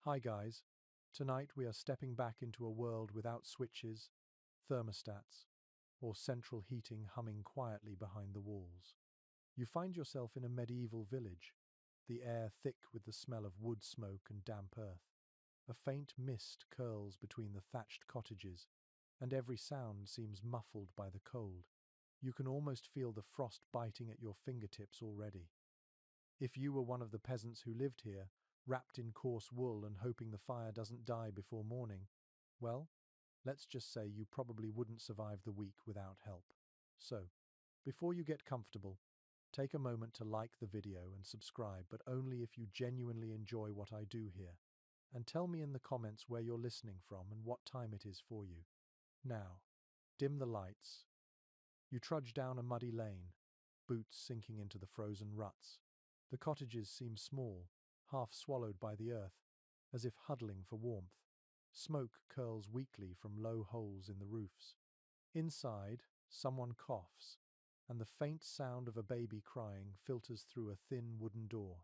Hi guys, tonight we are stepping back into a world without switches, thermostats, or central heating humming quietly behind the walls. You find yourself in a medieval village, the air thick with the smell of wood smoke and damp earth. A faint mist curls between the thatched cottages, and every sound seems muffled by the cold. You can almost feel the frost biting at your fingertips already. If you were one of the peasants who lived here, wrapped in coarse wool and hoping the fire doesn't die before morning, well, let's just say you probably wouldn't survive the week without help. So, before you get comfortable, take a moment to like the video and subscribe, but only if you genuinely enjoy what I do here. And tell me in the comments where you're listening from and what time it is for you. Now, dim the lights. You trudge down a muddy lane, boots sinking into the frozen ruts. The cottages seem small, half swallowed by the earth, as if huddling for warmth. Smoke curls weakly from low holes in the roofs. Inside, someone coughs, and the faint sound of a baby crying filters through a thin wooden door.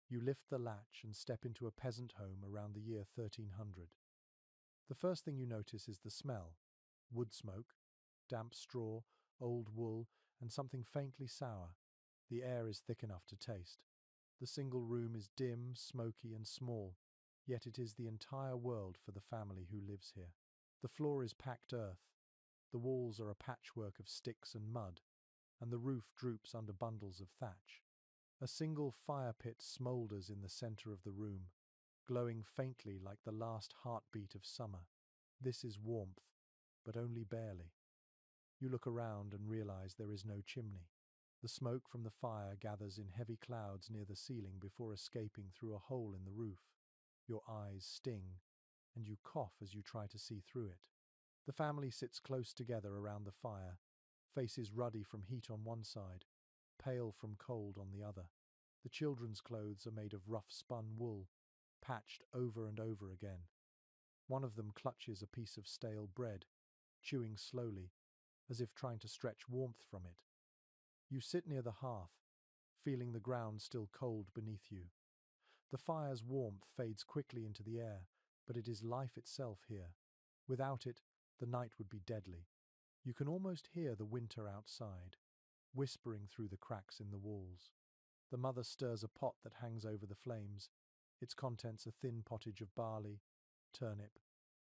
You lift the latch and step into a peasant home around the year 1300. The first thing you notice is the smell: wood smoke, damp straw, old wool, and something faintly sour. The air is thick enough to taste. The single room is dim, smoky, and small, yet it is the entire world for the family who lives here. The floor is packed earth, the walls are a patchwork of sticks and mud, and the roof droops under bundles of thatch. A single fire pit smoulders in the center of the room, glowing faintly like the last heartbeat of summer. This is warmth, but only barely. You look around and realize there is no chimney. The smoke from the fire gathers in heavy clouds near the ceiling before escaping through a hole in the roof. Your eyes sting, and you cough as you try to see through it. The family sits close together around the fire, faces ruddy from heat on one side, pale from cold on the other. The children's clothes are made of rough spun wool, patched over and over again. One of them clutches a piece of stale bread, chewing slowly, as if trying to stretch warmth from it. You sit near the hearth, feeling the ground still cold beneath you. The fire's warmth fades quickly into the air, but it is life itself here. Without it, the night would be deadly. You can almost hear the winter outside, whispering through the cracks in the walls. The mother stirs a pot that hangs over the flames, its contents a thin pottage of barley, turnip,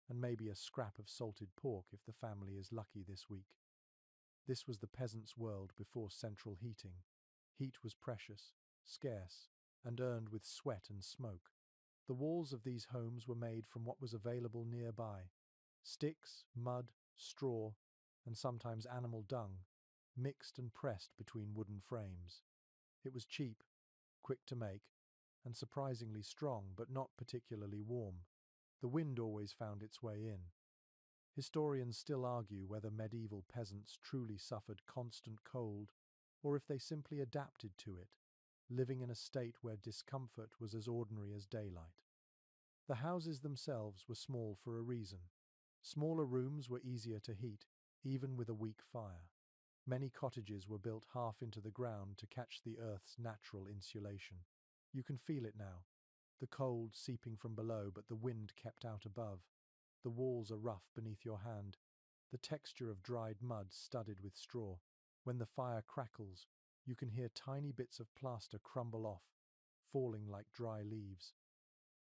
and maybe a scrap of salted pork if the family is lucky this week. This was the peasant's world before central heating. Heat was precious, scarce, and earned with sweat and smoke. The walls of these homes were made from what was available nearby: sticks, mud, straw, and sometimes animal dung, mixed and pressed between wooden frames. It was cheap, quick to make, and surprisingly strong but not particularly warm. The wind always found its way in. Historians still argue whether medieval peasants truly suffered constant cold or if they simply adapted to it, living in a state where discomfort was as ordinary as daylight. The houses themselves were small for a reason. Smaller rooms were easier to heat, even with a weak fire. Many cottages were built half into the ground to catch the earth's natural insulation. You can feel it now, the cold seeping from below but the wind kept out above. The walls are rough beneath your hand, the texture of dried mud studded with straw. When the fire crackles, you can hear tiny bits of plaster crumble off, falling like dry leaves.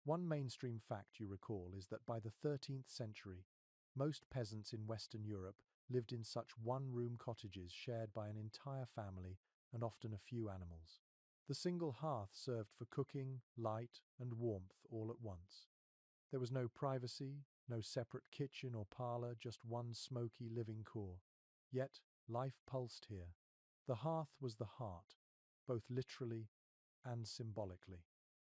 One mainstream fact you recall is that by the 13th century, most peasants in Western Europe lived in such one-room cottages shared by an entire family and often a few animals. The single hearth served for cooking, light, and warmth all at once. There was no privacy, no separate kitchen or parlor, just one smoky living core. Yet, life pulsed here. The hearth was the heart, both literally and symbolically.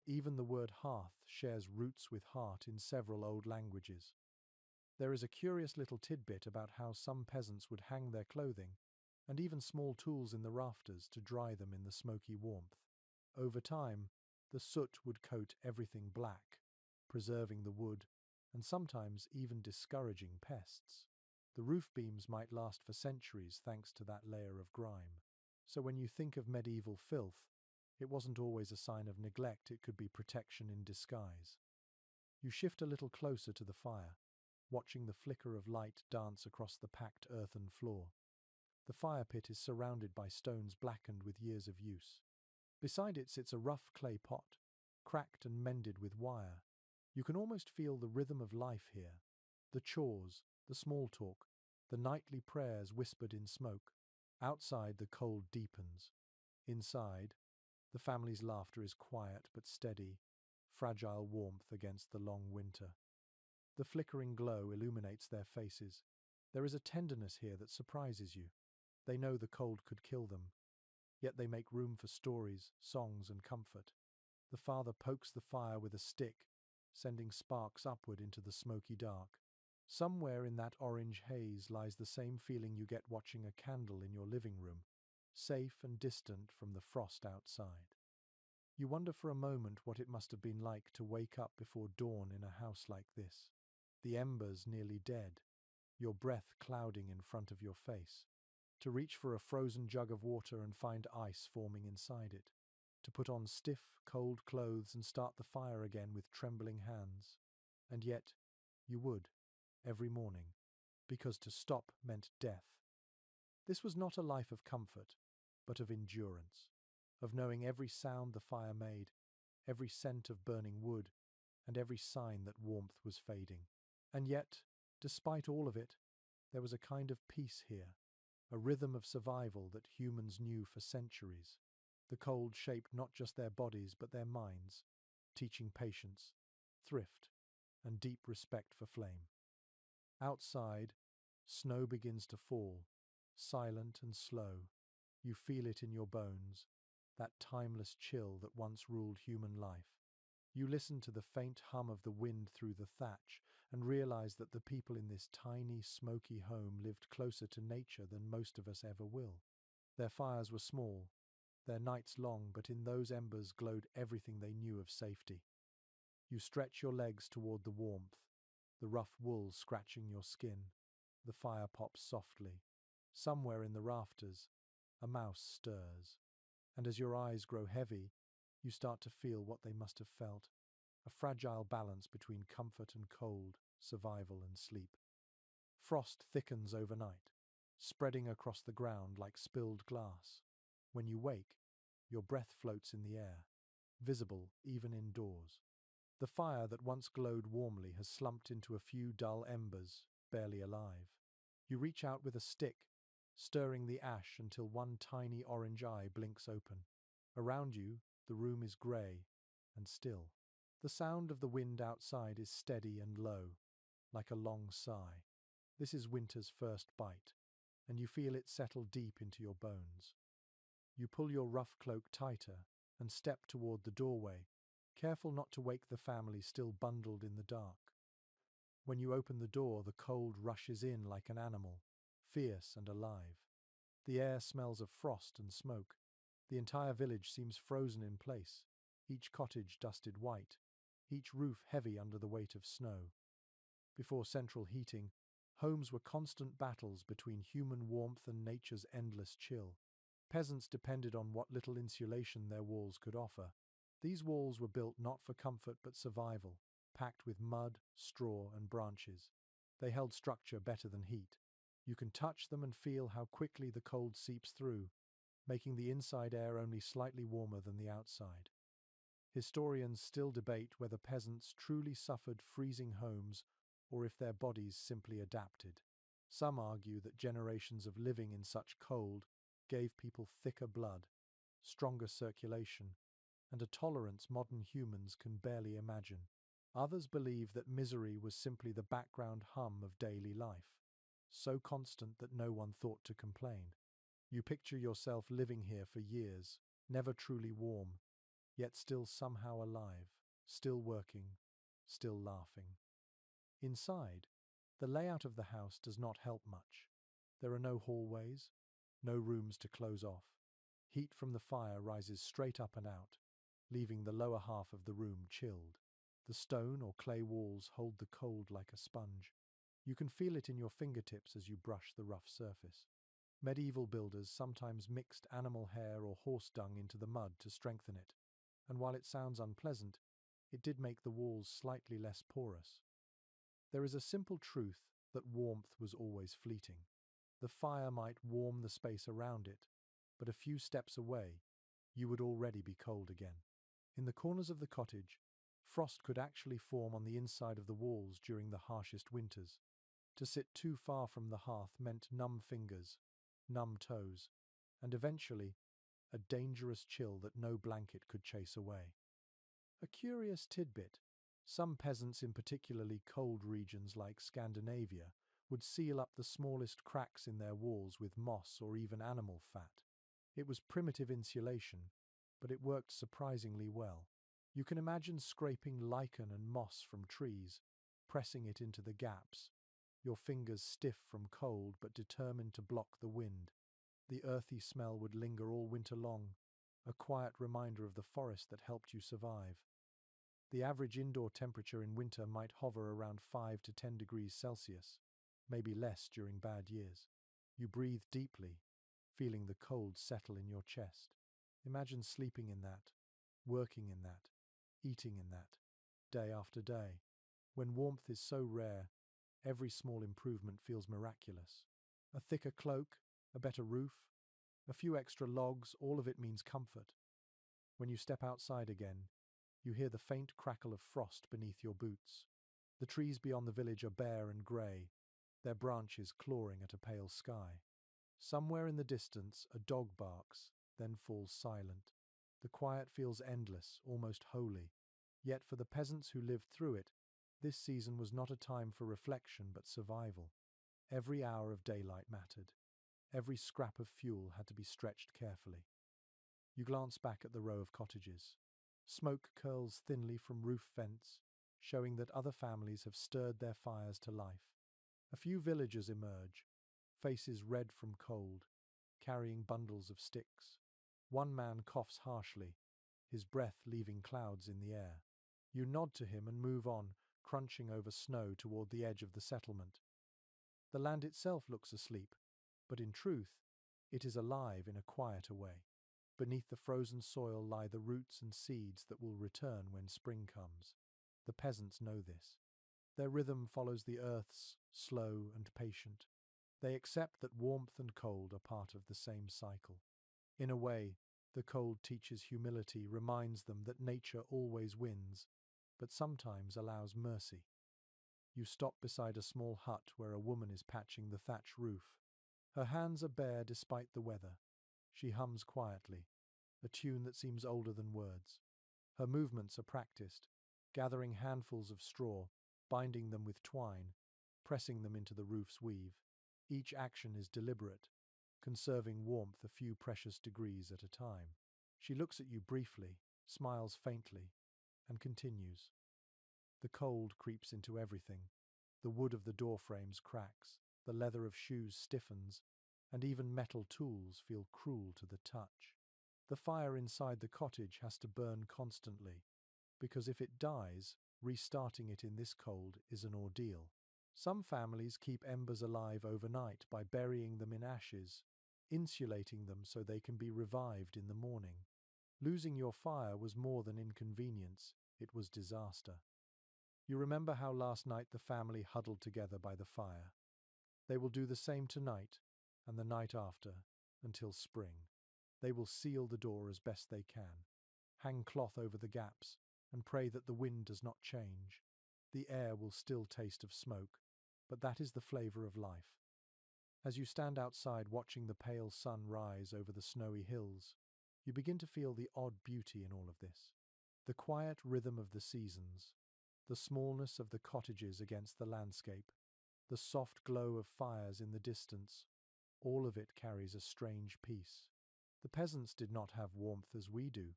Even the word hearth shares roots with heart in several old languages. There is a curious little tidbit about how some peasants would hang their clothing, and even small tools in the rafters to dry them in the smoky warmth. Over time, the soot would coat everything black, preserving the wood, and sometimes even discouraging pests. The roof beams might last for centuries thanks to that layer of grime. So when you think of medieval filth, it wasn't always a sign of neglect, it could be protection in disguise. You shift a little closer to the fire, watching the flicker of light dance across the packed earthen floor. The fire pit is surrounded by stones blackened with years of use. Beside it sits a rough clay pot, cracked and mended with wire. You can almost feel the rhythm of life here. The chores, the small talk, the nightly prayers whispered in smoke. Outside, the cold deepens. Inside, the family's laughter is quiet but steady, fragile warmth against the long winter. The flickering glow illuminates their faces. There is a tenderness here that surprises you. They know the cold could kill them, yet they make room for stories, songs, and comfort. The father pokes the fire with a stick, sending sparks upward into the smoky dark. Somewhere in that orange haze lies the same feeling you get watching a candle in your living room, safe and distant from the frost outside. You wonder for a moment what it must have been like to wake up before dawn in a house like this. The embers nearly dead, your breath clouding in front of your face. To reach for a frozen jug of water and find ice forming inside it. To put on stiff, cold clothes and start the fire again with trembling hands. And yet, you would, every morning, because to stop meant death. This was not a life of comfort, but of endurance, of knowing every sound the fire made, every scent of burning wood, and every sign that warmth was fading. And yet, despite all of it, there was a kind of peace here, a rhythm of survival that humans knew for centuries. The cold shaped not just their bodies but their minds, teaching patience, thrift, and deep respect for flame. Outside, snow begins to fall, silent and slow. You feel it in your bones, that timeless chill that once ruled human life. You listen to the faint hum of the wind through the thatch and realize that the people in this tiny, smoky home lived closer to nature than most of us ever will. Their fires were small, their nights long, but in those embers glowed everything they knew of safety. You stretch your legs toward the warmth, the rough wool scratching your skin. The fire pops softly. Somewhere in the rafters, a mouse stirs. And as your eyes grow heavy, you start to feel what they must have felt, a fragile balance between comfort and cold, survival and sleep. Frost thickens overnight, spreading across the ground like spilled glass. When you wake, your breath floats in the air, visible even indoors. The fire that once glowed warmly has slumped into a few dull embers, barely alive. You reach out with a stick, stirring the ash until one tiny orange eye blinks open. Around you, the room is grey and still. The sound of the wind outside is steady and low, like a long sigh. This is winter's first bite, and you feel it settle deep into your bones. You pull your rough cloak tighter and step toward the doorway, careful not to wake the family still bundled in the dark. When you open the door, the cold rushes in like an animal, fierce and alive. The air smells of frost and smoke. The entire village seems frozen in place, each cottage dusted white, each roof heavy under the weight of snow. Before central heating, homes were constant battles between human warmth and nature's endless chill. Peasants depended on what little insulation their walls could offer. These walls were built not for comfort but survival, packed with mud, straw, and branches. They held structure better than heat. You can touch them and feel how quickly the cold seeps through, making the inside air only slightly warmer than the outside. Historians still debate whether peasants truly suffered freezing homes or if their bodies simply adapted. Some argue that generations of living in such cold gave people thicker blood, stronger circulation, and a tolerance modern humans can barely imagine. Others believe that misery was simply the background hum of daily life, so constant that no one thought to complain. You picture yourself living here for years, never truly warm, yet still somehow alive, still working, still laughing. Inside, the layout of the house does not help much. There are no hallways, no rooms to close off. Heat from the fire rises straight up and out, leaving the lower half of the room chilled. The stone or clay walls hold the cold like a sponge. You can feel it in your fingertips as you brush the rough surface. Medieval builders sometimes mixed animal hair or horse dung into the mud to strengthen it, and while it sounds unpleasant, it did make the walls slightly less porous. There is a simple truth that warmth was always fleeting. The fire might warm the space around it, but a few steps away, you would already be cold again. In the corners of the cottage, frost could actually form on the inside of the walls during the harshest winters. To sit too far from the hearth meant numb fingers, numb toes, and eventually, a dangerous chill that no blanket could chase away. A curious tidbit: some peasants in particularly cold regions like Scandinavia would seal up the smallest cracks in their walls with moss or even animal fat. It was primitive insulation, but it worked surprisingly well. You can imagine scraping lichen and moss from trees, pressing it into the gaps, your fingers stiff from cold but determined to block the wind. The earthy smell would linger all winter long, a quiet reminder of the forest that helped you survive. The average indoor temperature in winter might hover around 5 to 10 degrees Celsius, maybe less during bad years. You breathe deeply, feeling the cold settle in your chest. Imagine sleeping in that, working in that, eating in that, day after day. When warmth is so rare, every small improvement feels miraculous. A thicker cloak, a better roof, a few extra logs, all of it means comfort. When you step outside again, you hear the faint crackle of frost beneath your boots. The trees beyond the village are bare and grey, their branches clawing at a pale sky. Somewhere in the distance, a dog barks, then falls silent. The quiet feels endless, almost holy. Yet for the peasants who lived through it, this season was not a time for reflection but survival. Every hour of daylight mattered. Every scrap of fuel had to be stretched carefully. You glance back at the row of cottages. Smoke curls thinly from roof vents, showing that other families have stirred their fires to life. A few villagers emerge, faces red from cold, carrying bundles of sticks. One man coughs harshly, his breath leaving clouds in the air. You nod to him and move on, crunching over snow toward the edge of the settlement. The land itself looks asleep, but in truth, it is alive in a quieter way. Beneath the frozen soil lie the roots and seeds that will return when spring comes. The peasants know this. Their rhythm follows the earth's, slow and patient. They accept that warmth and cold are part of the same cycle. In a way, the cold teaches humility, reminds them that nature always wins, but sometimes allows mercy. You stop beside a small hut where a woman is patching the thatch roof. Her hands are bare despite the weather. She hums quietly, a tune that seems older than words. Her movements are practiced, gathering handfuls of straw, binding them with twine, pressing them into the roof's weave. Each action is deliberate, conserving warmth a few precious degrees at a time. She looks at you briefly, smiles faintly, and continues. The cold creeps into everything. The wood of the door frames cracks, the leather of shoes stiffens, and even metal tools feel cruel to the touch. The fire inside the cottage has to burn constantly, because if it dies, restarting it in this cold is an ordeal. Some families keep embers alive overnight by burying them in ashes, insulating them so they can be revived in the morning. Losing your fire was more than inconvenience, it was disaster. You remember how last night the family huddled together by the fire. They will do the same tonight, and the night after, until spring. They will seal the door as best they can, hang cloth over the gaps, and pray that the wind does not change. The air will still taste of smoke, but that is the flavor of life. As you stand outside watching the pale sun rise over the snowy hills, you begin to feel the odd beauty in all of this. The quiet rhythm of the seasons, the smallness of the cottages against the landscape, the soft glow of fires in the distance, all of it carries a strange peace. The peasants did not have warmth as we do,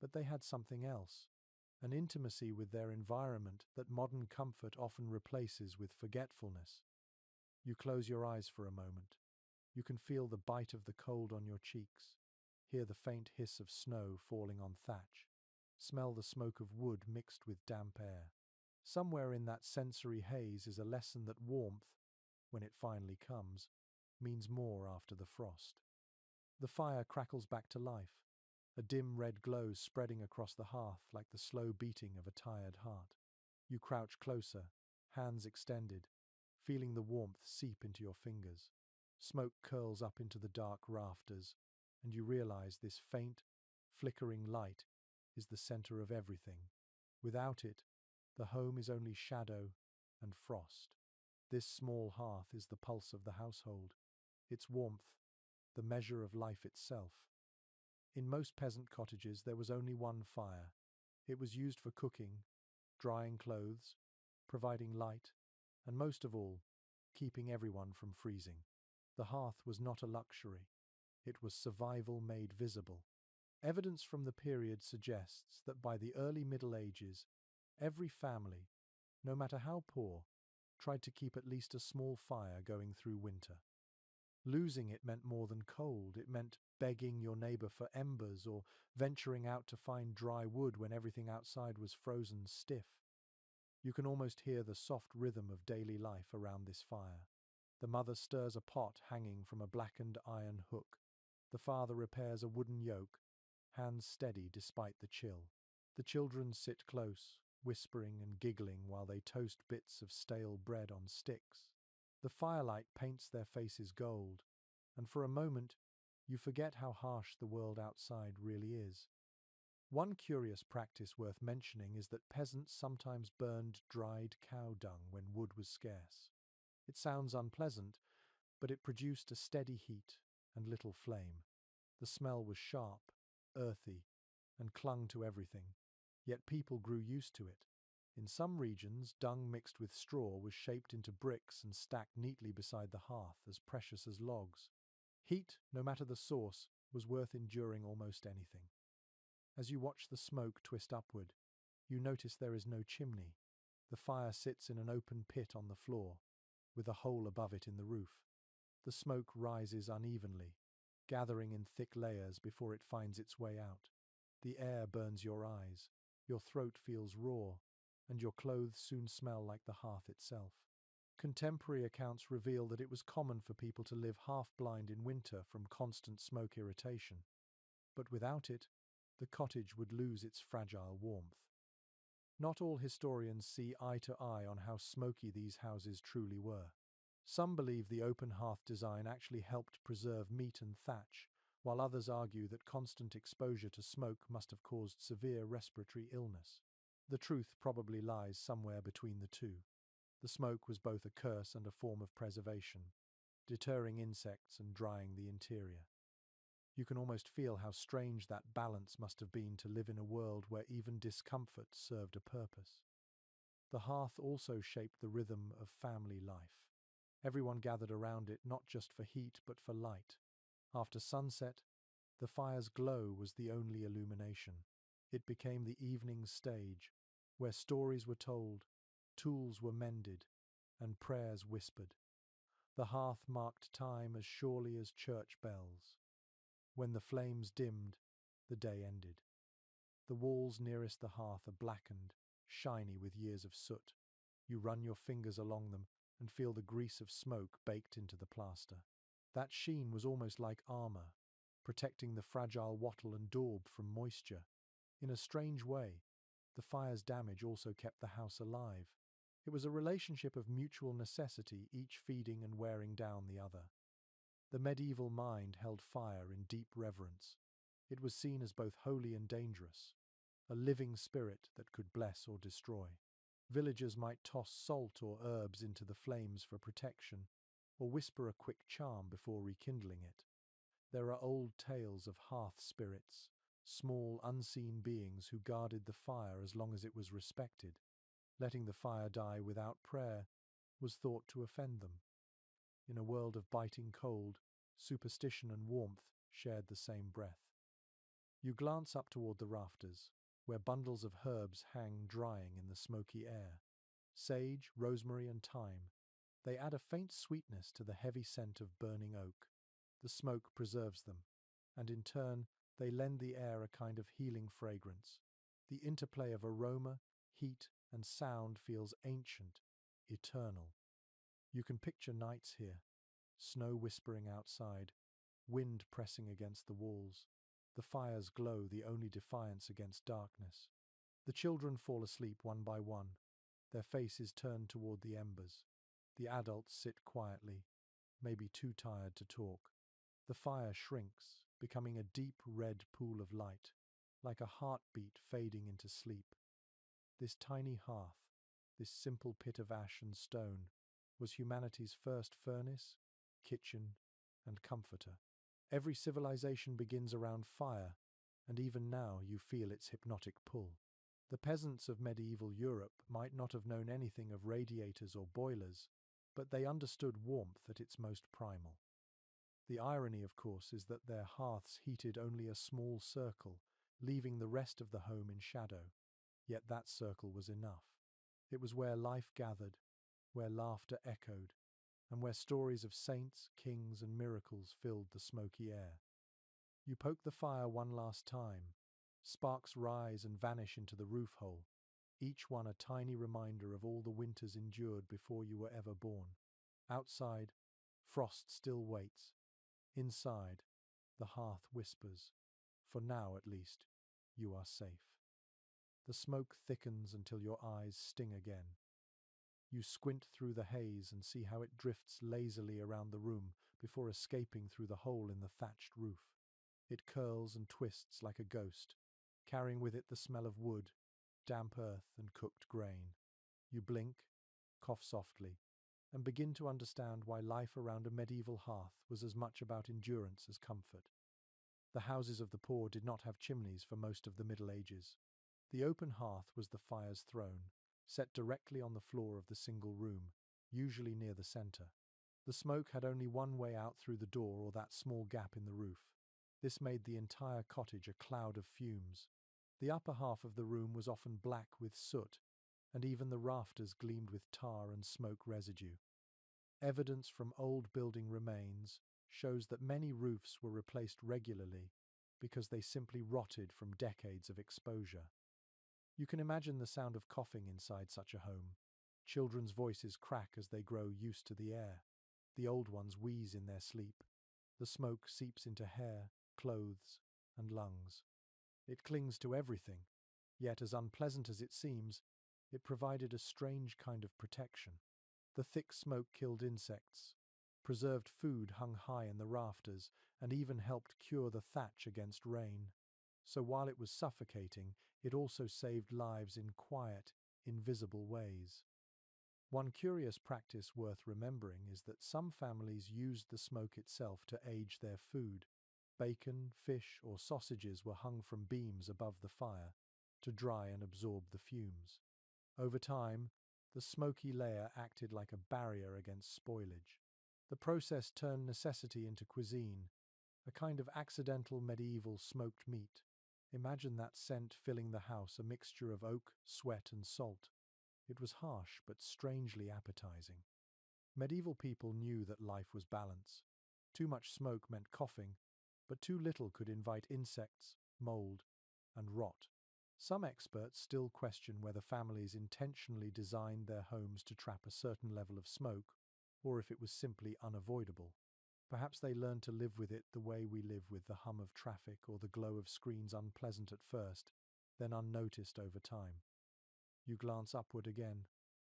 but they had something else, an intimacy with their environment that modern comfort often replaces with forgetfulness. You close your eyes for a moment. You can feel the bite of the cold on your cheeks, hear the faint hiss of snow falling on thatch, smell the smoke of wood mixed with damp air. Somewhere in that sensory haze is a lesson that warmth, when it finally comes, means more after the frost. The fire crackles back to life. a dim red glow spreading across the hearth like the slow beating of a tired heart. You crouch closer, hands extended, feeling the warmth seep into your fingers. Smoke curls up into the dark rafters, and you realize this faint, flickering light is the center of everything. Without it, the home is only shadow and frost. This small hearth is the pulse of the household, its warmth, the measure of life itself. In most peasant cottages there was only one fire. It was used for cooking, drying clothes, providing light, and most of all, keeping everyone from freezing. The hearth was not a luxury. It was survival made visible. Evidence from the period suggests that by the early Middle Ages, every family, no matter how poor, tried to keep at least a small fire going through winter. Losing it meant more than cold. It meant begging your neighbor for embers or venturing out to find dry wood when everything outside was frozen stiff. You can almost hear the soft rhythm of daily life around this fire. The mother stirs a pot hanging from a blackened iron hook. The father repairs a wooden yoke, hands steady despite the chill. The children sit close, whispering and giggling while they toast bits of stale bread on sticks. The firelight paints their faces gold, and for a moment you forget how harsh the world outside really is. One curious practice worth mentioning is that peasants sometimes burned dried cow dung when wood was scarce. It sounds unpleasant, but it produced a steady heat and little flame. The smell was sharp, earthy, and clung to everything, yet people grew used to it. In some regions, dung mixed with straw was shaped into bricks and stacked neatly beside the hearth, as precious as logs. Heat, no matter the source, was worth enduring almost anything. As you watch the smoke twist upward, you notice there is no chimney. The fire sits in an open pit on the floor, with a hole above it in the roof. The smoke rises unevenly, gathering in thick layers before it finds its way out. The air burns your eyes, your throat feels raw, and your clothes soon smell like the hearth itself. Contemporary accounts reveal that it was common for people to live half-blind in winter from constant smoke irritation. But without it, the cottage would lose its fragile warmth. Not all historians see eye to eye on how smoky these houses truly were. Some believe the open hearth design actually helped preserve meat and thatch, while others argue that constant exposure to smoke must have caused severe respiratory illness. The truth probably lies somewhere between the two. The smoke was both a curse and a form of preservation, deterring insects and drying the interior. You can almost feel how strange that balance must have been to live in a world where even discomfort served a purpose. The hearth also shaped the rhythm of family life. Everyone gathered around it not just for heat but for light. After sunset, the fire's glow was the only illumination. It became the evening stage, where stories were told, tools were mended, and prayers whispered. The hearth marked time as surely as church bells. When the flames dimmed, the day ended. The walls nearest the hearth are blackened, shiny with years of soot. You run your fingers along them and feel the grease of smoke baked into the plaster. That sheen was almost like armor, protecting the fragile wattle and daub from moisture. In a strange way, the fire's damage also kept the house alive. It was a relationship of mutual necessity, each feeding and wearing down the other. The medieval mind held fire in deep reverence. It was seen as both holy and dangerous, a living spirit that could bless or destroy. Villagers might toss salt or herbs into the flames for protection, or whisper a quick charm before rekindling it. There are old tales of hearth spirits, small unseen beings who guarded the fire as long as it was respected. Letting the fire die without prayer was thought to offend them. In a world of biting cold, superstition and warmth shared the same breath. You glance up toward the rafters, where bundles of herbs hang drying in the smoky air. Sage, rosemary, and thyme. They add a faint sweetness to the heavy scent of burning oak. The smoke preserves them, and in turn, they lend the air a kind of healing fragrance. The interplay of aroma, heat, and sound feels ancient, eternal. You can picture nights here, snow whispering outside, wind pressing against the walls, The fire's glow the only defiance against darkness. The children fall asleep one by one, their faces turned toward the embers. The adults sit quietly, maybe too tired to talk. The fire shrinks, becoming a deep red pool of light, like a heartbeat fading into sleep. This tiny hearth, this simple pit of ash and stone, was humanity's first furnace, kitchen, and comforter. Every civilization begins around fire, and even now you feel its hypnotic pull. The peasants of medieval Europe might not have known anything of radiators or boilers, but they understood warmth at its most primal. The irony, of course, is that their hearths heated only a small circle, leaving the rest of the home in shadow. Yet that circle was enough. It was where life gathered, where laughter echoed, and where stories of saints, kings, and miracles filled the smoky air. You poke the fire one last time. Sparks rise and vanish into the roof hole, each one a tiny reminder of all the winters endured before you were ever born. Outside, frost still waits. Inside, the hearth whispers, "For now, at least, you are safe." The smoke thickens until your eyes sting again. You squint through the haze and see how it drifts lazily around the room before escaping through the hole in the thatched roof. It curls and twists like a ghost, carrying with it the smell of wood, damp earth, and cooked grain. You blink, cough softly, and begin to understand why life around a medieval hearth was as much about endurance as comfort. The houses of the poor did not have chimneys for most of the Middle Ages. The open hearth was the fire's throne, set directly on the floor of the single room, usually near the center. The smoke had only one way out through the door or that small gap in the roof. This made the entire cottage a cloud of fumes. The upper half of the room was often black with soot, and even the rafters gleamed with tar and smoke residue. Evidence from old building remains shows that many roofs were replaced regularly because they simply rotted from decades of exposure. You can imagine the sound of coughing inside such a home. Children's voices crack as they grow used to the air. The old ones wheeze in their sleep. The smoke seeps into hair, clothes, and lungs. It clings to everything, yet as unpleasant as it seems, it provided a strange kind of protection. The thick smoke killed insects, preserved food hung high in the rafters, and even helped cure the thatch against rain. So while it was suffocating, it also saved lives in quiet, invisible ways. One curious practice worth remembering is that some families used the smoke itself to age their food. Bacon, fish, or sausages were hung from beams above the fire to dry and absorb the fumes. Over time, the smoky layer acted like a barrier against spoilage. The process turned necessity into cuisine, a kind of accidental medieval smoked meat. Imagine that scent filling the house, a mixture of oak, sweat, and salt. It was harsh but strangely appetizing. Medieval people knew that life was balance. Too much smoke meant coughing, but too little could invite insects, mold, and rot. Some experts still question whether families intentionally designed their homes to trap a certain level of smoke, or if it was simply unavoidable. Perhaps they learned to live with it the way we live with the hum of traffic or the glow of screens, unpleasant at first, then unnoticed over time. You glance upward again.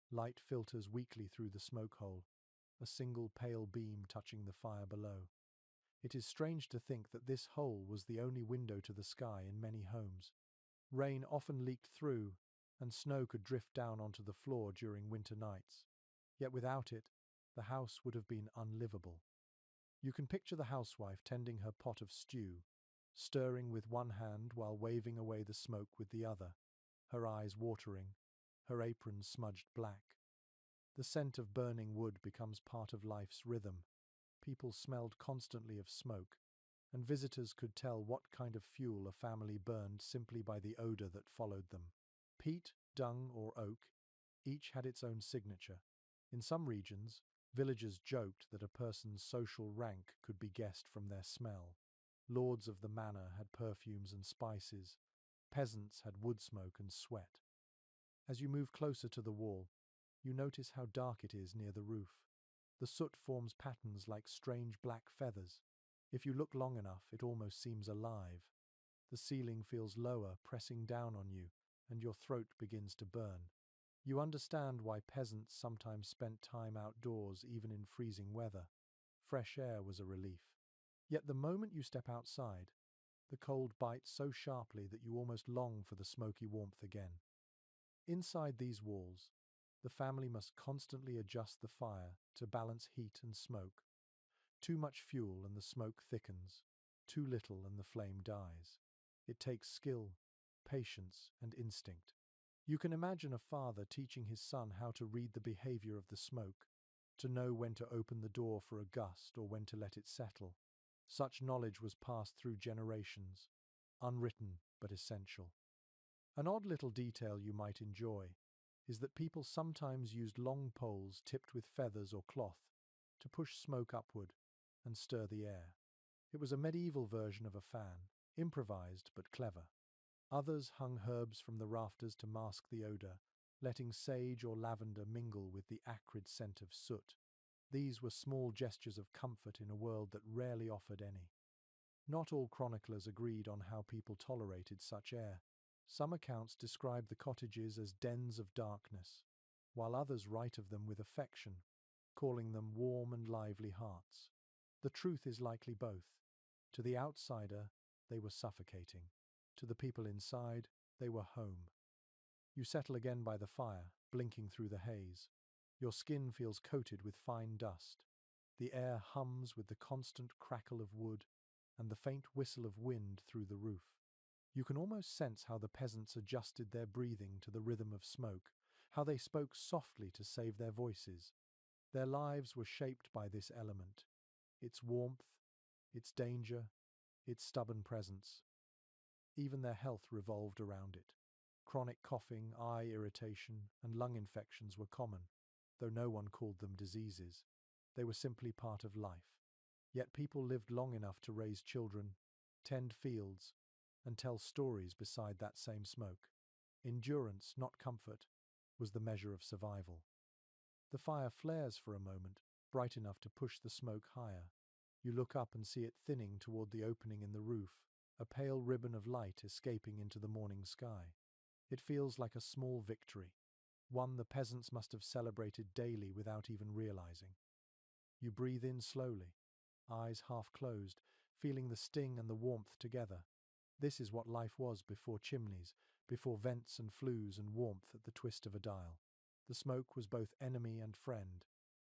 Light filters weakly through the smoke hole, a single pale beam touching the fire below. It is strange to think that this hole was the only window to the sky in many homes. Rain often leaked through, and snow could drift down onto the floor during winter nights. Yet without it, the house would have been unlivable. You can picture the housewife tending her pot of stew, stirring with one hand while waving away the smoke with the other, her eyes watering, her apron smudged black. The scent of burning wood becomes part of life's rhythm. People smelled constantly of smoke, and visitors could tell what kind of fuel a family burned simply by the odor that followed them. Peat, dung, or oak, each had its own signature. In some regions, villagers joked that a person's social rank could be guessed from their smell. Lords of the manor had perfumes and spices. Peasants had wood smoke and sweat. As you move closer to the wall, you notice how dark it is near the roof. The soot forms patterns like strange black feathers. If you look long enough, it almost seems alive. The ceiling feels lower, pressing down on you, and your throat begins to burn. You understand why peasants sometimes spent time outdoors even in freezing weather. Fresh air was a relief. Yet the moment you step outside, the cold bites so sharply that you almost long for the smoky warmth again. Inside these walls, the family must constantly adjust the fire to balance heat and smoke. Too much fuel and the smoke thickens, too little and the flame dies. It takes skill, patience, and instinct. You can imagine a father teaching his son how to read the behavior of the smoke, to know when to open the door for a gust or when to let it settle. Such knowledge was passed through generations, unwritten but essential. An odd little detail you might enjoy is that people sometimes used long poles tipped with feathers or cloth to push smoke upward and stir the air. It was a medieval version of a fan, improvised but clever. Others hung herbs from the rafters to mask the odor, letting sage or lavender mingle with the acrid scent of soot. These were small gestures of comfort in a world that rarely offered any. Not all chroniclers agreed on how people tolerated such air. Some accounts describe the cottages as dens of darkness, while others write of them with affection, calling them warm and lively hearts. The truth is likely both. To the outsider, they were suffocating. To the people inside, they were home. You settle again by the fire, blinking through the haze. Your skin feels coated with fine dust. The air hums with the constant crackle of wood and the faint whistle of wind through the roof. You can almost sense how the peasants adjusted their breathing to the rhythm of smoke, how they spoke softly to save their voices. Their lives were shaped by this element, its warmth, its danger, its stubborn presence. Even their health revolved around it. Chronic coughing, eye irritation, and lung infections were common, though no one called them diseases. They were simply part of life. Yet people lived long enough to raise children, tend fields, and tell stories beside that same smoke. Endurance, not comfort, was the measure of survival. The fire flares for a moment, bright enough to push the smoke higher. You look up and see it thinning toward the opening in the roof, a pale ribbon of light escaping into the morning sky. It feels like a small victory, one the peasants must have celebrated daily without even realizing. You breathe in slowly, eyes half closed, feeling the sting and the warmth together. This is what life was before chimneys, before vents and flues and warmth at the twist of a dial. The smoke was both enemy and friend,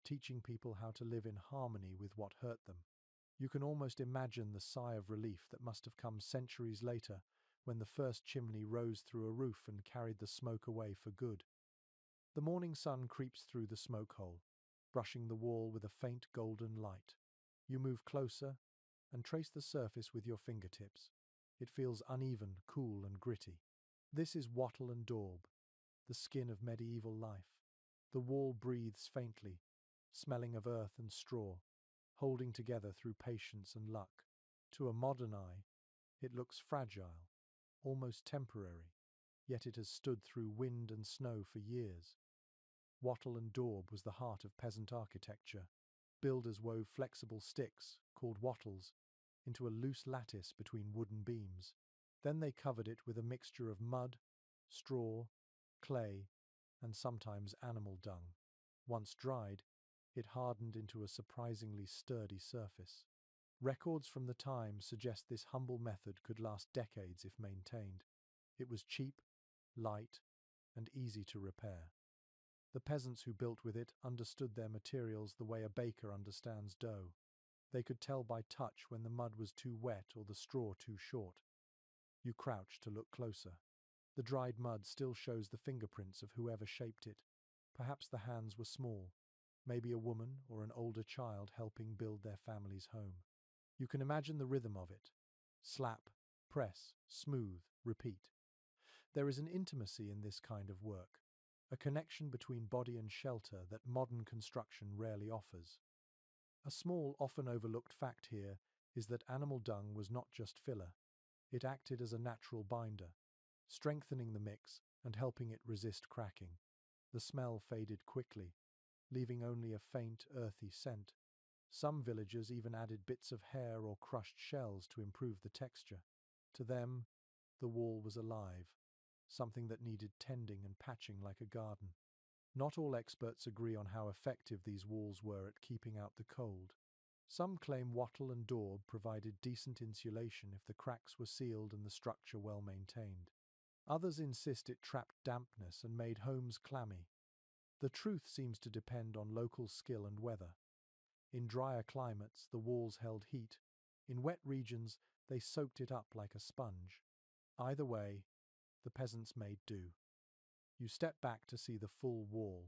teaching people how to live in harmony with what hurt them. You can almost imagine the sigh of relief that must have come centuries later when the first chimney rose through a roof and carried the smoke away for good. The morning sun creeps through the smoke hole, brushing the wall with a faint golden light. You move closer and trace the surface with your fingertips. It feels uneven, cool, and gritty. This is wattle-and-daub, the skin of medieval life. The wall breathes faintly, smelling of earth and straw, holding together through patience and luck. To a modern eye, it looks fragile, almost temporary, yet it has stood through wind and snow for years. Wattle and daub was the heart of peasant architecture. Builders wove flexible sticks, called wattles, into a loose lattice between wooden beams. Then they covered it with a mixture of mud, straw, clay, and sometimes animal dung. Once dried, it hardened into a surprisingly sturdy surface. Records from the time suggest this humble method could last decades if maintained. It was cheap, light, and easy to repair. The peasants who built with it understood their materials the way a baker understands dough. They could tell by touch when the mud was too wet or the straw too short. You crouch to look closer. The dried mud still shows the fingerprints of whoever shaped it. Perhaps the hands were small, maybe a woman or an older child helping build their family's home. You can imagine the rhythm of it. Slap, press, smooth, repeat. There is an intimacy in this kind of work, a connection between body and shelter that modern construction rarely offers. A small, often overlooked fact here is that animal dung was not just filler. It acted as a natural binder, strengthening the mix and helping it resist cracking. The smell faded quickly, leaving only a faint, earthy scent. Some villagers even added bits of hair or crushed shells to improve the texture. To them, the wall was alive, something that needed tending and patching like a garden. Not all experts agree on how effective these walls were at keeping out the cold. Some claim wattle and daub provided decent insulation if the cracks were sealed and the structure well maintained. Others insist it trapped dampness and made homes clammy. The truth seems to depend on local skill and weather. In drier climates, the walls held heat. In wet regions, they soaked it up like a sponge. Either way, the peasants made do. You step back to see the full wall.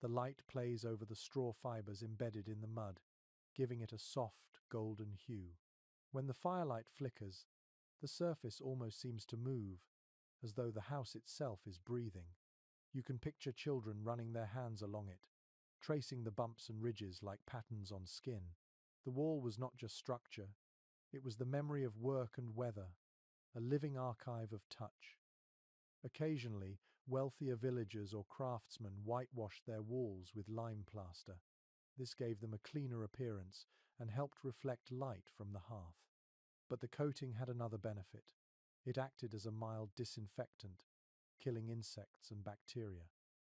The light plays over the straw fibers embedded in the mud, giving it a soft, golden hue. When the firelight flickers, the surface almost seems to move, as though the house itself is breathing. You can picture children running their hands along it, tracing the bumps and ridges like patterns on skin. The wall was not just structure, it was the memory of work and weather, a living archive of touch. Occasionally, wealthier villagers or craftsmen whitewashed their walls with lime plaster. This gave them a cleaner appearance and helped reflect light from the hearth. But the coating had another benefit. It acted as a mild disinfectant, killing insects and bacteria.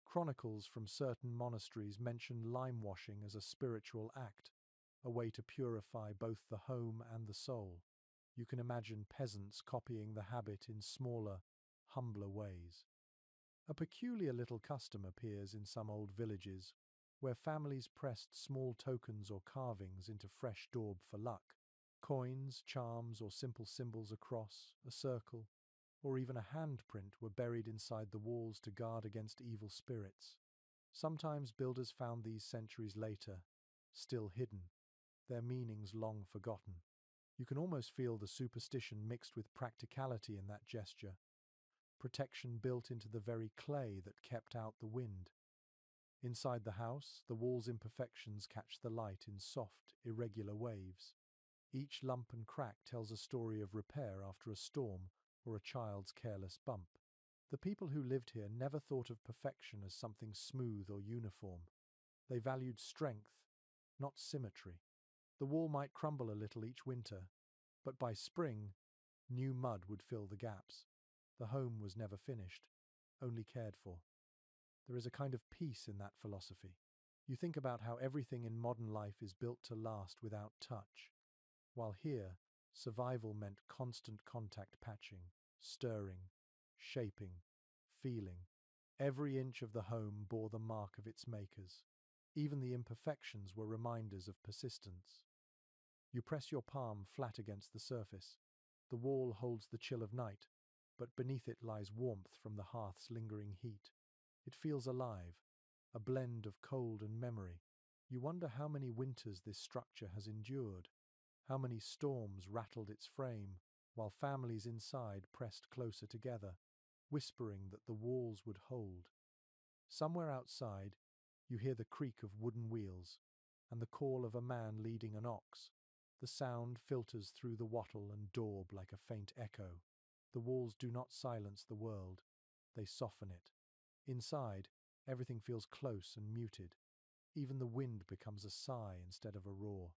Chronicles from certain monasteries mention lime washing as a spiritual act, a way to purify both the home and the soul. You can imagine peasants copying the habit in smaller, humbler ways. A peculiar little custom appears in some old villages, where families pressed small tokens or carvings into fresh daub for luck. Coins, charms, or simple symbols, a cross, a circle, or even a handprint were buried inside the walls to guard against evil spirits. Sometimes builders found these centuries later, still hidden, their meanings long forgotten. You can almost feel the superstition mixed with practicality in that gesture, protection built into the very clay that kept out the wind. Inside the house, the wall's imperfections catch the light in soft, irregular waves. Each lump and crack tells a story of repair after a storm or a child's careless bump. The people who lived here never thought of perfection as something smooth or uniform. They valued strength, not symmetry. The wall might crumble a little each winter, but by spring, new mud would fill the gaps. The home was never finished, only cared for. There is a kind of peace in that philosophy. You think about how everything in modern life is built to last without touch, while here, survival meant constant contact, patching, stirring, shaping, feeling. Every inch of the home bore the mark of its makers. Even the imperfections were reminders of persistence. You press your palm flat against the surface. The wall holds the chill of night, but beneath it lies warmth from the hearth's lingering heat. It feels alive, a blend of cold and memory. You wonder how many winters this structure has endured, how many storms rattled its frame, while families inside pressed closer together, whispering that the walls would hold. Somewhere outside, you hear the creak of wooden wheels and the call of a man leading an ox. The sound filters through the wattle and daub like a faint echo. The walls do not silence the world, they soften it. Inside, everything feels close and muted. Even the wind becomes a sigh instead of a roar.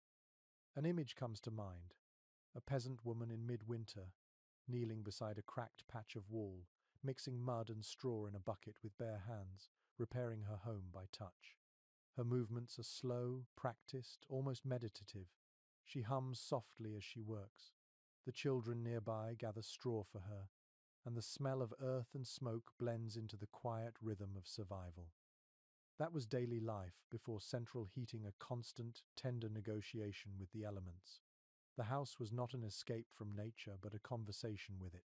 An image comes to mind. A peasant woman in midwinter, kneeling beside a cracked patch of wall, mixing mud and straw in a bucket with bare hands, repairing her home by touch. Her movements are slow, practiced, almost meditative. She hums softly as she works. The children nearby gather straw for her, and the smell of earth and smoke blends into the quiet rhythm of survival. That was daily life before central heating, a constant, tender negotiation with the elements. The house was not an escape from nature, but a conversation with it.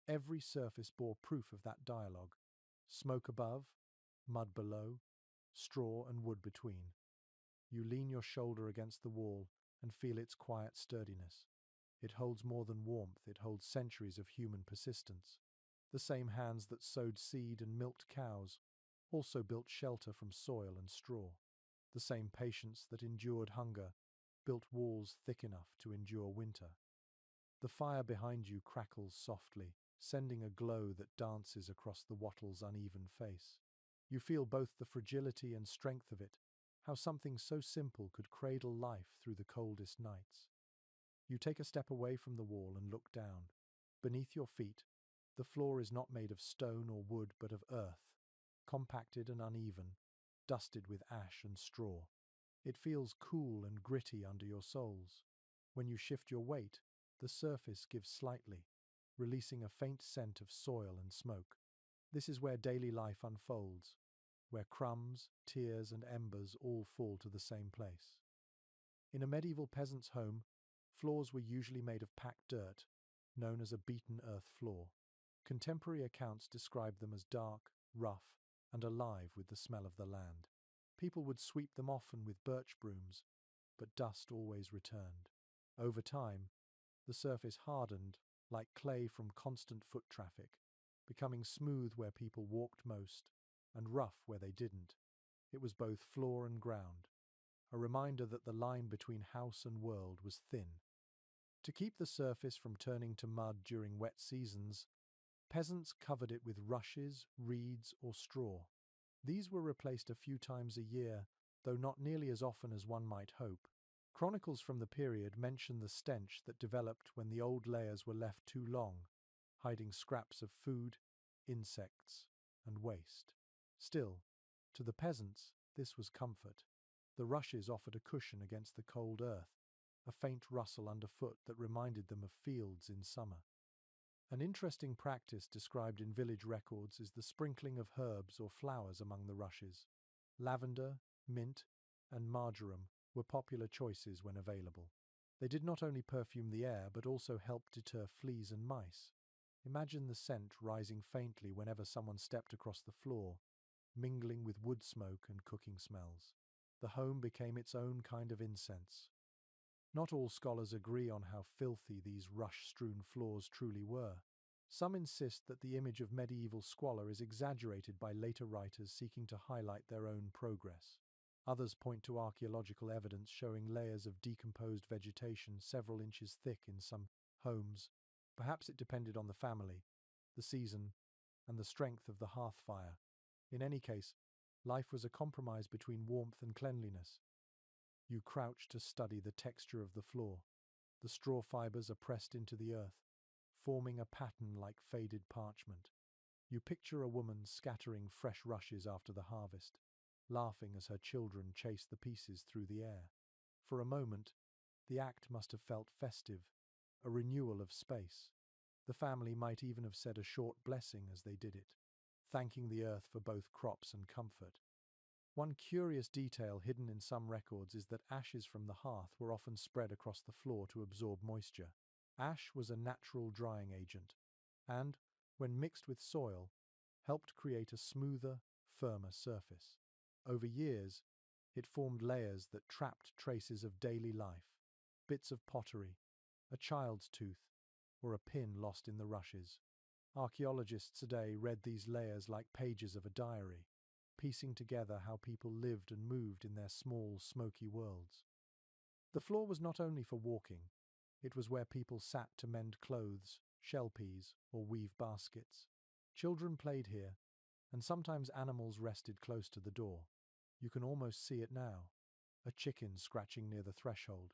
Every surface bore proof of that dialogue. Smoke above, mud below, straw and wood between. You lean your shoulder against the wall and feel its quiet sturdiness. It holds more than warmth, it holds centuries of human persistence. The same hands that sowed seed and milked cows also built shelter from soil and straw. The same patience that endured hunger built walls thick enough to endure winter. The fire behind you crackles softly, sending a glow that dances across the wattle's uneven face. You feel both the fragility and strength of it, how something so simple could cradle life through the coldest nights. You take a step away from the wall and look down. Beneath your feet, the floor is not made of stone or wood but of earth, compacted and uneven, dusted with ash and straw. It feels cool and gritty under your soles. When you shift your weight, the surface gives slightly, releasing a faint scent of soil and smoke. This is where daily life unfolds, where crumbs, tears, and embers all fall to the same place. In a medieval peasant's home, floors were usually made of packed dirt, known as a beaten earth floor. Contemporary accounts describe them as dark, rough, and alive with the smell of the land. People would sweep them often with birch brooms, but dust always returned. Over time, the surface hardened, like clay from constant foot traffic, becoming smooth where people walked most, and rough where they didn't. It was both floor and ground, a reminder that the line between house and world was thin. To keep the surface from turning to mud during wet seasons, peasants covered it with rushes, reeds, or straw. These were replaced a few times a year, though not nearly as often as one might hope. Chronicles from the period mention the stench that developed when the old layers were left too long, hiding scraps of food, insects, and waste. Still, to the peasants, this was comfort. The rushes offered a cushion against the cold earth, a faint rustle underfoot that reminded them of fields in summer. An interesting practice described in village records is the sprinkling of herbs or flowers among the rushes. Lavender, mint, and marjoram were popular choices when available. They did not only perfume the air but also helped deter fleas and mice. Imagine the scent rising faintly whenever someone stepped across the floor, mingling with wood smoke and cooking smells. The home became its own kind of incense. Not all scholars agree on how filthy these rush-strewn floors truly were. Some insist that the image of medieval squalor is exaggerated by later writers seeking to highlight their own progress. Others point to archaeological evidence showing layers of decomposed vegetation several inches thick in some homes. Perhaps it depended on the family, the season, and the strength of the hearth fire. In any case, life was a compromise between warmth and cleanliness. You crouch to study the texture of the floor. The straw fibers are pressed into the earth, forming a pattern like faded parchment. You picture a woman scattering fresh rushes after the harvest, laughing as her children chase the pieces through the air. For a moment, the act must have felt festive, a renewal of space. The family might even have said a short blessing as they did it, thanking the earth for both crops and comfort. One curious detail hidden in some records is that ashes from the hearth were often spread across the floor to absorb moisture. Ash was a natural drying agent, and, when mixed with soil, helped create a smoother, firmer surface. Over years, it formed layers that trapped traces of daily life, bits of pottery, a child's tooth, or a pin lost in the rushes. Archaeologists today read these layers like pages of a diary, piecing together how people lived and moved in their small, smoky worlds. The floor was not only for walking, it was where people sat to mend clothes, shell peas, or weave baskets. Children played here, and sometimes animals rested close to the door. You can almost see it now. A chicken scratching near the threshold,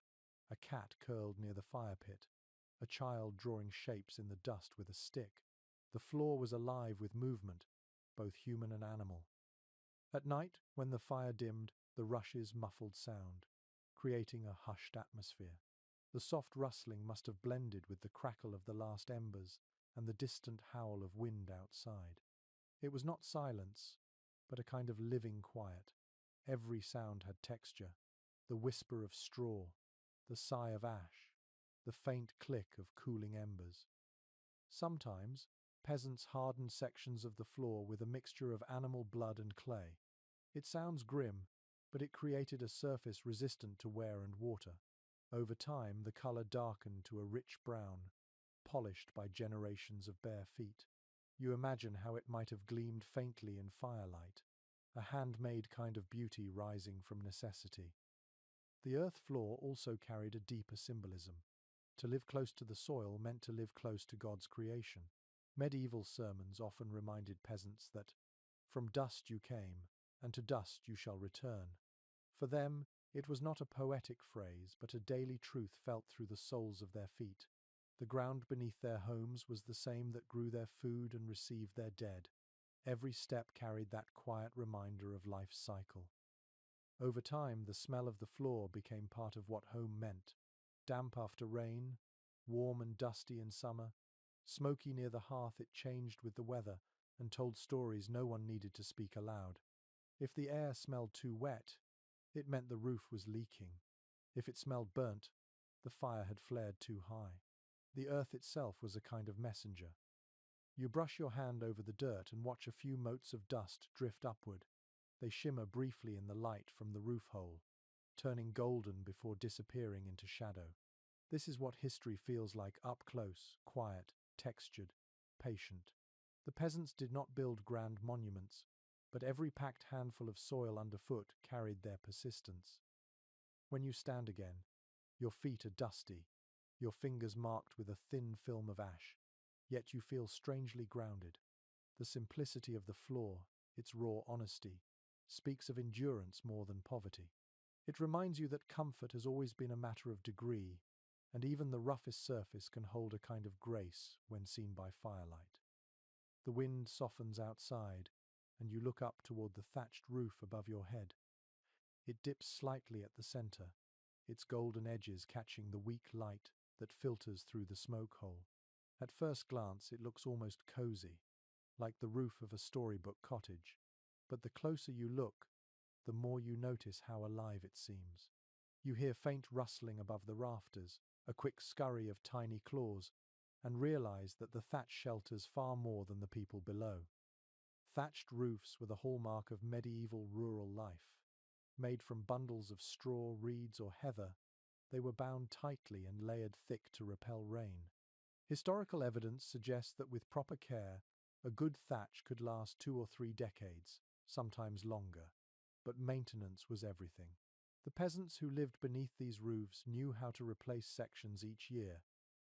a cat curled near the fire pit, a child drawing shapes in the dust with a stick. The floor was alive with movement, both human and animal. At night, when the fire dimmed, the rushes muffled sound, creating a hushed atmosphere. The soft rustling must have blended with the crackle of the last embers and the distant howl of wind outside. It was not silence, but a kind of living quiet. Every sound had texture: the whisper of straw, the sigh of ash, the faint click of cooling embers. Sometimes, peasants hardened sections of the floor with a mixture of animal blood and clay. It sounds grim, but it created a surface resistant to wear and water. Over time, the color darkened to a rich brown, polished by generations of bare feet. You imagine how it might have gleamed faintly in firelight, a handmade kind of beauty rising from necessity. The earth floor also carried a deeper symbolism. To live close to the soil meant to live close to God's creation. Medieval sermons often reminded peasants that, "From dust you came, and to dust you shall return." For them, it was not a poetic phrase, but a daily truth felt through the soles of their feet. The ground beneath their homes was the same that grew their food and received their dead. Every step carried that quiet reminder of life's cycle. Over time, the smell of the floor became part of what home meant. Damp after rain, warm and dusty in summer, smoky near the hearth. It changed with the weather and told stories no one needed to speak aloud. If the air smelled too wet, it meant the roof was leaking. If it smelled burnt, the fire had flared too high. The earth itself was a kind of messenger. You brush your hand over the dirt and watch a few motes of dust drift upward. They shimmer briefly in the light from the roof hole, turning golden before disappearing into shadow. This is what history feels like up close, quiet, textured, patient. The peasants did not build grand monuments, but every packed handful of soil underfoot carried their persistence. When you stand again, your feet are dusty, your fingers marked with a thin film of ash, yet you feel strangely grounded. The simplicity of the floor, its raw honesty, speaks of endurance more than poverty. It reminds you that comfort has always been a matter of degree, and even the roughest surface can hold a kind of grace when seen by firelight. The wind softens outside, and you look up toward the thatched roof above your head. It dips slightly at the center, its golden edges catching the weak light that filters through the smoke hole. At first glance, it looks almost cozy, like the roof of a storybook cottage. But the closer you look, the more you notice how alive it seems. You hear faint rustling above the rafters, a quick scurry of tiny claws, and realize that the thatch shelters far more than the people below. Thatched roofs were the hallmark of medieval rural life. Made from bundles of straw, reeds, or heather, they were bound tightly and layered thick to repel rain. Historical evidence suggests that with proper care, a good thatch could last 2 or 3 decades, sometimes longer. But maintenance was everything. The peasants who lived beneath these roofs knew how to replace sections each year,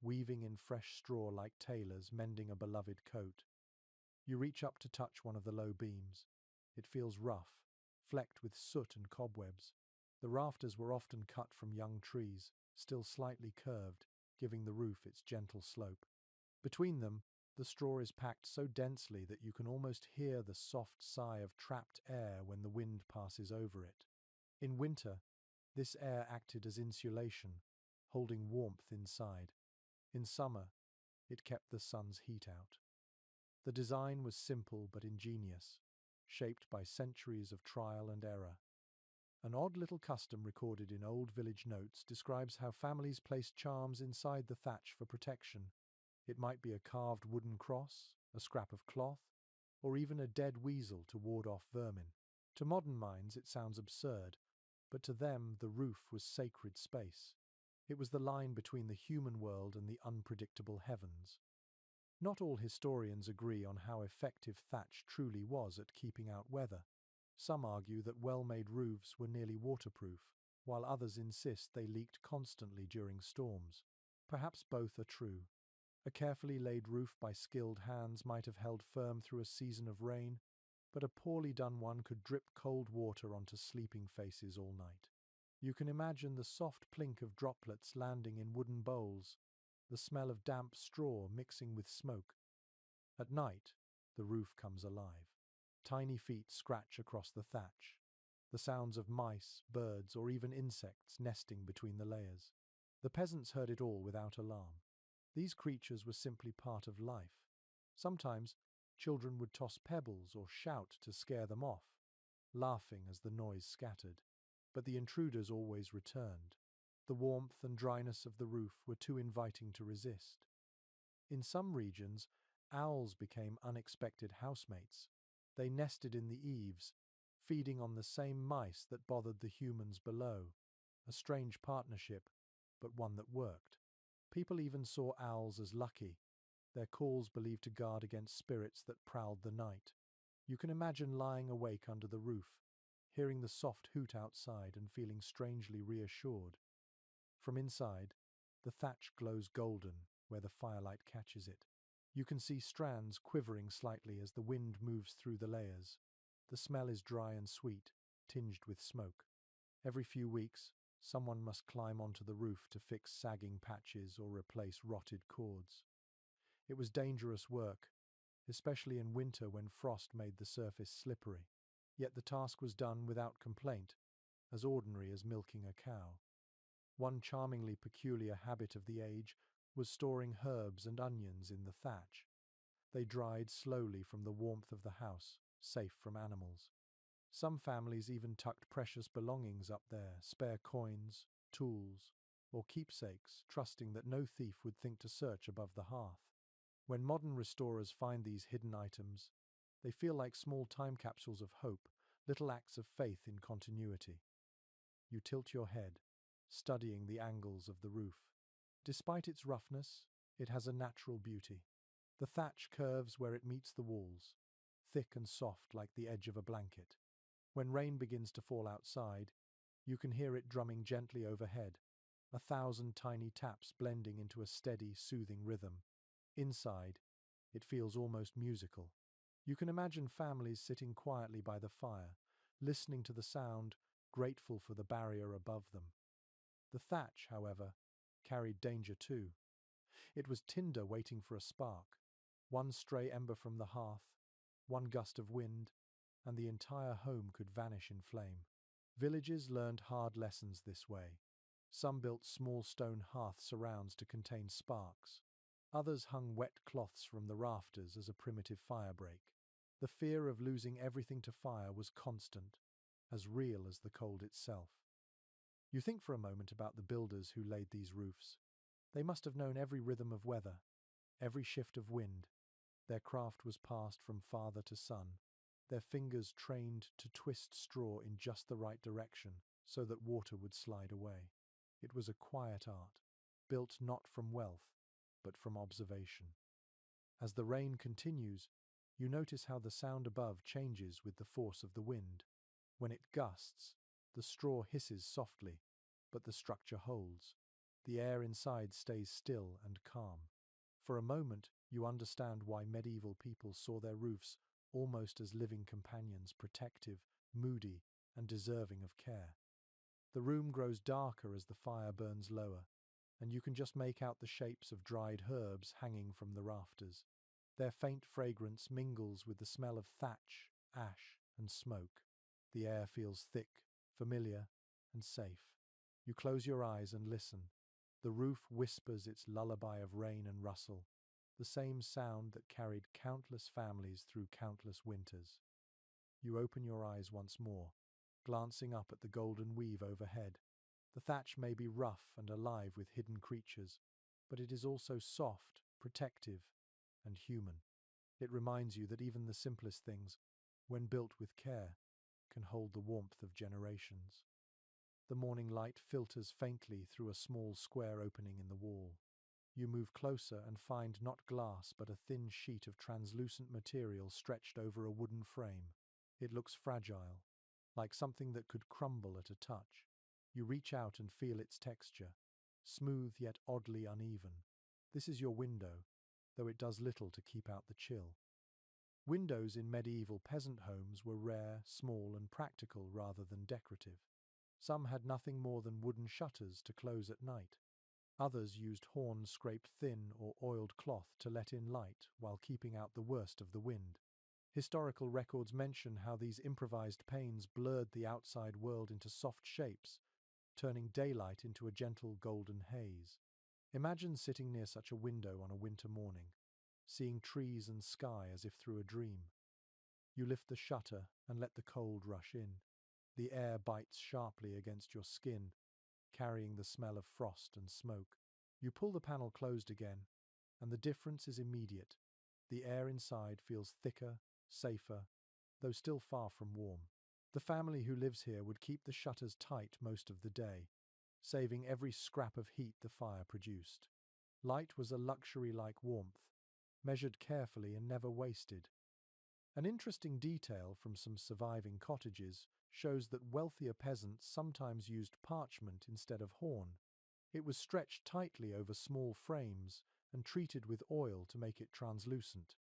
weaving in fresh straw like tailors mending a beloved coat. You reach up to touch one of the low beams. It feels rough, flecked with soot and cobwebs. The rafters were often cut from young trees, still slightly curved, giving the roof its gentle slope. Between them, the straw is packed so densely that you can almost hear the soft sigh of trapped air when the wind passes over it. In winter, this air acted as insulation, holding warmth inside. In summer, it kept the sun's heat out. The design was simple but ingenious, shaped by centuries of trial and error. An odd little custom recorded in old village notes describes how families placed charms inside the thatch for protection. It might be a carved wooden cross, a scrap of cloth, or even a dead weasel to ward off vermin. To modern minds it sounds absurd, but to them the roof was sacred space. It was the line between the human world and the unpredictable heavens. Not all historians agree on how effective thatch truly was at keeping out weather. Some argue that well-made roofs were nearly waterproof, while others insist they leaked constantly during storms. Perhaps both are true. A carefully laid roof by skilled hands might have held firm through a season of rain, but a poorly done one could drip cold water onto sleeping faces all night. You can imagine the soft plink of droplets landing in wooden bowls, the smell of damp straw mixing with smoke. At night, the roof comes alive. Tiny feet scratch across the thatch, the sounds of mice, birds, or even insects nesting between the layers. The peasants heard it all without alarm. These creatures were simply part of life. Sometimes, children would toss pebbles or shout to scare them off, laughing as the noise scattered. But the intruders always returned. The warmth and dryness of the roof were too inviting to resist. In some regions, owls became unexpected housemates. They nested in the eaves, feeding on the same mice that bothered the humans below. A strange partnership, but one that worked. People even saw owls as lucky, their calls believed to guard against spirits that prowled the night. You can imagine lying awake under the roof, hearing the soft hoot outside and feeling strangely reassured. From inside, the thatch glows golden where the firelight catches it. You can see strands quivering slightly as the wind moves through the layers. The smell is dry and sweet, tinged with smoke. Every few weeks, Someone must climb onto the roof to fix sagging patches or replace rotted cords. It was dangerous work, especially in winter when frost made the surface slippery. Yet the task was done without complaint, as ordinary as milking a cow. One charmingly peculiar habit of the age was storing herbs and onions in the thatch. They dried slowly from the warmth of the house, safe from animals. Some families even tucked precious belongings up there, spare coins, tools, or keepsakes, trusting that no thief would think to search above the hearth. When modern restorers find these hidden items, they feel like small time capsules of hope, little acts of faith in continuity. You tilt your head, studying the angles of the roof. Despite its roughness, it has a natural beauty. The thatch curves where it meets the walls, thick and soft like the edge of a blanket. When rain begins to fall outside, you can hear it drumming gently overhead, 1,000 tiny taps blending into a steady, soothing rhythm. Inside, it feels almost musical. You can imagine families sitting quietly by the fire, listening to the sound, grateful for the barrier above them. The thatch, however, carried danger too. It was tinder waiting for a spark. One stray ember from the hearth, one gust of wind, and the entire home could vanish in flame. Villages learned hard lessons this way. Some built small stone hearth surrounds to contain sparks. Others hung wet cloths from the rafters as a primitive firebreak. The fear of losing everything to fire was constant, as real as the cold itself. You think for a moment about the builders who laid these roofs. They must have known every rhythm of weather, every shift of wind. Their craft was passed from father to son, their fingers trained to twist straw in just the right direction so that water would slide away. It was a quiet art, built not from wealth, but from observation. As the rain continues, you notice how the sound above changes with the force of the wind. When it gusts, the straw hisses softly, but the structure holds. The air inside stays still and calm. For a moment, you understand why medieval people saw their roofs almost as living companions, protective, moody, and deserving of care. The room grows darker as the fire burns lower, and you can just make out the shapes of dried herbs hanging from the rafters. Their faint fragrance mingles with the smell of thatch, ash, and smoke. The air feels thick, familiar, and safe. You close your eyes and listen. The roof whispers its lullaby of rain and rustle, the same sound that carried countless families through countless winters. You open your eyes once more, glancing up at the golden weave overhead. The thatch may be rough and alive with hidden creatures, but it is also soft, protective, and human. It reminds you that even the simplest things, when built with care, can hold the warmth of generations. The morning light filters faintly through a small square opening in the wall. You move closer and find not glass but a thin sheet of translucent material stretched over a wooden frame. It looks fragile, like something that could crumble at a touch. You reach out and feel its texture, smooth yet oddly uneven. This is your window, though it does little to keep out the chill. Windows in medieval peasant homes were rare, small, and practical rather than decorative. Some had nothing more than wooden shutters to close at night. Others used horns scraped thin or oiled cloth to let in light while keeping out the worst of the wind. Historical records mention how these improvised panes blurred the outside world into soft shapes, turning daylight into a gentle golden haze. Imagine sitting near such a window on a winter morning, seeing trees and sky as if through a dream. You lift the shutter and let the cold rush in. The air bites sharply against your skin, carrying the smell of frost and smoke. You pull the panel closed again, and the difference is immediate. The air inside feels thicker, safer, though still far from warm. The family who lives here would keep the shutters tight most of the day, saving every scrap of heat the fire produced. Light was a luxury like warmth, measured carefully and never wasted. An interesting detail from some surviving cottages shows that wealthier peasants sometimes used parchment instead of horn. It was stretched tightly over small frames and treated with oil to make it translucent.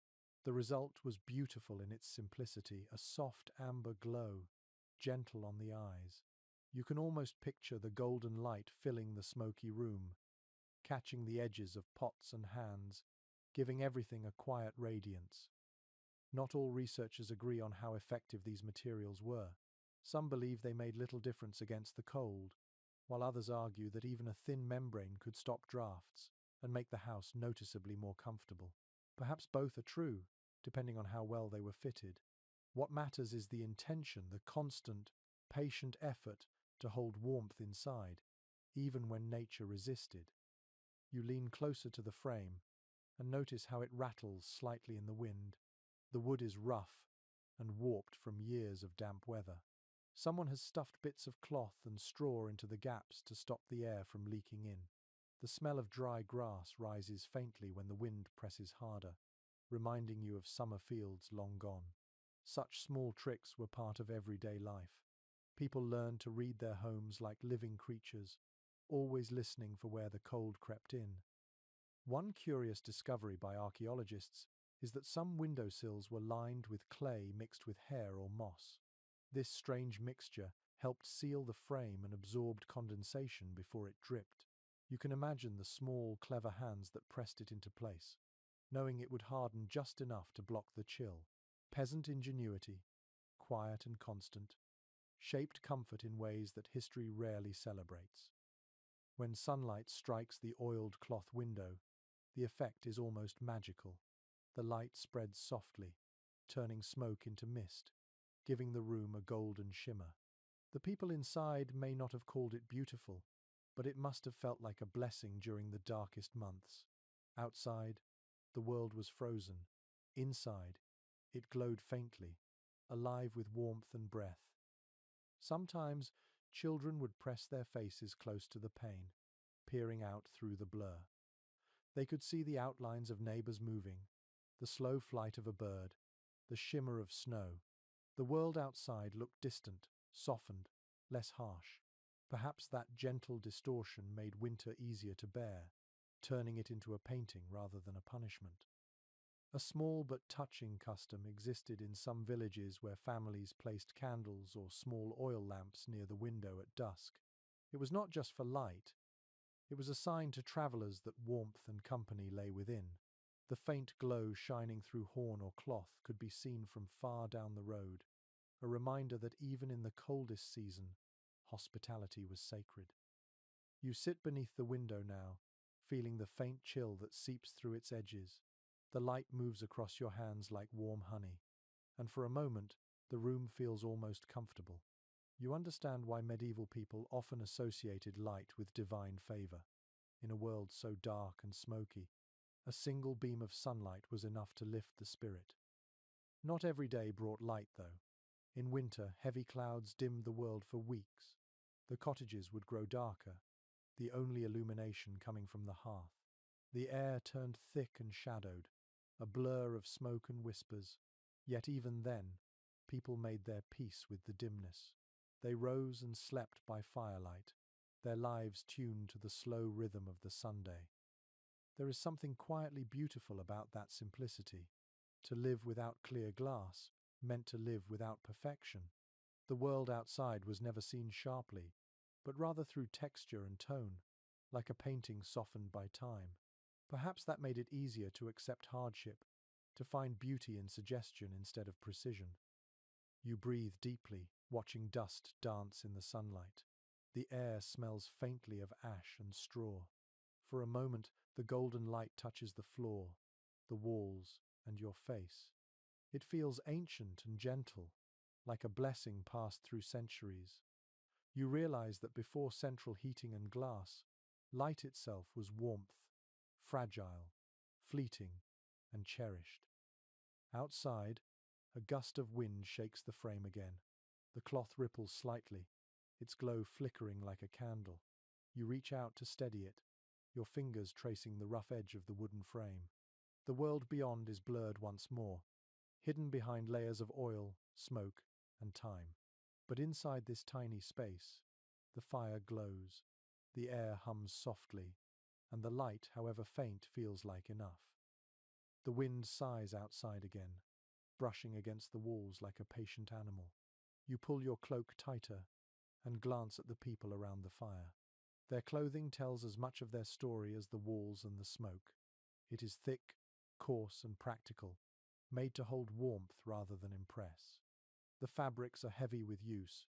The result was beautiful in its simplicity, a soft amber glow, gentle on the eyes. You can almost picture the golden light filling the smoky room, catching the edges of pots and hands, giving everything a quiet radiance. Not all researchers agree on how effective these materials were. Some believe they made little difference against the cold, while others argue that even a thin membrane could stop drafts and make the house noticeably more comfortable. Perhaps both are true, depending on how well they were fitted. What matters is the intention, the constant, patient effort to hold warmth inside, even when nature resisted. You lean closer to the frame and notice how it rattles slightly in the wind. The wood is rough and warped from years of damp weather. Someone has stuffed bits of cloth and straw into the gaps to stop the air from leaking in. The smell of dry grass rises faintly when the wind presses harder, reminding you of summer fields long gone. Such small tricks were part of everyday life. People learned to read their homes like living creatures, always listening for where the cold crept in. One curious discovery by archaeologists is that some windowsills were lined with clay mixed with hair or moss. This strange mixture helped seal the frame and absorbed condensation before it dripped. You can imagine the small, clever hands that pressed it into place, knowing it would harden just enough to block the chill. Peasant ingenuity, quiet and constant, shaped comfort in ways that history rarely celebrates. When sunlight strikes the oiled cloth window, the effect is almost magical. The light spreads softly, turning smoke into mist, giving the room a golden shimmer. The people inside may not have called it beautiful, but it must have felt like a blessing during the darkest months. Outside, the world was frozen. Inside, it glowed faintly, alive with warmth and breath. Sometimes, children would press their faces close to the pane, peering out through the blur. They could see the outlines of neighbors moving, the slow flight of a bird, the shimmer of snow. The world outside looked distant, softened, less harsh. Perhaps that gentle distortion made winter easier to bear, turning it into a painting rather than a punishment. A small but touching custom existed in some villages where families placed candles or small oil lamps near the window at dusk. It was not just for light, it was a sign to travelers that warmth and company lay within. The faint glow shining through horn or cloth could be seen from far down the road, a reminder that even in the coldest season, hospitality was sacred. You sit beneath the window now, feeling the faint chill that seeps through its edges. The light moves across your hands like warm honey, and for a moment, the room feels almost comfortable. You understand why medieval people often associated light with divine favor. In a world so dark and smoky, a single beam of sunlight was enough to lift the spirit. Not every day brought light, though. In winter, heavy clouds dimmed the world for weeks. The cottages would grow darker, the only illumination coming from the hearth. The air turned thick and shadowed, a blur of smoke and whispers. Yet even then, people made their peace with the dimness. They rose and slept by firelight, their lives tuned to the slow rhythm of the Sunday. There is something quietly beautiful about that simplicity. To live without clear glass meant to live without perfection. The world outside was never seen sharply, but rather through texture and tone, like a painting softened by time. Perhaps that made it easier to accept hardship, to find beauty in suggestion instead of precision. You breathe deeply, watching dust dance in the sunlight. The air smells faintly of ash and straw. For a moment, the golden light touches the floor, the walls, and your face. It feels ancient and gentle, like a blessing passed through centuries. You realize that before central heating and glass, light itself was warmth, fragile, fleeting, and cherished. Outside, a gust of wind shakes the frame again. The cloth ripples slightly, its glow flickering like a candle. You reach out to steady it, your fingers tracing the rough edge of the wooden frame. The world beyond is blurred once more, hidden behind layers of oil, smoke, and time. But inside this tiny space, the fire glows, the air hums softly, and the light, however faint, feels like enough. The wind sighs outside again, brushing against the walls like a patient animal. You pull your cloak tighter, and glance at the people around the fire. Their clothing tells as much of their story as the walls and the smoke. It is thick, coarse, and practical, made to hold warmth rather than impress. The fabrics are heavy with use,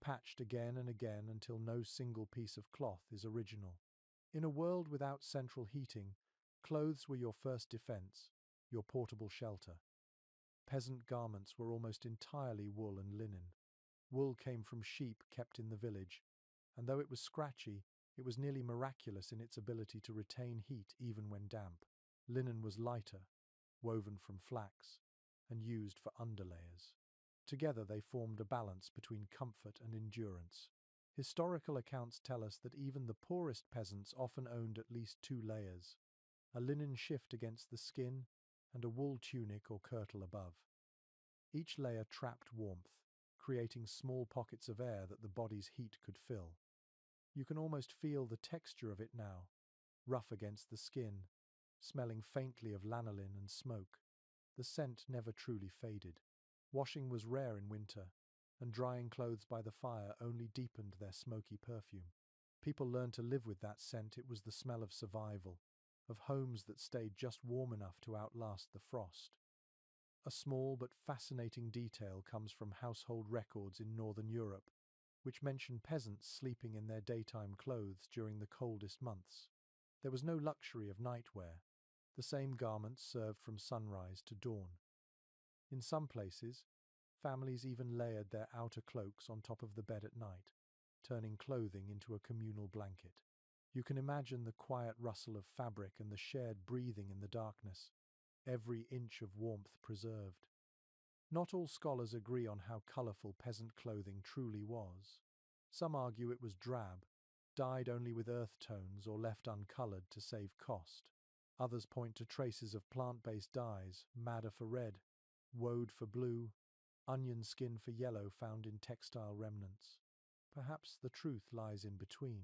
patched again and again until no single piece of cloth is original. In a world without central heating, clothes were your first defense, your portable shelter. Peasant garments were almost entirely wool and linen. Wool came from sheep kept in the village, and though it was scratchy, it was nearly miraculous in its ability to retain heat even when damp. Linen was lighter, woven from flax, and used for underlayers. Together they formed a balance between comfort and endurance. Historical accounts tell us that even the poorest peasants often owned at least 2 layers, a linen shift against the skin and a wool tunic or kirtle above. Each layer trapped warmth, creating small pockets of air that the body's heat could fill. You can almost feel the texture of it now, rough against the skin, smelling faintly of lanolin and smoke. The scent never truly faded. Washing was rare in winter, and drying clothes by the fire only deepened their smoky perfume. People learned to live with that scent. It was the smell of survival, of homes that stayed just warm enough to outlast the frost. A small but fascinating detail comes from household records in Northern Europe, which mention peasants sleeping in their daytime clothes during the coldest months. There was no luxury of nightwear. The same garments served from sunrise to dawn. In some places, families even layered their outer cloaks on top of the bed at night, turning clothing into a communal blanket. You can imagine the quiet rustle of fabric and the shared breathing in the darkness, every inch of warmth preserved. Not all scholars agree on how colourful peasant clothing truly was. Some argue it was drab, dyed only with earth tones or left uncoloured to save cost. Others point to traces of plant-based dyes, madder for red, woad for blue, onion skin for yellow found in textile remnants. Perhaps the truth lies in between.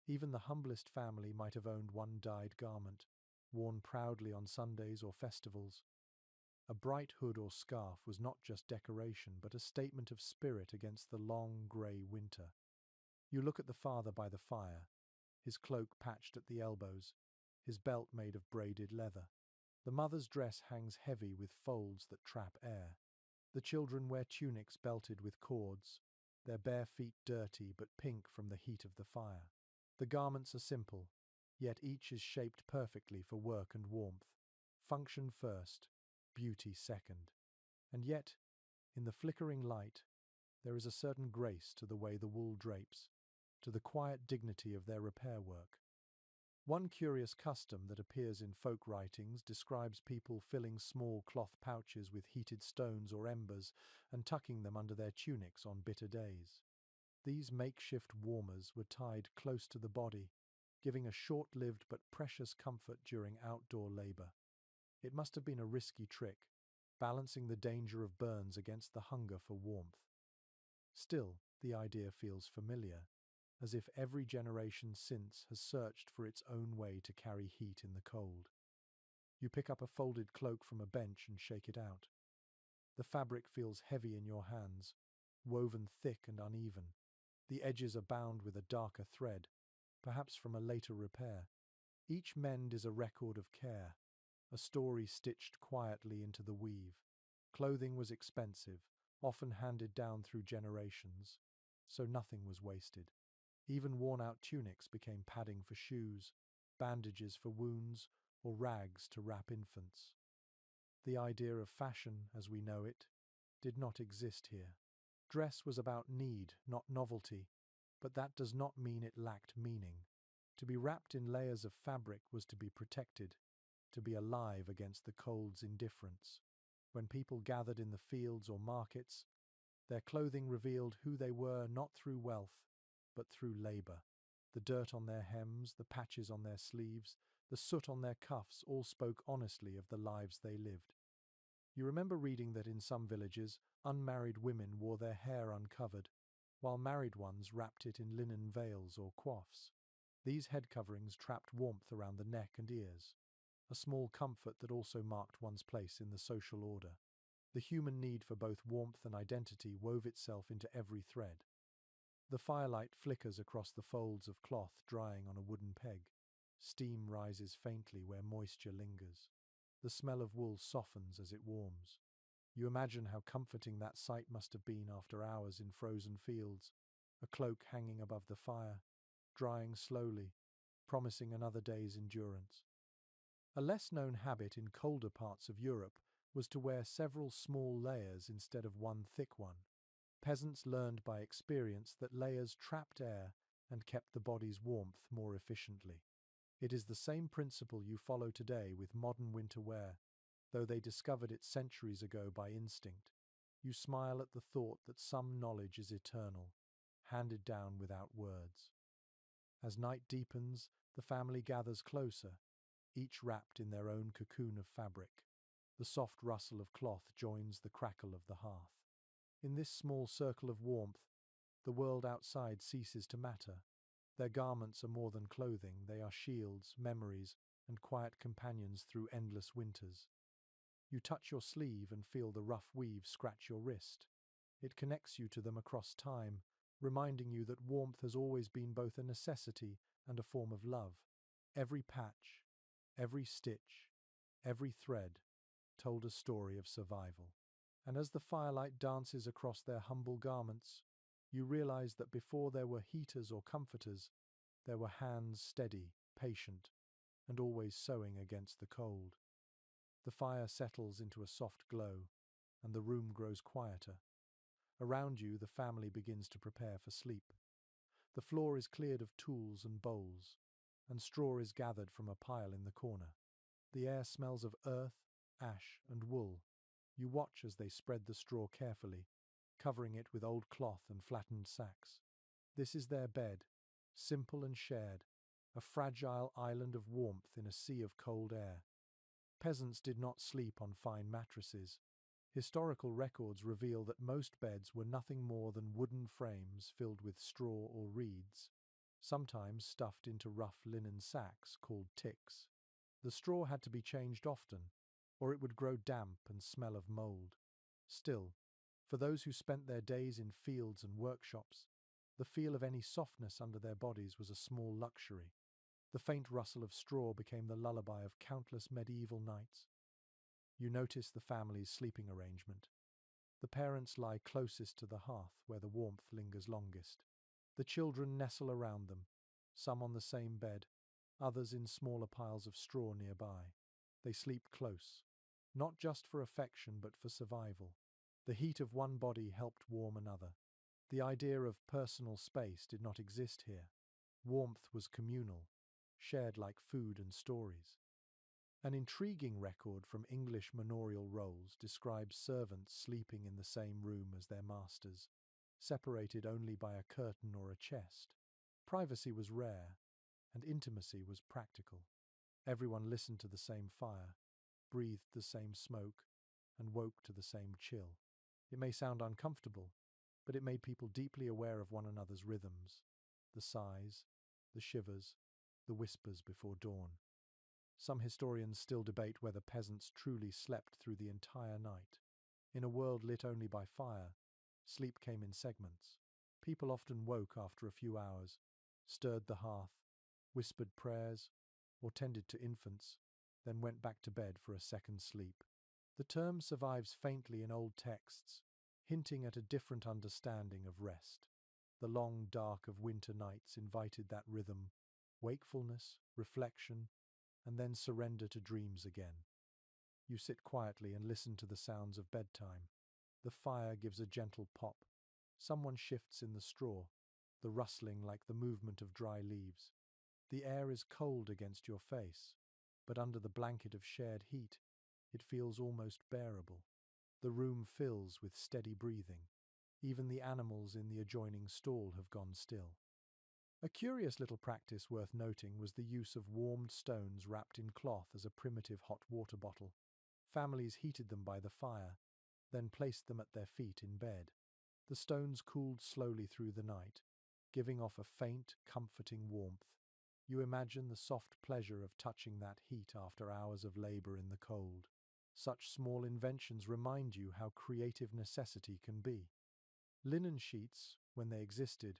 Even the humblest family might have owned one dyed garment, worn proudly on Sundays or festivals. A bright hood or scarf was not just decoration, but a statement of spirit against the long, grey winter. You look at the father by the fire, his cloak patched at the elbows, his belt made of braided leather. The mother's dress hangs heavy with folds that trap air. The children wear tunics belted with cords, their bare feet dirty but pink from the heat of the fire. The garments are simple, yet each is shaped perfectly for work and warmth. Function first, beauty second. And yet, in the flickering light, there is a certain grace to the way the wool drapes, to the quiet dignity of their repair work. One curious custom that appears in folk writings describes people filling small cloth pouches with heated stones or embers and tucking them under their tunics on bitter days. These makeshift warmers were tied close to the body, giving a short-lived but precious comfort during outdoor labor. It must have been a risky trick, balancing the danger of burns against the hunger for warmth. Still, the idea feels familiar, as if every generation since has searched for its own way to carry heat in the cold. You pick up a folded cloak from a bench and shake it out. The fabric feels heavy in your hands, woven thick and uneven. The edges are bound with a darker thread, perhaps from a later repair. Each mend is a record of care, a story stitched quietly into the weave. Clothing was expensive, often handed down through generations, so nothing was wasted. Even worn-out tunics became padding for shoes, bandages for wounds, or rags to wrap infants. The idea of fashion, as we know it, did not exist here. Dress was about need, not novelty, but that does not mean it lacked meaning. To be wrapped in layers of fabric was to be protected, to be alive against the cold's indifference. When people gathered in the fields or markets, their clothing revealed who they were not through wealth, but through labor. The dirt on their hems, the patches on their sleeves, the soot on their cuffs all spoke honestly of the lives they lived. You remember reading that in some villages, unmarried women wore their hair uncovered, while married ones wrapped it in linen veils or coifs. These head coverings trapped warmth around the neck and ears, a small comfort that also marked one's place in the social order. The human need for both warmth and identity wove itself into every thread. The firelight flickers across the folds of cloth drying on a wooden peg. Steam rises faintly where moisture lingers. The smell of wool softens as it warms. You imagine how comforting that sight must have been after hours in frozen fields, a cloak hanging above the fire, drying slowly, promising another day's endurance. A less-known habit in colder parts of Europe was to wear several small layers instead of one thick one. Peasants learned by experience that layers trapped air and kept the body's warmth more efficiently. It is the same principle you follow today with modern winter wear, though they discovered it centuries ago by instinct. You smile at the thought that some knowledge is eternal, handed down without words. As night deepens, the family gathers closer, each wrapped in their own cocoon of fabric. The soft rustle of cloth joins the crackle of the hearth. In this small circle of warmth, the world outside ceases to matter. Their garments are more than clothing, they are shields, memories, and quiet companions through endless winters. You touch your sleeve and feel the rough weave scratch your wrist. It connects you to them across time, reminding you that warmth has always been both a necessity and a form of love. Every patch, every stitch, every thread told a story of survival. And as the firelight dances across their humble garments, you realize that before there were heaters or comforters, there were hands steady, patient, and always sewing against the cold. The fire settles into a soft glow, and the room grows quieter. Around you, the family begins to prepare for sleep. The floor is cleared of tools and bowls, and straw is gathered from a pile in the corner. The air smells of earth, ash, and wool. You watch as they spread the straw carefully, covering it with old cloth and flattened sacks. This is their bed, simple and shared, a fragile island of warmth in a sea of cold air. Peasants did not sleep on fine mattresses. Historical records reveal that most beds were nothing more than wooden frames filled with straw or reeds, sometimes stuffed into rough linen sacks called ticks. The straw had to be changed often, or it would grow damp and smell of mold. Still, for those who spent their days in fields and workshops, the feel of any softness under their bodies was a small luxury. The faint rustle of straw became the lullaby of countless medieval nights. You notice the family's sleeping arrangement. The parents lie closest to the hearth where the warmth lingers longest. The children nestle around them, some on the same bed, others in smaller piles of straw nearby. They sleep close, not just for affection but for survival. The heat of one body helped warm another. The idea of personal space did not exist here. Warmth was communal, shared like food and stories. An intriguing record from English manorial rolls describes servants sleeping in the same room as their masters, separated only by a curtain or a chest. Privacy was rare, and intimacy was practical. Everyone listened to the same fire, breathed the same smoke, and woke to the same chill. It may sound uncomfortable, but it made people deeply aware of one another's rhythms, the sighs, the shivers, the whispers before dawn. Some historians still debate whether peasants truly slept through the entire night. In a world lit only by fire, sleep came in segments. People often woke after a few hours, stirred the hearth, whispered prayers, or tended to infants, then went back to bed for a second sleep. The term survives faintly in old texts, hinting at a different understanding of rest. The long dark of winter nights invited that rhythm, wakefulness, reflection, and then surrender to dreams again. You sit quietly and listen to the sounds of bedtime. The fire gives a gentle pop. Someone shifts in the straw, the rustling like the movement of dry leaves. The air is cold against your face, but under the blanket of shared heat, it feels almost bearable. The room fills with steady breathing. Even the animals in the adjoining stall have gone still. A curious little practice worth noting was the use of warmed stones wrapped in cloth as a primitive hot water bottle. Families heated them by the fire, then placed them at their feet in bed. The stones cooled slowly through the night, giving off a faint, comforting warmth. You imagine the soft pleasure of touching that heat after hours of labor in the cold. Such small inventions remind you how creative necessity can be. Linen sheets, when they existed,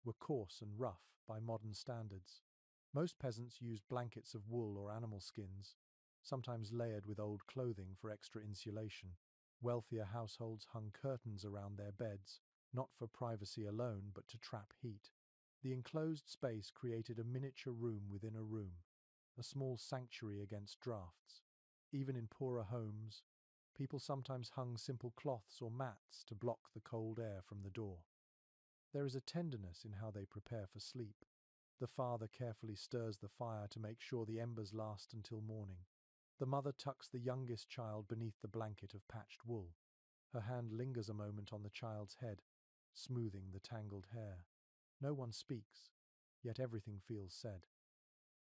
were coarse and rough by modern standards. Most peasants used blankets of wool or animal skins, sometimes layered with old clothing for extra insulation. Wealthier households hung curtains around their beds, not for privacy alone but to trap heat. The enclosed space created a miniature room within a room, a small sanctuary against drafts. Even in poorer homes, people sometimes hung simple cloths or mats to block the cold air from the door. There is a tenderness in how they prepare for sleep. The father carefully stirs the fire to make sure the embers last until morning. The mother tucks the youngest child beneath the blanket of patched wool. Her hand lingers a moment on the child's head, smoothing the tangled hair. No one speaks, yet everything feels said.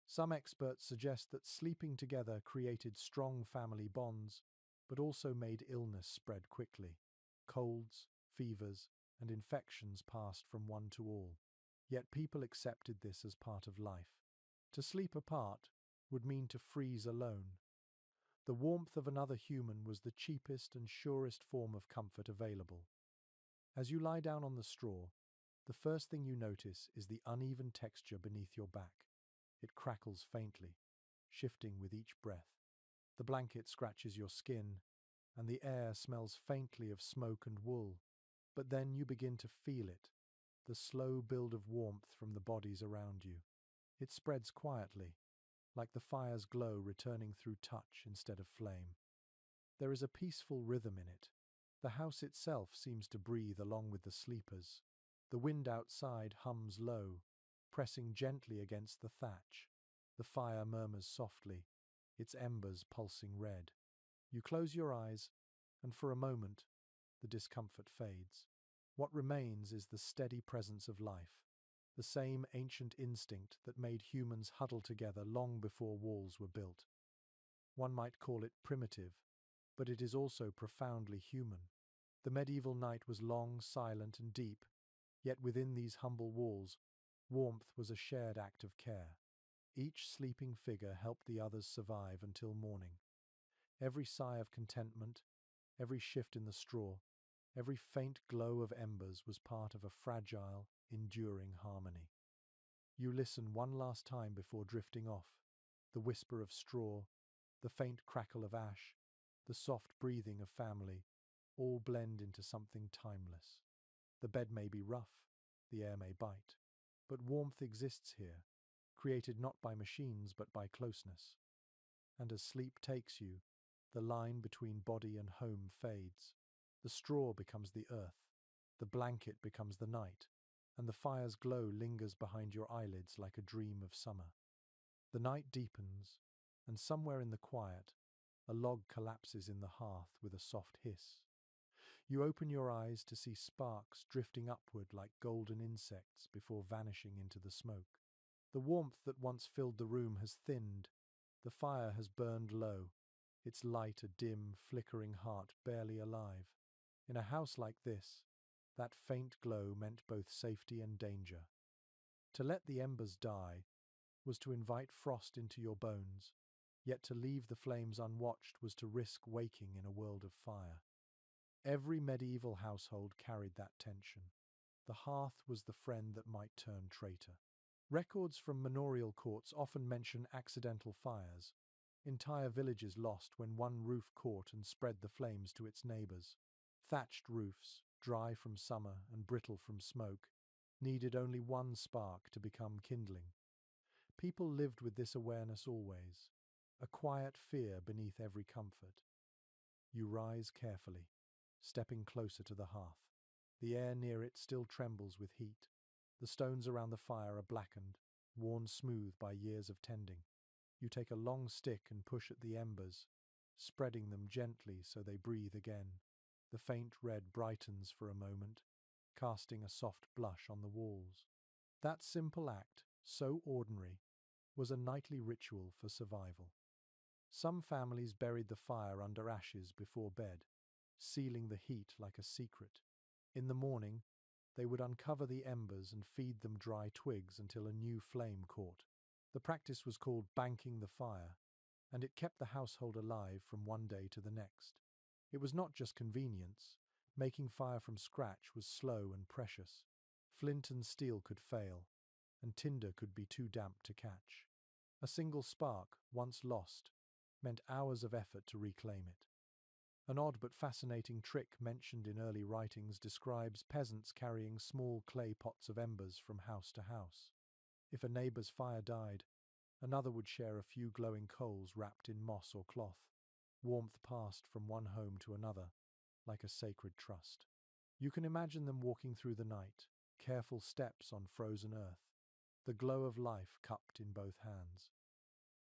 Some experts suggest that sleeping together created strong family bonds, but also made illness spread quickly. Colds, fevers, and infections passed from one to all. Yet people accepted this as part of life. To sleep apart would mean to freeze alone. The warmth of another human was the cheapest and surest form of comfort available. As you lie down on the straw, the first thing you notice is the uneven texture beneath your back. It crackles faintly, shifting with each breath. The blanket scratches your skin, and the air smells faintly of smoke and wool. But then you begin to feel it, the slow build of warmth from the bodies around you. It spreads quietly, like the fire's glow returning through touch instead of flame. There is a peaceful rhythm in it. The house itself seems to breathe along with the sleepers. The wind outside hums low, pressing gently against the thatch. The fire murmurs softly, its embers pulsing red. You close your eyes, and for a moment, the discomfort fades. What remains is the steady presence of life, the same ancient instinct that made humans huddle together long before walls were built. One might call it primitive, but it is also profoundly human. The medieval night was long, silent, and deep, yet within these humble walls, warmth was a shared act of care. Each sleeping figure helped the others survive until morning. Every sigh of contentment, every shift in the straw, every faint glow of embers was part of a fragile, enduring harmony. You listen one last time before drifting off. The whisper of straw, the faint crackle of ash, the soft breathing of family, all blend into something timeless. The bed may be rough, the air may bite, but warmth exists here, created not by machines but by closeness. And as sleep takes you, the line between body and home fades. The straw becomes the earth, the blanket becomes the night, and the fire's glow lingers behind your eyelids like a dream of summer. The night deepens, and somewhere in the quiet, a log collapses in the hearth with a soft hiss. You open your eyes to see sparks drifting upward like golden insects before vanishing into the smoke. The warmth that once filled the room has thinned. The fire has burned low, its light a dim, flickering heart barely alive. In a house like this, that faint glow meant both safety and danger. To let the embers die was to invite frost into your bones, yet to leave the flames unwatched was to risk waking in a world of fire. Every medieval household carried that tension. The hearth was the friend that might turn traitor. Records from manorial courts often mention accidental fires, entire villages lost when one roof caught and spread the flames to its neighbors. Thatched roofs, dry from summer and brittle from smoke, needed only one spark to become kindling. People lived with this awareness always, a quiet fear beneath every comfort. You rise carefully, stepping closer to the hearth. The air near it still trembles with heat. The stones around the fire are blackened, worn smooth by years of tending. You take a long stick and push at the embers, spreading them gently so they breathe again. The faint red brightens for a moment, casting a soft blush on the walls. That simple act, so ordinary, was a nightly ritual for survival. Some families buried the fire under ashes before bed, sealing the heat like a secret. In the morning, they would uncover the embers and feed them dry twigs until a new flame caught. The practice was called banking the fire, and it kept the household alive from one day to the next. It was not just convenience. Making fire from scratch was slow and precious. Flint and steel could fail, and tinder could be too damp to catch. A single spark, once lost, meant hours of effort to reclaim it. An odd but fascinating trick mentioned in early writings describes peasants carrying small clay pots of embers from house to house. If a neighbor's fire died, another would share a few glowing coals wrapped in moss or cloth. Warmth passed from one home to another, like a sacred trust. You can imagine them walking through the night, careful steps on frozen earth, the glow of life cupped in both hands.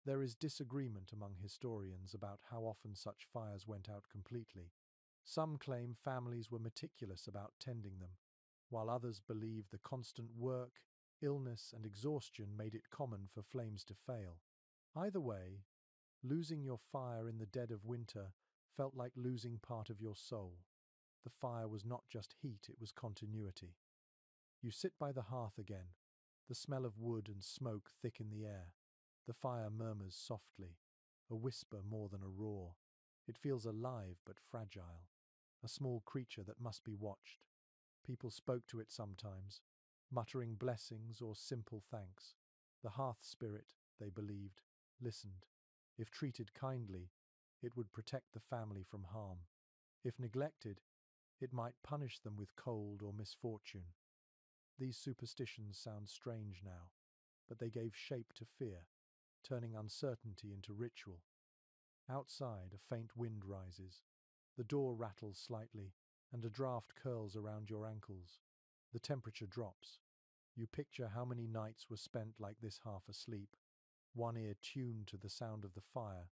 There is disagreement among historians about how often such fires went out completely. Some claim families were meticulous about tending them, while others believe the constant work, illness, and exhaustion made it common for flames to fail. Either way, losing your fire in the dead of winter felt like losing part of your soul. The fire was not just heat, it was continuity. You sit by the hearth again, the smell of wood and smoke thick in the air. The fire murmurs softly, a whisper more than a roar. It feels alive but fragile, a small creature that must be watched. People spoke to it sometimes, muttering blessings or simple thanks. The hearth spirit, they believed, listened. If treated kindly, it would protect the family from harm. If neglected, it might punish them with cold or misfortune. These superstitions sound strange now, but they gave shape to fear, turning uncertainty into ritual. Outside, a faint wind rises. The door rattles slightly, and a draft curls around your ankles. The temperature drops. You picture how many nights were spent like this, half asleep, one ear tuned to the sound of the fire,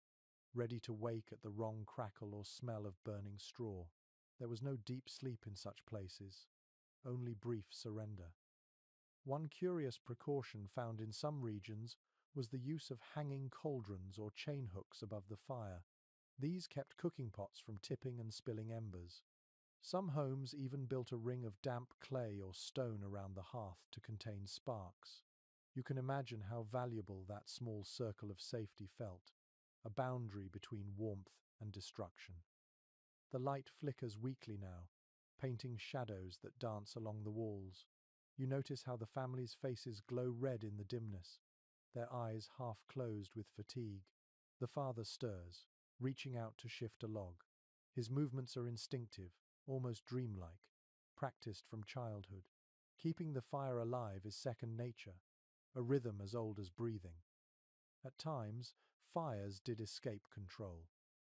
ready to wake at the wrong crackle or smell of burning straw. There was no deep sleep in such places, only brief surrender. One curious precaution found in some regions was the use of hanging cauldrons or chain hooks above the fire. These kept cooking pots from tipping and spilling embers. Some homes even built a ring of damp clay or stone around the hearth to contain sparks. You can imagine how valuable that small circle of safety felt, a boundary between warmth and destruction. The light flickers weakly now, painting shadows that dance along the walls. You notice how the family's faces glow red in the dimness, their eyes half closed with fatigue. The father stirs, reaching out to shift a log. His movements are instinctive, almost dreamlike, practiced from childhood. Keeping the fire alive is second nature, a rhythm as old as breathing. At times, fires did escape control.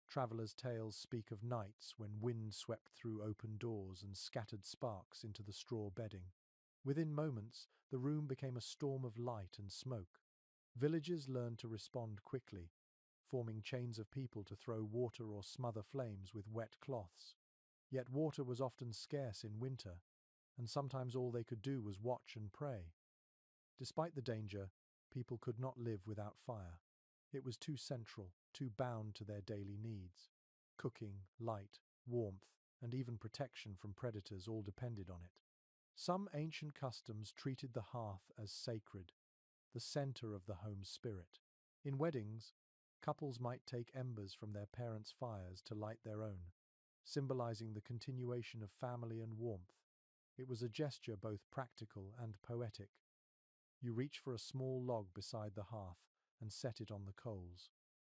Travelers' tales speak of nights when wind swept through open doors and scattered sparks into the straw bedding. Within moments, the room became a storm of light and smoke. Villagers learned to respond quickly, forming chains of people to throw water or smother flames with wet cloths. Yet water was often scarce in winter, and sometimes all they could do was watch and pray. Despite the danger, people could not live without fire. It was too central, too bound to their daily needs. Cooking, light, warmth, and even protection from predators all depended on it. Some ancient customs treated the hearth as sacred, the center of the home's spirit. In weddings, couples might take embers from their parents' fires to light their own, symbolizing the continuation of family and warmth. It was a gesture both practical and poetic. You reach for a small log beside the hearth and set it on the coals.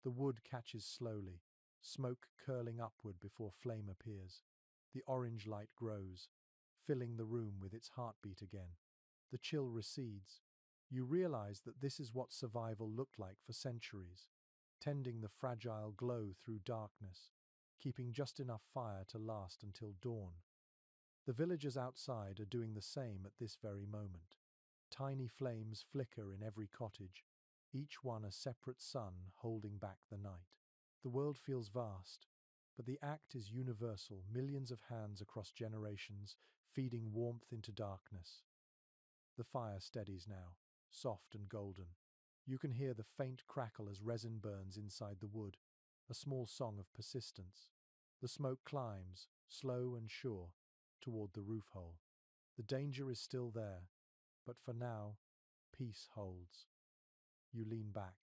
The wood catches slowly, smoke curling upward before flame appears. The orange light grows, filling the room with its heartbeat again. The chill recedes. You realize that this is what survival looked like for centuries, tending the fragile glow through darkness, keeping just enough fire to last until dawn. The villagers outside are doing the same at this very moment. Tiny flames flicker in every cottage, each one a separate sun holding back the night. The world feels vast, but the act is universal, millions of hands across generations, feeding warmth into darkness. The fire steadies now, soft and golden. You can hear the faint crackle as resin burns inside the wood, a small song of persistence. The smoke climbs, slow and sure, toward the roof hole. The danger is still there, but for now, peace holds. You lean back,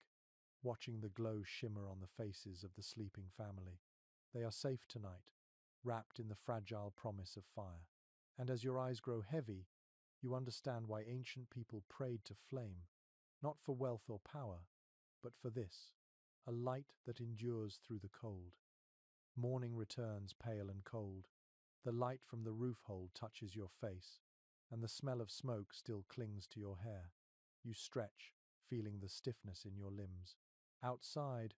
watching the glow shimmer on the faces of the sleeping family. They are safe tonight, wrapped in the fragile promise of fire. And as your eyes grow heavy, You understand why ancient people prayed to flame, not for wealth or power, but for this, a light that endures through the cold. Morning returns pale and cold. The light from the roof hole touches your face, and the smell of smoke still clings to your hair. You stretch, feeling the stiffness in your limbs. Outside,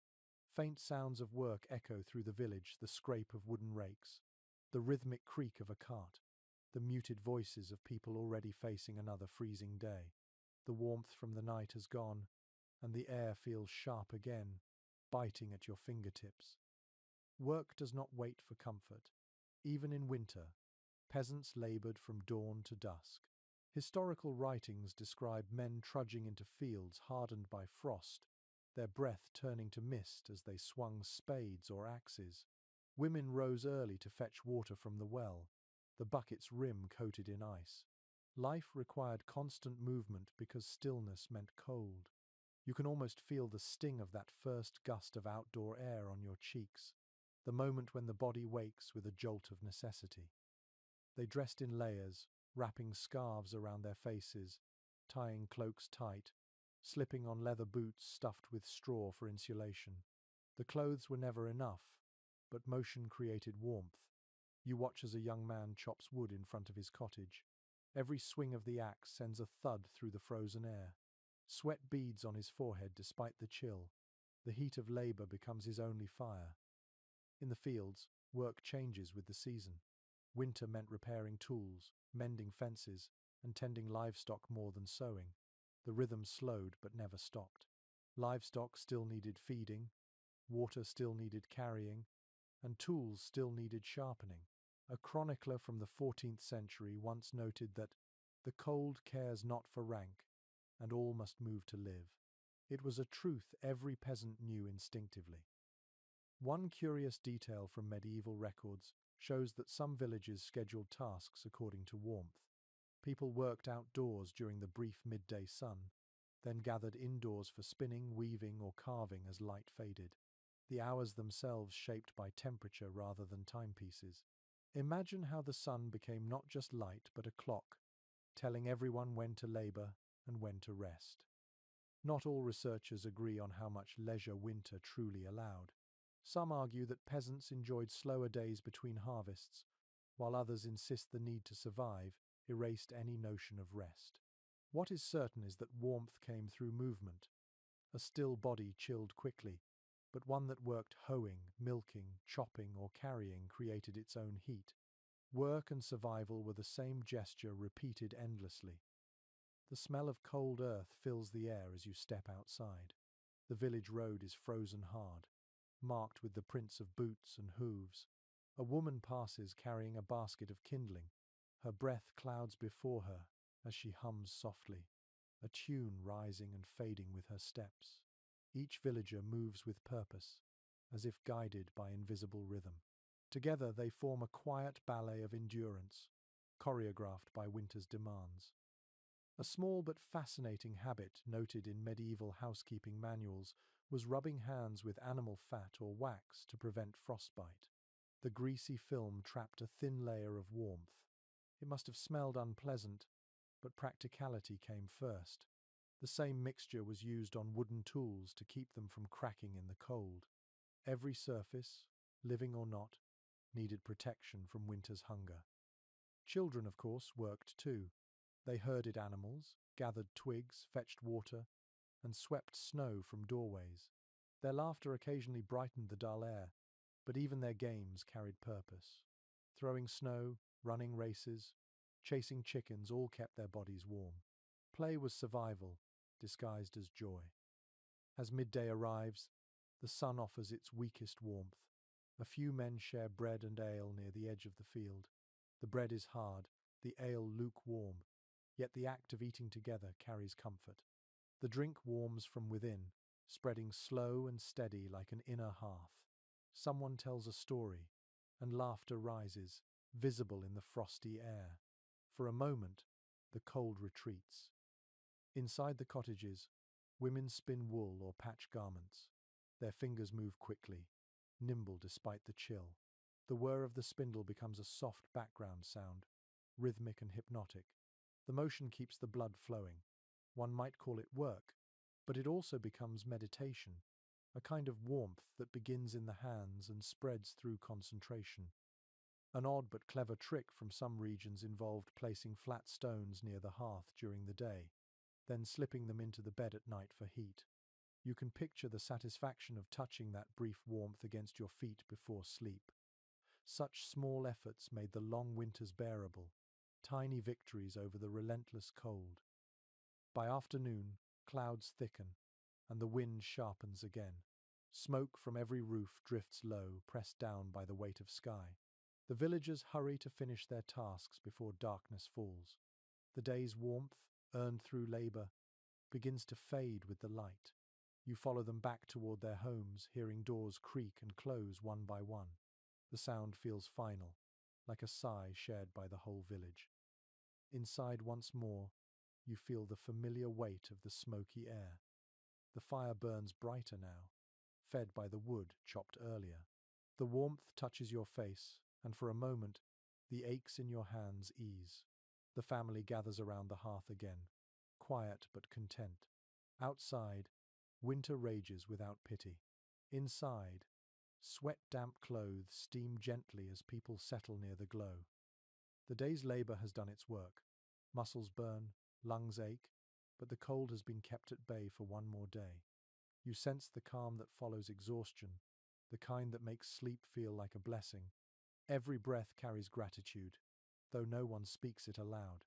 faint sounds of work echo through the village, the scrape of wooden rakes, the rhythmic creak of a cart, the muted voices of people already facing another freezing day. The warmth from the night has gone, and the air feels sharp again, biting at your fingertips. Work does not wait for comfort. Even in winter, peasants labored from dawn to dusk. Historical writings describe men trudging into fields hardened by frost, their breath turning to mist as they swung spades or axes. Women rose early to fetch water from the well, the bucket's rim coated in ice. Life required constant movement because stillness meant cold. You can almost feel the sting of that first gust of outdoor air on your cheeks, the moment when the body wakes with a jolt of necessity. They dressed in layers, wrapping scarves around their faces, tying cloaks tight, slipping on leather boots stuffed with straw for insulation. The clothes were never enough, but motion created warmth. You watch as a young man chops wood in front of his cottage. Every swing of the axe sends a thud through the frozen air. Sweat beads on his forehead despite the chill. The heat of labor becomes his only fire. In the fields, work changes with the season. Winter meant repairing tools, mending fences, and tending livestock more than sowing. The rhythm slowed but never stopped. Livestock still needed feeding, water still needed carrying, and tools still needed sharpening. A chronicler from the 14th century once noted that the cold cares not for rank, and all must move to live. It was a truth every peasant knew instinctively. One curious detail from medieval records shows that some villages scheduled tasks according to warmth. People worked outdoors during the brief midday sun, then gathered indoors for spinning, weaving, or carving as light faded, the hours themselves shaped by temperature rather than timepieces. Imagine how the sun became not just light but a clock, telling everyone when to labor and when to rest. Not all researchers agree on how much leisure winter truly allowed. Some argue that peasants enjoyed slower days between harvests, while others insist the need to survive erased any notion of rest. What is certain is that warmth came through movement. A still body chilled quickly, but one that worked hoeing, milking, chopping, or carrying created its own heat. Work and survival were the same gesture repeated endlessly. The smell of cold earth fills the air as you step outside. The village road is frozen hard, marked with the prints of boots and hooves. A woman passes carrying a basket of kindling. Her breath clouds before her as she hums softly, a tune rising and fading with her steps. Each villager moves with purpose, as if guided by invisible rhythm. Together they form a quiet ballet of endurance, choreographed by winter's demands. A small but fascinating habit noted in medieval housekeeping manuals was rubbing hands with animal fat or wax to prevent frostbite. The greasy film trapped a thin layer of warmth. It must have smelled unpleasant, but practicality came first. The same mixture was used on wooden tools to keep them from cracking in the cold. Every surface, living or not, needed protection from winter's hunger. Children, of course, worked too. They herded animals, gathered twigs, fetched water, and swept snow from doorways. Their laughter occasionally brightened the dull air, but even their games carried purpose. Throwing snow, running races, chasing chickens all kept their bodies warm. Play was survival, disguised as joy. As midday arrives, the sun offers its weakest warmth. A few men share bread and ale near the edge of the field. The bread is hard, the ale lukewarm, yet the act of eating together carries comfort. The drink warms from within, spreading slow and steady like an inner hearth. Someone tells a story, and laughter rises, visible in the frosty air. For a moment, the cold retreats. Inside the cottages, women spin wool or patch garments. Their fingers move quickly, nimble despite the chill. The whir of the spindle becomes a soft background sound, rhythmic and hypnotic. The motion keeps the blood flowing. One might call it work, but it also becomes meditation, a kind of warmth that begins in the hands and spreads through concentration. An odd but clever trick from some regions involved placing flat stones near the hearth during the day, then slipping them into the bed at night for heat. You can picture the satisfaction of touching that brief warmth against your feet before sleep. Such small efforts made the long winters bearable, tiny victories over the relentless cold. By afternoon, clouds thicken, and the wind sharpens again. Smoke from every roof drifts low, pressed down by the weight of sky. The villagers hurry to finish their tasks before darkness falls. The day's warmth, earned through labor, begins to fade with the light. You follow them back toward their homes, hearing doors creak and close one by one. The sound feels final, like a sigh shared by the whole village. Inside once more, you feel the familiar weight of the smoky air. The fire burns brighter now, fed by the wood chopped earlier. The warmth touches your face, and for a moment, the aches in your hands ease. The family gathers around the hearth again, quiet but content. Outside, winter rages without pity. Inside, sweat-damp clothes steam gently as people settle near the glow. The day's labor has done its work. Muscles burn, lungs ache, but the cold has been kept at bay for one more day. You sense the calm that follows exhaustion, the kind that makes sleep feel like a blessing. Every breath carries gratitude, though no one speaks it aloud.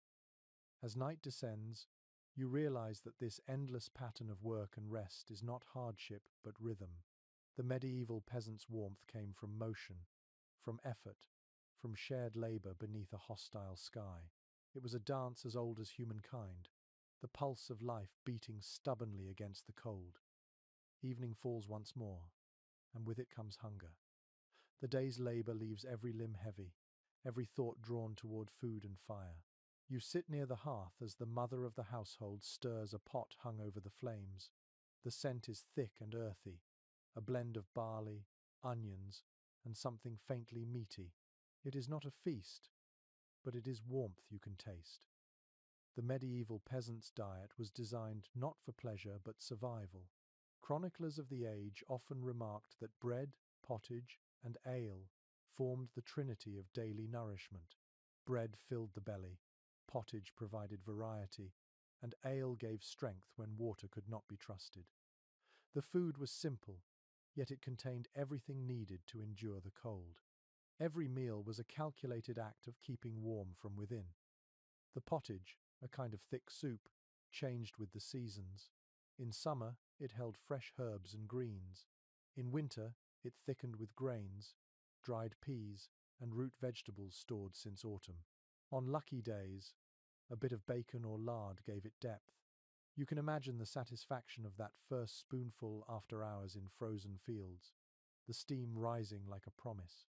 As night descends, you realize that this endless pattern of work and rest is not hardship but rhythm. The medieval peasant's warmth came from motion, from effort, from shared labor beneath a hostile sky. It was a dance as old as humankind, the pulse of life beating stubbornly against the cold. Evening falls once more, and with it comes hunger. The day's labor leaves every limb heavy, every thought drawn toward food and fire. You sit near the hearth as the mother of the household stirs a pot hung over the flames. The scent is thick and earthy, a blend of barley, onions, and something faintly meaty. It is not a feast, but it is warmth you can taste. The medieval peasant's diet was designed not for pleasure but survival. Chroniclers of the age often remarked that bread, pottage, and ale formed the trinity of daily nourishment. Bread filled the belly, pottage provided variety, and ale gave strength when water could not be trusted. The food was simple, yet it contained everything needed to endure the cold. Every meal was a calculated act of keeping warm from within. The pottage, a kind of thick soup, changed with the seasons. In summer, it held fresh herbs and greens. In winter, it thickened with grains, dried peas, and root vegetables stored since autumn. On lucky days, a bit of bacon or lard gave it depth. You can imagine the satisfaction of that first spoonful after hours in frozen fields, the steam rising like a promise.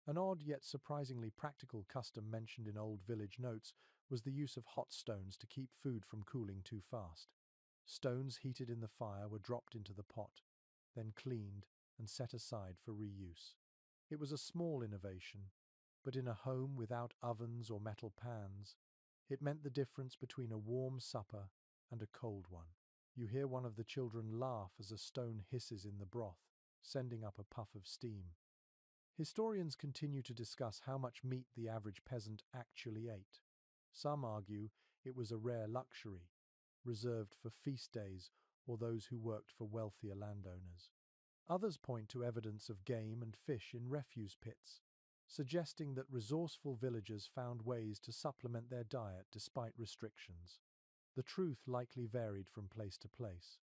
An odd yet surprisingly practical custom mentioned in old village notes was the use of hot stones to keep food from cooling too fast. Stones heated in the fire were dropped into the pot, then cleaned and set aside for reuse. It was a small innovation, but in a home without ovens or metal pans, it meant the difference between a warm supper and a cold one. You hear one of the children laugh as a stone hisses in the broth, sending up a puff of steam. Historians continue to discuss how much meat the average peasant actually ate. Some argue it was a rare luxury, reserved for feast days or those who worked for wealthier landowners. Others point to evidence of game and fish in refuse pits, suggesting that resourceful villagers found ways to supplement their diet despite restrictions. The truth likely varied from place to place.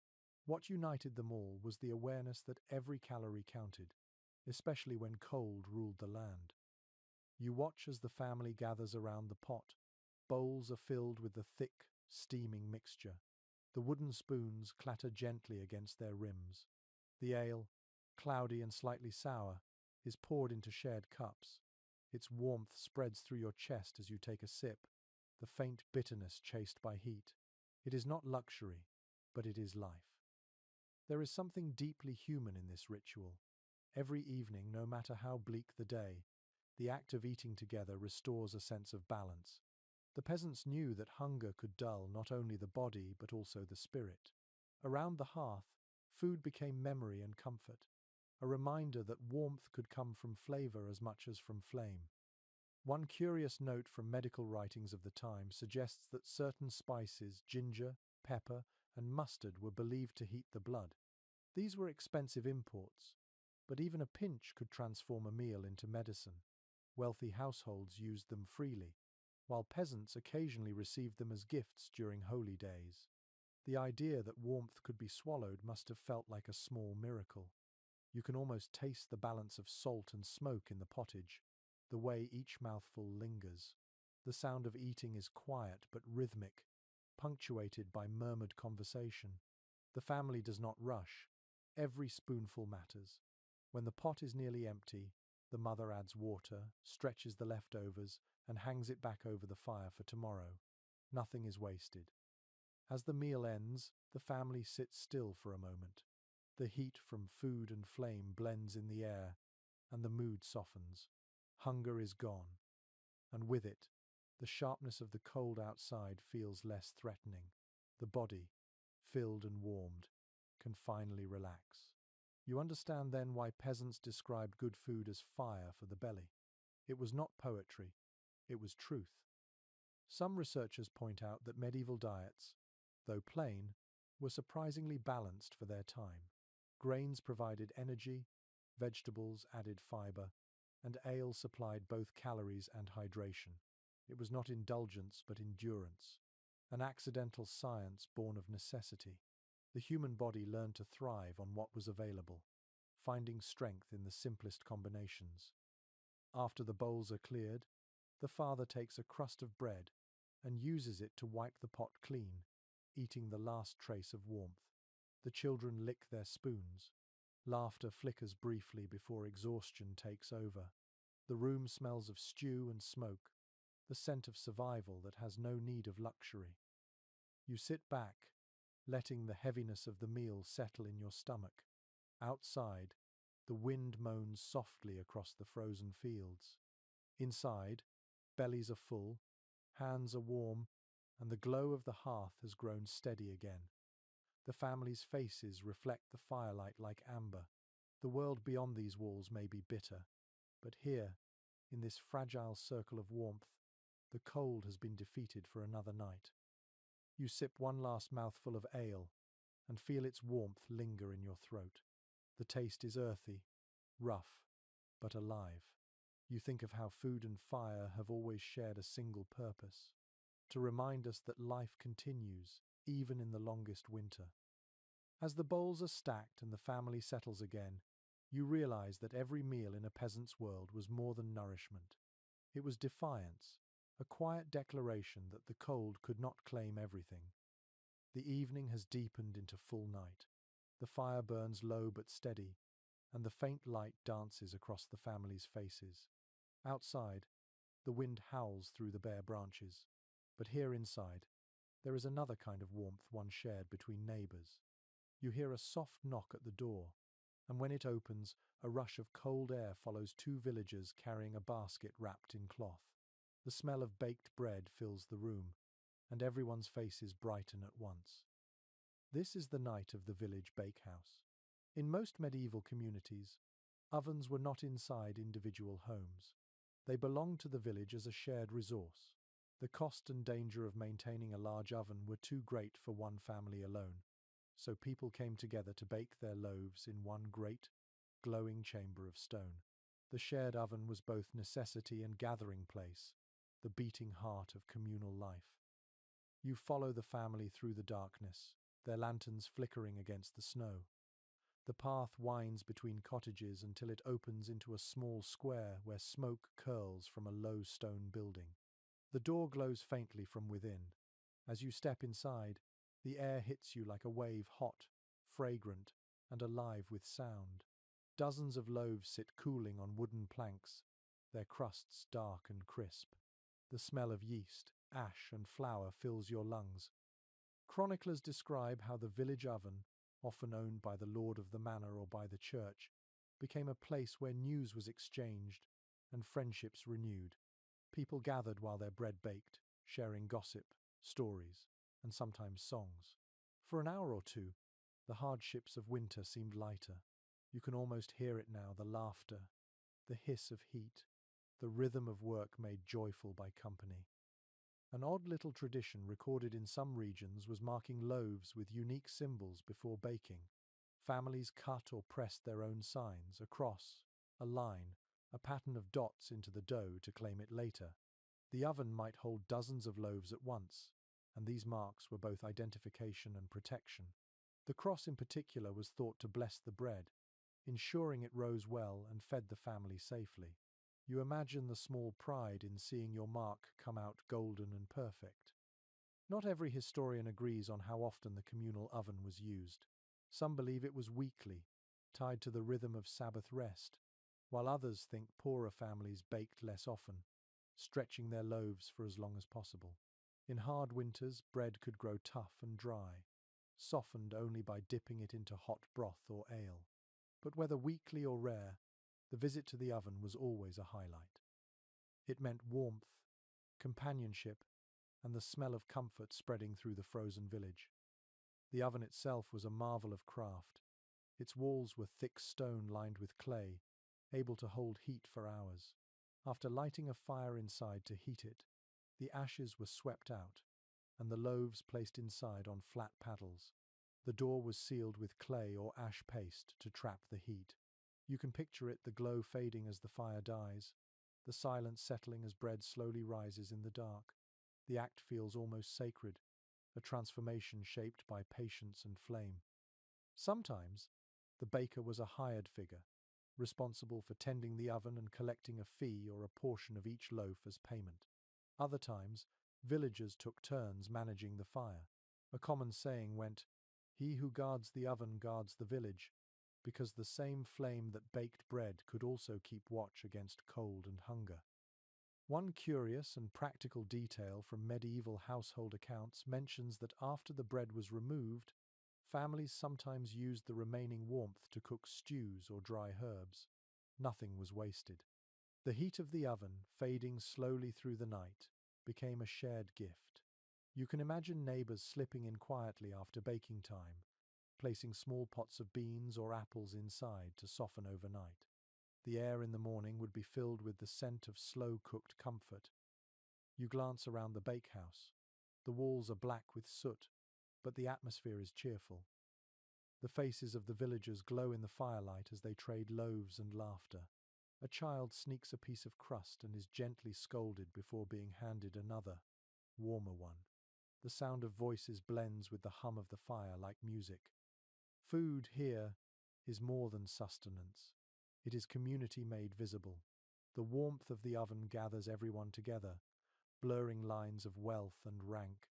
What united them all was the awareness that every calorie counted, especially when cold ruled the land. You watch as the family gathers around the pot. Bowls are filled with the thick, steaming mixture. The wooden spoons clatter gently against their rims. The ale, cloudy and slightly sour, is poured into shared cups. Its warmth spreads through your chest as you take a sip, the faint bitterness chased by heat. It is not luxury, but it is life. There is something deeply human in this ritual. Every evening, no matter how bleak the day, the act of eating together restores a sense of balance. The peasants knew that hunger could dull not only the body but also the spirit. Around the hearth, food became memory and comfort, a reminder that warmth could come from flavor as much as from flame. One curious note from medical writings of the time suggests that certain spices, ginger, pepper, and mustard, were believed to heat the blood. These were expensive imports, but even a pinch could transform a meal into medicine. Wealthy households used them freely, while peasants occasionally received them as gifts during holy days. The idea that warmth could be swallowed must have felt like a small miracle. You can almost taste the balance of salt and smoke in the pottage, the way each mouthful lingers. The sound of eating is quiet but rhythmic, punctuated by murmured conversation. The family does not rush. Every spoonful matters. When the pot is nearly empty, the mother adds water, stretches the leftovers, and hangs it back over the fire for tomorrow. Nothing is wasted. As the meal ends, the family sits still for a moment. The heat from food and flame blends in the air, and the mood softens. Hunger is gone, and with it, the sharpness of the cold outside feels less threatening. The body, filled and warmed, can finally relax. You understand then why peasants described good food as fire for the belly. It was not poetry, it was truth. Some researchers point out that medieval diets, though plain, were surprisingly balanced for their time. Grains provided energy, vegetables added fiber, and ale supplied both calories and hydration. It was not indulgence but endurance, an accidental science born of necessity. The human body learned to thrive on what was available, finding strength in the simplest combinations. After the bowls are cleared, the father takes a crust of bread and uses it to wipe the pot clean, eating the last trace of warmth. The children lick their spoons. Laughter flickers briefly before exhaustion takes over. The room smells of stew and smoke, the scent of survival that has no need of luxury. You sit back, letting the heaviness of the meal settle in your stomach. Outside, the wind moans softly across the frozen fields. Inside, bellies are full, hands are warm, and the glow of the hearth has grown steady again. The family's faces reflect the firelight like amber. The world beyond these walls may be bitter, but here, in this fragile circle of warmth, the cold has been defeated for another night. You sip one last mouthful of ale and feel its warmth linger in your throat. The taste is earthy, rough, but alive. You think of how food and fire have always shared a single purpose, to remind us that life continues, even in the longest winter. As the bowls are stacked and the family settles again, you realize that every meal in a peasant's world was more than nourishment. It was defiance, a quiet declaration that the cold could not claim everything. The evening has deepened into full night. The fire burns low but steady, and the faint light dances across the family's faces. Outside, the wind howls through the bare branches. But here inside, there is another kind of warmth one shared between neighbors. You hear a soft knock at the door, and when it opens, a rush of cold air follows two villagers carrying a basket wrapped in cloth. The smell of baked bread fills the room, and everyone's faces brighten at once. This is the night of the village bakehouse. In most medieval communities, ovens were not inside individual homes. They belonged to the village as a shared resource. The cost and danger of maintaining a large oven were too great for one family alone, so people came together to bake their loaves in one great, glowing chamber of stone. The shared oven was both necessity and gathering place, the beating heart of communal life. You follow the family through the darkness, their lanterns flickering against the snow. The path winds between cottages until it opens into a small square where smoke curls from a low stone building. The door glows faintly from within. As you step inside, the air hits you like a wave, hot, fragrant, and alive with sound. Dozens of loaves sit cooling on wooden planks, their crusts dark and crisp. The smell of yeast, ash, and flour fills your lungs. Chroniclers describe how the village oven, often owned by the lord of the manor or by the church, became a place where news was exchanged and friendships renewed. People gathered while their bread baked, sharing gossip, stories, and sometimes songs. For an hour or two, the hardships of winter seemed lighter. You can almost hear it now, the laughter, the hiss of heat, the rhythm of work made joyful by company. An odd little tradition recorded in some regions was marking loaves with unique symbols before baking. Families cut or pressed their own signs, a cross, a line, a pattern of dots into the dough to claim it later. The oven might hold dozens of loaves at once, and these marks were both identification and protection. The cross in particular was thought to bless the bread, ensuring it rose well and fed the family safely. You imagine the small pride in seeing your mark come out golden and perfect. Not every historian agrees on how often the communal oven was used. Some believe it was weekly, tied to the rhythm of Sabbath rest, while others think poorer families baked less often, stretching their loaves for as long as possible. In hard winters, bread could grow tough and dry, softened only by dipping it into hot broth or ale. But whether weekly or rare, the visit to the oven was always a highlight. It meant warmth, companionship, and the smell of comfort spreading through the frozen village. The oven itself was a marvel of craft. Its walls were thick stone lined with clay, able to hold heat for hours. After lighting a fire inside to heat it, the ashes were swept out, and the loaves placed inside on flat paddles. The door was sealed with clay or ash paste to trap the heat. You can picture it, the glow fading as the fire dies, the silence settling as bread slowly rises in the dark. The act feels almost sacred, a transformation shaped by patience and flame. Sometimes, the baker was a hired figure, responsible for tending the oven and collecting a fee or a portion of each loaf as payment. Other times, villagers took turns managing the fire. A common saying went, "He who guards the oven guards the village," because the same flame that baked bread could also keep watch against cold and hunger. One curious and practical detail from medieval household accounts mentions that after the bread was removed, families sometimes used the remaining warmth to cook stews or dry herbs. Nothing was wasted. The heat of the oven, fading slowly through the night, became a shared gift. You can imagine neighbors slipping in quietly after baking time, placing small pots of beans or apples inside to soften overnight. The air in the morning would be filled with the scent of slow-cooked comfort. You glance around the bakehouse. The walls are black with soot, but the atmosphere is cheerful. The faces of the villagers glow in the firelight as they trade loaves and laughter. A child sneaks a piece of crust and is gently scolded before being handed another, warmer one. The sound of voices blends with the hum of the fire like music. Food here is more than sustenance. It is community made visible. The warmth of the oven gathers everyone together, blurring lines of wealth and rank.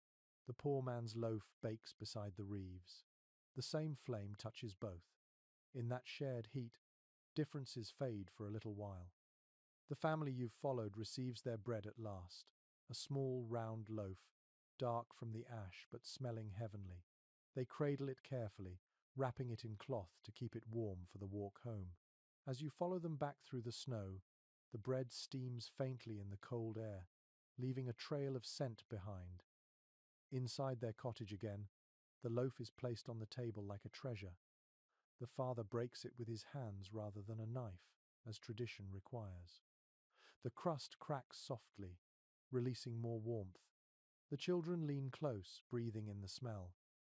The poor man's loaf bakes beside the reeves. The same flame touches both. In that shared heat, differences fade for a little while. The family you've followed receives their bread at last, a small round loaf, dark from the ash but smelling heavenly. They cradle it carefully, wrapping it in cloth to keep it warm for the walk home. As you follow them back through the snow, the bread steams faintly in the cold air, leaving a trail of scent behind. Inside their cottage again, the loaf is placed on the table like a treasure. The father breaks it with his hands rather than a knife, as tradition requires. The crust cracks softly, releasing more warmth. The children lean close, breathing in the smell.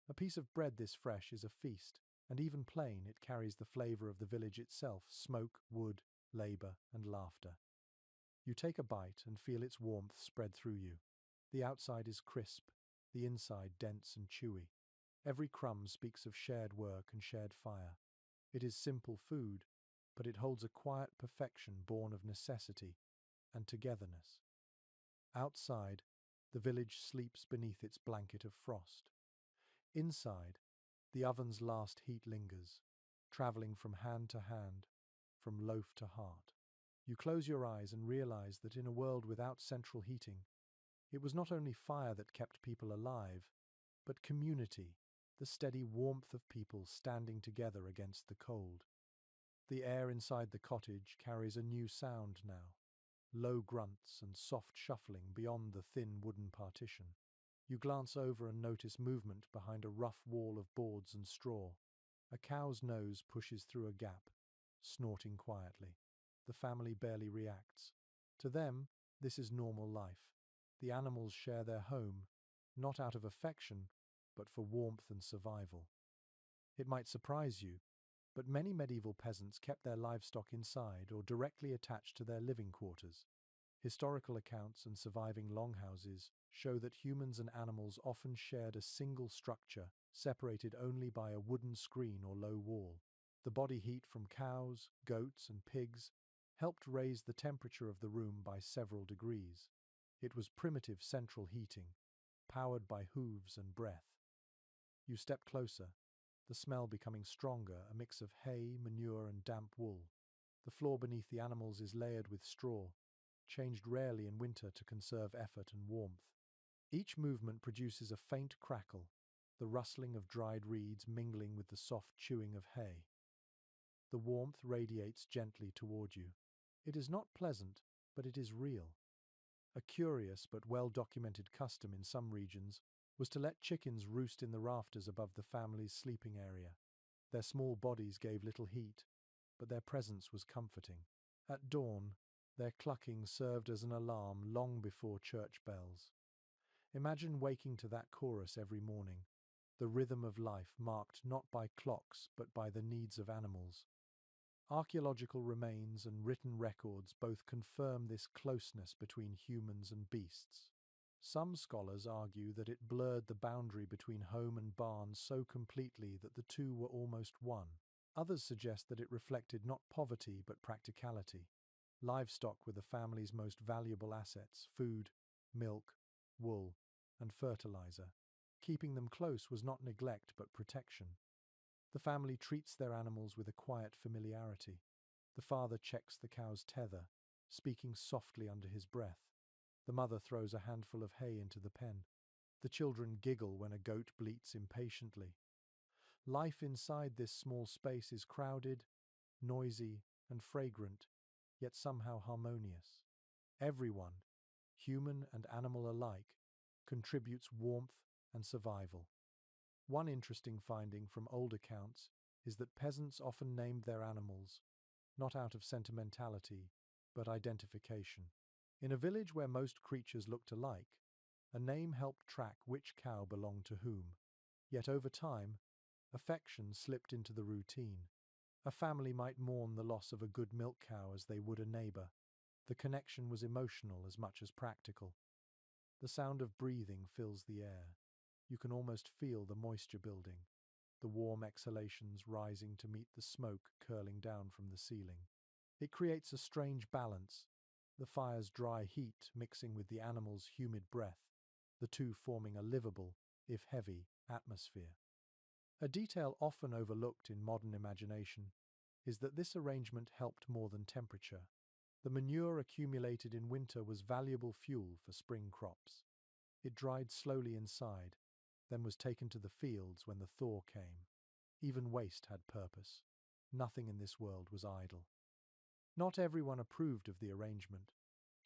A piece of bread this fresh is a feast, and even plain, it carries the flavor of the village itself: smoke, wood, labor, and laughter. You take a bite and feel its warmth spread through you. The outside is crisp, the inside dense and chewy. Every crumb speaks of shared work and shared fire. It is simple food, but it holds a quiet perfection born of necessity and togetherness. Outside, the village sleeps beneath its blanket of frost. Inside, the oven's last heat lingers, traveling from hand to hand, from loaf to heart. You close your eyes and realize that in a world without central heating, it was not only fire that kept people alive, but community, the steady warmth of people standing together against the cold. The air inside the cottage carries a new sound now, low grunts and soft shuffling beyond the thin wooden partition. You glance over and notice movement behind a rough wall of boards and straw. A cow's nose pushes through a gap, snorting quietly. The family barely reacts. To them, this is normal life. The animals share their home, not out of affection, but for warmth and survival. It might surprise you, but many medieval peasants kept their livestock inside or directly attached to their living quarters. Historical accounts and surviving longhouses show that humans and animals often shared a single structure, separated only by a wooden screen or low wall. The body heat from cows, goats, and pigs helped raise the temperature of the room by several degrees. It was primitive central heating, powered by hooves and breath. You step closer, the smell becoming stronger, a mix of hay, manure, and damp wool. The floor beneath the animals is layered with straw, changed rarely in winter to conserve effort and warmth. Each movement produces a faint crackle, the rustling of dried reeds mingling with the soft chewing of hay. The warmth radiates gently toward you. It is not pleasant, but it is real. A curious but well-documented custom in some regions was to let chickens roost in the rafters above the family's sleeping area. Their small bodies gave little heat, but their presence was comforting. At dawn, their clucking served as an alarm long before church bells. Imagine waking to that chorus every morning, the rhythm of life marked not by clocks but by the needs of animals. Archaeological remains and written records both confirm this closeness between humans and beasts. Some scholars argue that it blurred the boundary between home and barn so completely that the two were almost one. Others suggest that it reflected not poverty but practicality. Livestock were the family's most valuable assets: food, milk, wool, and fertilizer. Keeping them close was not neglect but protection. The family treats their animals with a quiet familiarity. The father checks the cow's tether, speaking softly under his breath. The mother throws a handful of hay into the pen. The children giggle when a goat bleats impatiently. Life inside this small space is crowded, noisy, and fragrant, yet somehow harmonious. Everyone, human and animal alike, contributes warmth and survival. One interesting finding from old accounts is that peasants often named their animals, not out of sentimentality, but identification. In a village where most creatures looked alike, a name helped track which cow belonged to whom. Yet over time, affection slipped into the routine. A family might mourn the loss of a good milk cow as they would a neighbor. The connection was emotional as much as practical. The sound of breathing fills the air. You can almost feel the moisture building, the warm exhalations rising to meet the smoke curling down from the ceiling. It creates a strange balance, the fire's dry heat mixing with the animal's humid breath, the two forming a livable, if heavy, atmosphere. A detail often overlooked in modern imagination is that this arrangement helped more than temperature. The manure accumulated in winter was valuable fuel for spring crops. It dried slowly inside, then was taken to the fields when the thaw came. Even waste had purpose. Nothing in this world was idle. Not everyone approved of the arrangement.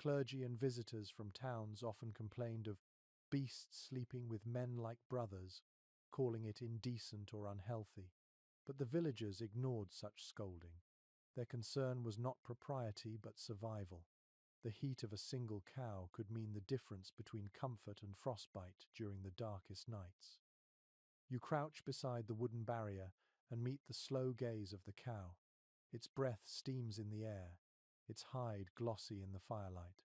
Clergy and visitors from towns often complained of beasts sleeping with men like brothers, calling it indecent or unhealthy. But the villagers ignored such scolding. Their concern was not propriety but survival. The heat of a single cow could mean the difference between comfort and frostbite during the darkest nights. You crouch beside the wooden barrier and meet the slow gaze of the cow. Its breath steams in the air, its hide glossy in the firelight.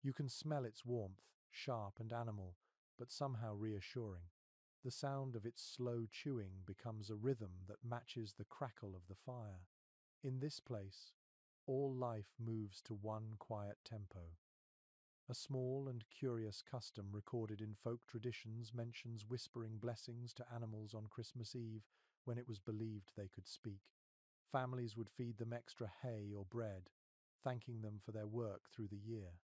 You can smell its warmth, sharp and animal, but somehow reassuring. The sound of its slow chewing becomes a rhythm that matches the crackle of the fire. In this place, all life moves to one quiet tempo. A small and curious custom recorded in folk traditions mentions whispering blessings to animals on Christmas Eve when it was believed they could speak. Families would feed them extra hay or bread, thanking them for their work through the year.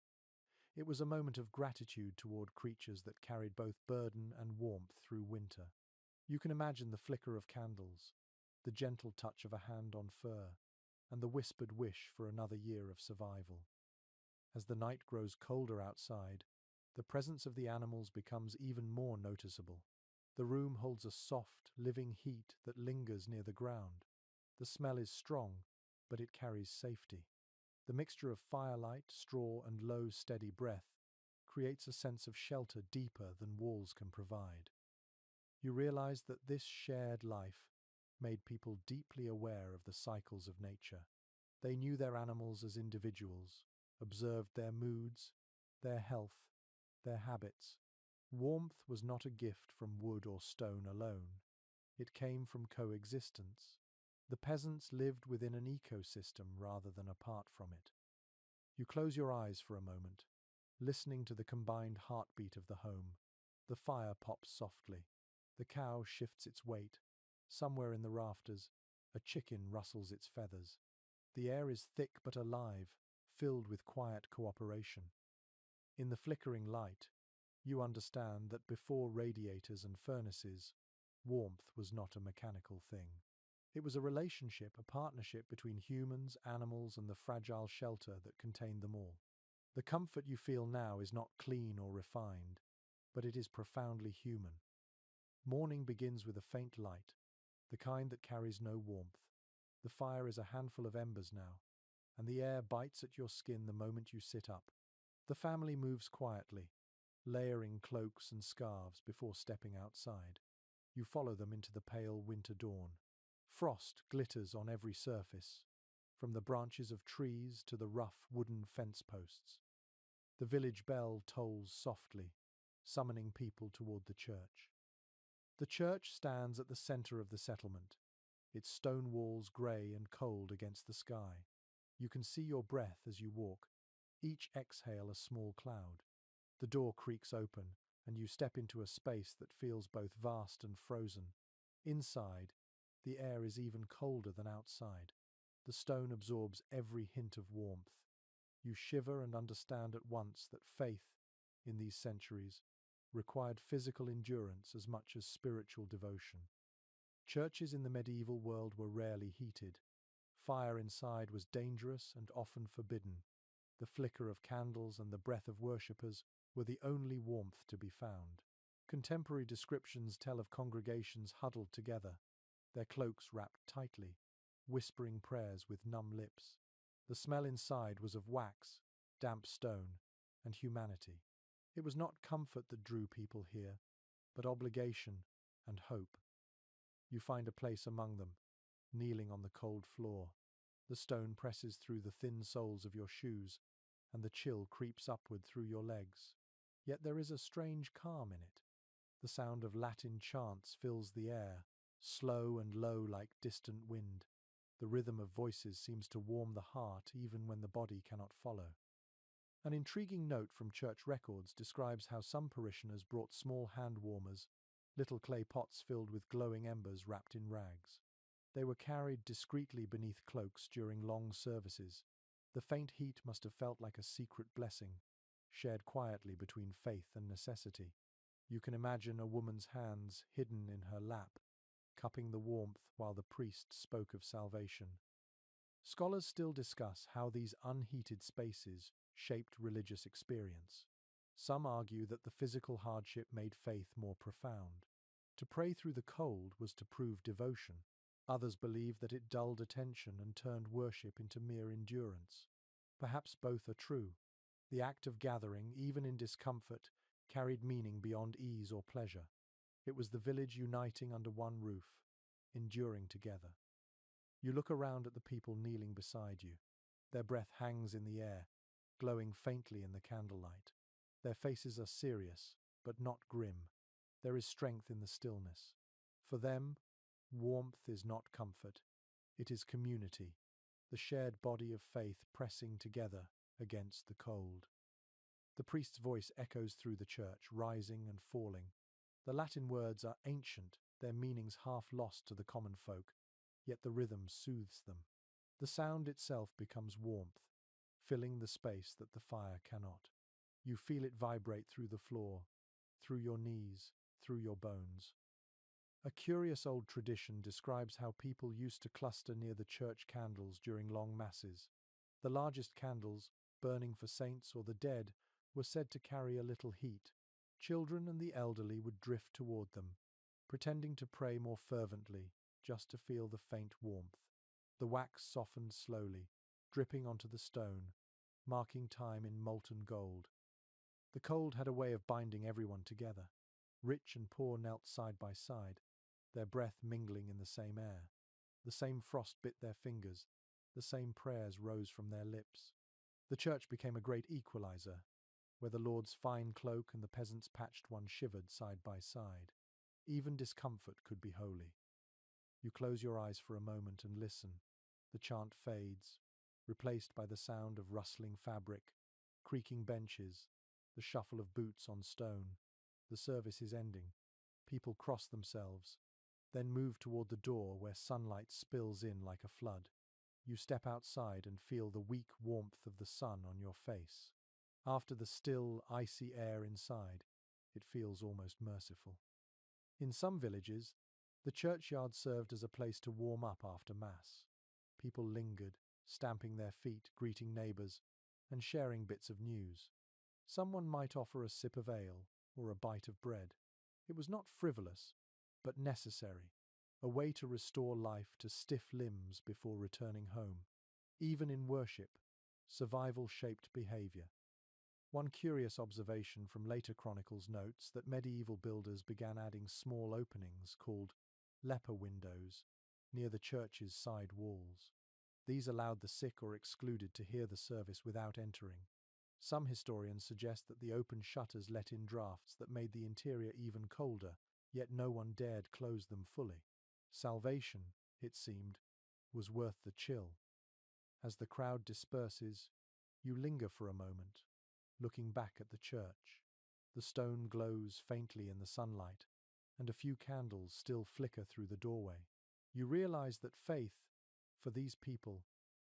It was a moment of gratitude toward creatures that carried both burden and warmth through winter. You can imagine the flicker of candles, the gentle touch of a hand on fur, and the whispered wish for another year of survival. As the night grows colder outside, the presence of the animals becomes even more noticeable. The room holds a soft, living heat that lingers near the ground. The smell is strong, but it carries safety. The mixture of firelight, straw, and low, steady breath creates a sense of shelter deeper than walls can provide. You realize that this shared life made people deeply aware of the cycles of nature. They knew their animals as individuals, observed their moods, their health, their habits. Warmth was not a gift from wood or stone alone. It came from coexistence. The peasants lived within an ecosystem rather than apart from it. You close your eyes for a moment, listening to the combined heartbeat of the home. The fire pops softly. The cow shifts its weight. Somewhere in the rafters, a chicken rustles its feathers. The air is thick but alive, filled with quiet cooperation. In the flickering light, you understand that before radiators and furnaces, warmth was not a mechanical thing. It was a relationship, a partnership between humans, animals, and the fragile shelter that contained them all. The comfort you feel now is not clean or refined, but it is profoundly human. Morning begins with a faint light, the kind that carries no warmth. The fire is a handful of embers now, and the air bites at your skin the moment you sit up. The family moves quietly, layering cloaks and scarves before stepping outside. You follow them into the pale winter dawn. Frost glitters on every surface, from the branches of trees to the rough wooden fence posts. The village bell tolls softly, summoning people toward the church. The church stands at the center of the settlement, its stone walls grey and cold against the sky. You can see your breath as you walk, each exhale a small cloud. The door creaks open, and you step into a space that feels both vast and frozen. Inside, the air is even colder than outside. The stone absorbs every hint of warmth. You shiver and understand at once that faith, in these centuries, required physical endurance as much as spiritual devotion. Churches in the medieval world were rarely heated. Fire inside was dangerous and often forbidden. The flicker of candles and the breath of worshippers were the only warmth to be found. Contemporary descriptions tell of congregations huddled together, their cloaks wrapped tightly, whispering prayers with numb lips. The smell inside was of wax, damp stone, and humanity. It was not comfort that drew people here, but obligation and hope. You find a place among them, kneeling on the cold floor. The stone presses through the thin soles of your shoes, and the chill creeps upward through your legs. Yet there is a strange calm in it. The sound of Latin chants fills the air, slow and low like distant wind. The rhythm of voices seems to warm the heart even when the body cannot follow. An intriguing note from church records describes how some parishioners brought small hand warmers, little clay pots filled with glowing embers wrapped in rags. They were carried discreetly beneath cloaks during long services. The faint heat must have felt like a secret blessing, shared quietly between faith and necessity. You can imagine a woman's hands hidden in her lap, cupping the warmth while the priest spoke of salvation. Scholars still discuss how these unheated spaces shaped religious experience. Some argue that the physical hardship made faith more profound. To pray through the cold was to prove devotion. Others believe that it dulled attention and turned worship into mere endurance. Perhaps both are true. The act of gathering, even in discomfort, carried meaning beyond ease or pleasure. It was the village uniting under one roof, enduring together. You look around at the people kneeling beside you. Their breath hangs in the air, glowing faintly in the candlelight. Their faces are serious, but not grim. There is strength in the stillness. For them, warmth is not comfort. It is community, the shared body of faith pressing together against the cold. The priest's voice echoes through the church, rising and falling. The Latin words are ancient, their meanings half lost to the common folk, yet the rhythm soothes them. The sound itself becomes warmth, filling the space that the fire cannot. You feel it vibrate through the floor, through your knees, through your bones. A curious old tradition describes how people used to cluster near the church candles during long masses. The largest candles, burning for saints or the dead, were said to carry a little heat. Children and the elderly would drift toward them, pretending to pray more fervently, just to feel the faint warmth. The wax softened slowly, dripping onto the stone, marking time in molten gold. The cold had a way of binding everyone together. Rich and poor knelt side by side, their breath mingling in the same air. The same frost bit their fingers, the same prayers rose from their lips. The church became a great equalizer, where the Lord's fine cloak and the peasant's patched one shivered side by side. Even discomfort could be holy. You close your eyes for a moment and listen. The chant fades, replaced by the sound of rustling fabric, creaking benches, the shuffle of boots on stone. The service is ending. People cross themselves, then move toward the door where sunlight spills in like a flood. You step outside and feel the weak warmth of the sun on your face. After the still, icy air inside, it feels almost merciful. In some villages, the churchyard served as a place to warm up after Mass. People lingered, stamping their feet, greeting neighbors, and sharing bits of news. Someone might offer a sip of ale or a bite of bread. It was not frivolous, but necessary, a way to restore life to stiff limbs before returning home. Even in worship, survival shaped behavior. One curious observation from later chronicles notes that medieval builders began adding small openings called leper windows near the church's side walls. These allowed the sick or excluded to hear the service without entering. Some historians suggest that the open shutters let in drafts that made the interior even colder, yet no one dared close them fully. Salvation, it seemed, was worth the chill. As the crowd disperses, you linger for a moment, looking back at the church. The stone glows faintly in the sunlight, and a few candles still flicker through the doorway. You realize that faith, for these people,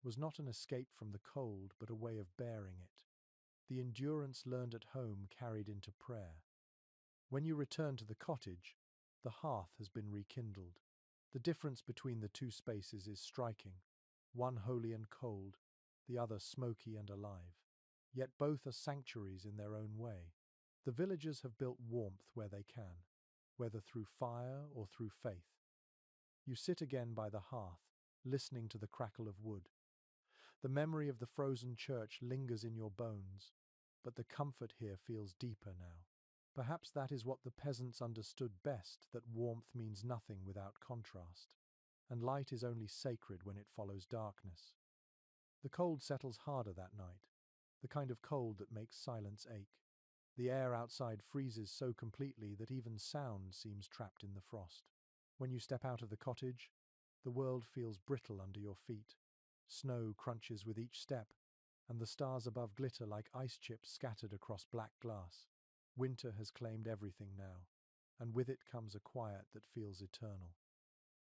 was not an escape from the cold, but a way of bearing it. The endurance learned at home carried into prayer. When you return to the cottage, the hearth has been rekindled. The difference between the two spaces is striking, one holy and cold, the other smoky and alive. Yet both are sanctuaries in their own way. The villagers have built warmth where they can, whether through fire or through faith. You sit again by the hearth, listening to the crackle of wood. The memory of the frozen church lingers in your bones, but the comfort here feels deeper now. Perhaps that is what the peasants understood best, that warmth means nothing without contrast, and light is only sacred when it follows darkness. The cold settles harder that night, the kind of cold that makes silence ache. The air outside freezes so completely that even sound seems trapped in the frost. When you step out of the cottage, the world feels brittle under your feet. Snow crunches with each step, and the stars above glitter like ice chips scattered across black glass. Winter has claimed everything now, and with it comes a quiet that feels eternal.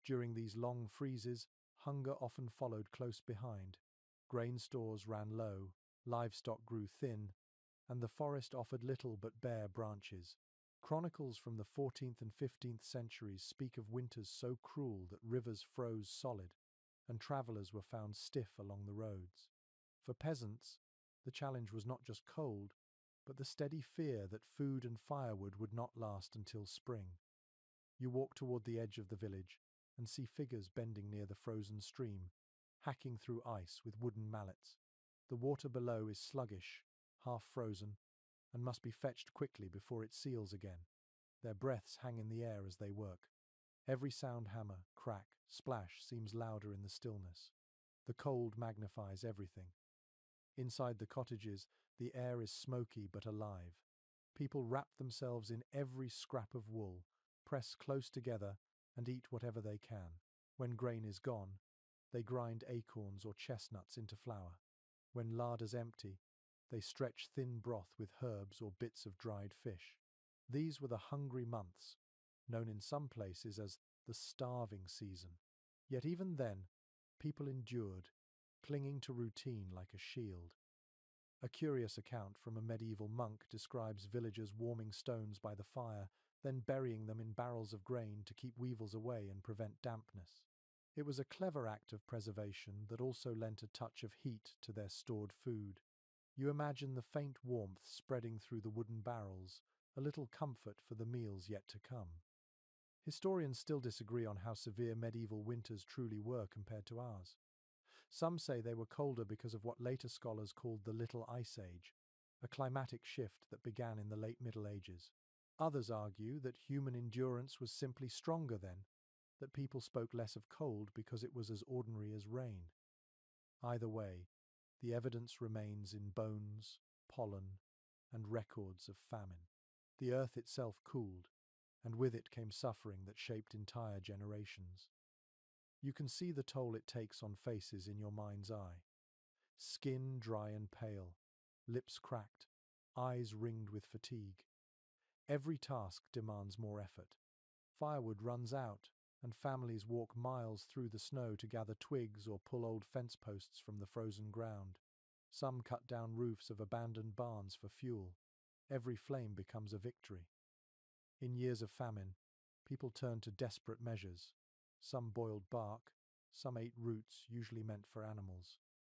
During these long freezes, hunger often followed close behind. Grain stores ran low, livestock grew thin, and the forest offered little but bare branches. Chronicles from the 14th and 15th centuries speak of winters so cruel that rivers froze solid, and travelers were found stiff along the roads. For peasants, the challenge was not just cold, but the steady fear that food and firewood would not last until spring. You walk toward the edge of the village and see figures bending near the frozen stream, hacking through ice with wooden mallets. The water below is sluggish, half frozen, and must be fetched quickly before it seals again. Their breaths hang in the air as they work. Every sound, hammer, crack, splash, seems louder in the stillness. The cold magnifies everything. Inside the cottages, the air is smoky but alive. People wrap themselves in every scrap of wool, press close together, and eat whatever they can. When grain is gone, they grind acorns or chestnuts into flour. When larder's empty, they stretch thin broth with herbs or bits of dried fish. These were the hungry months, known in some places as the starving season. Yet even then, people endured, clinging to routine like a shield. A curious account from a medieval monk describes villagers warming stones by the fire, then burying them in barrels of grain to keep weevils away and prevent dampness. It was a clever act of preservation that also lent a touch of heat to their stored food. You imagine the faint warmth spreading through the wooden barrels, a little comfort for the meals yet to come. Historians still disagree on how severe medieval winters truly were compared to ours. Some say they were colder because of what later scholars called the Little Ice Age, a climatic shift that began in the late Middle Ages. Others argue that human endurance was simply stronger then, that people spoke less of cold because it was as ordinary as rain. Either way, the evidence remains in bones, pollen, and records of famine. The earth itself cooled, and with it came suffering that shaped entire generations. You can see the toll it takes on faces in your mind's eye. Skin dry and pale, lips cracked, eyes ringed with fatigue. Every task demands more effort. Firewood runs out, and families walk miles through the snow to gather twigs or pull old fence posts from the frozen ground. Some cut down roofs of abandoned barns for fuel. Every flame becomes a victory. In years of famine, people turned to desperate measures. Some boiled bark, some ate roots usually meant for animals.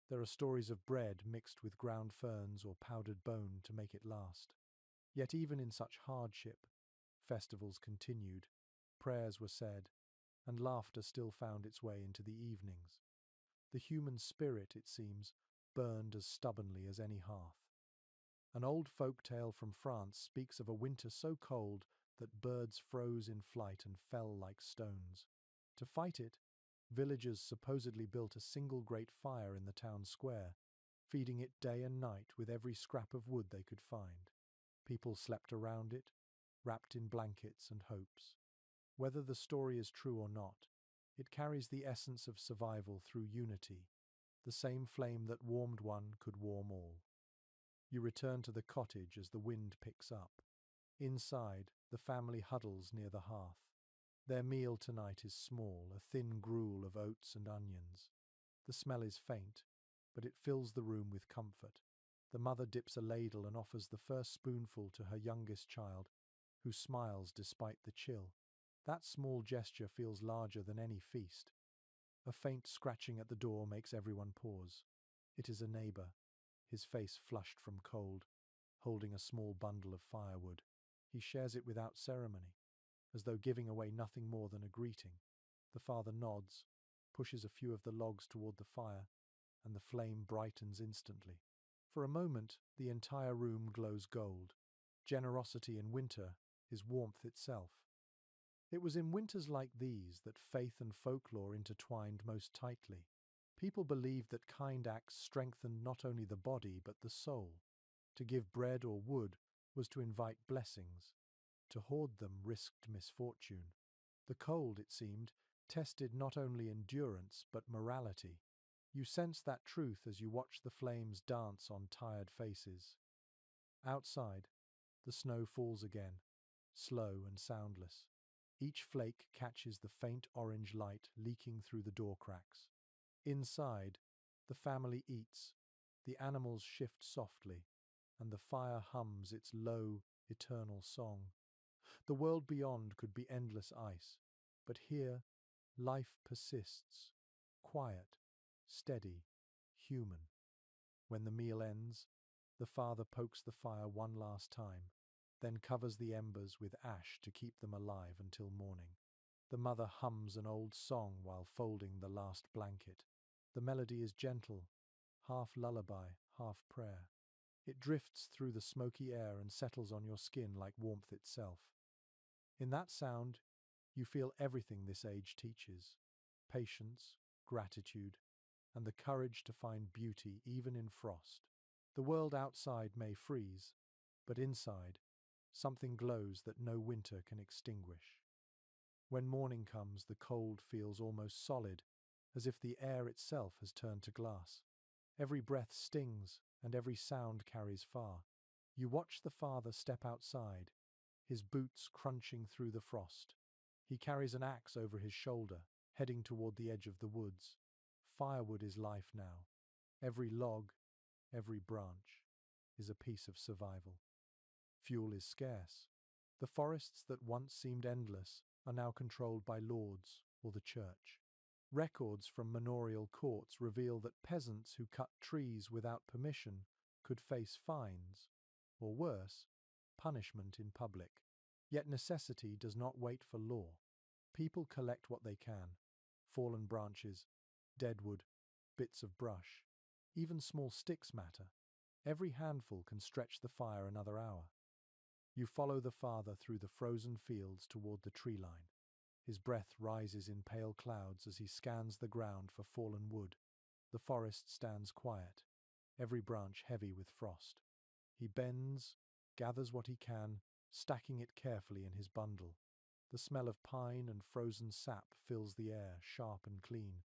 There are stories of bread mixed with ground ferns or powdered bone to make it last. Yet even in such hardship, festivals continued, prayers were said, and laughter still found its way into the evenings. The human spirit, it seems, burned as stubbornly as any hearth. An old folk tale from France speaks of a winter so cold that birds froze in flight and fell like stones. To fight it, villagers supposedly built a single great fire in the town square, feeding it day and night with every scrap of wood they could find. People slept around it, wrapped in blankets and hopes. Whether the story is true or not, it carries the essence of survival through unity. The same flame that warmed one could warm all. You return to the cottage as the wind picks up. Inside, the family huddles near the hearth. Their meal tonight is small, a thin gruel of oats and onions. The smell is faint, but it fills the room with comfort. The mother dips a ladle and offers the first spoonful to her youngest child, who smiles despite the chill. That small gesture feels larger than any feast. A faint scratching at the door makes everyone pause. It is a neighbor, his face flushed from cold, holding a small bundle of firewood. He shares it without ceremony, as though giving away nothing more than a greeting. The father nods, pushes a few of the logs toward the fire, and the flame brightens instantly. For a moment, the entire room glows gold. Generosity in winter is warmth itself. It was in winters like these that faith and folklore intertwined most tightly. People believed that kind acts strengthened not only the body but the soul. To give bread or wood was to invite blessings. To hoard them risked misfortune. The cold, it seemed, tested not only endurance but morality. You sense that truth as you watch the flames dance on tired faces. Outside, the snow falls again, slow and soundless. Each flake catches the faint orange light leaking through the door cracks. Inside, the family eats, the animals shift softly, and the fire hums its low, eternal song. The world beyond could be endless ice, but here, life persists, quiet, steady, human. When the meal ends, the father pokes the fire one last time, then covers the embers with ash to keep them alive until morning. The mother hums an old song while folding the last blanket. The melody is gentle, half lullaby, half prayer. It drifts through the smoky air and settles on your skin like warmth itself. In that sound, you feel everything this age teaches: patience, gratitude, and the courage to find beauty even in frost. The world outside may freeze, but inside, something glows that no winter can extinguish. When morning comes, the cold feels almost solid, as if the air itself has turned to glass. Every breath stings, and every sound carries far. You watch the father step outside, his boots crunching through the frost. He carries an axe over his shoulder, heading toward the edge of the woods. Firewood is life now. Every log, every branch, is a piece of survival. Fuel is scarce. The forests that once seemed endless are now controlled by lords or the church. Records from manorial courts reveal that peasants who cut trees without permission could face fines, or worse, punishment in public. Yet necessity does not wait for law. People collect what they can: fallen branches, dead wood, bits of brush. Even small sticks matter. Every handful can stretch the fire another hour. You follow the father through the frozen fields toward the tree line. His breath rises in pale clouds as he scans the ground for fallen wood. The forest stands quiet, every branch heavy with frost. He bends, gathers what he can, stacking it carefully in his bundle. The smell of pine and frozen sap fills the air, sharp and clean.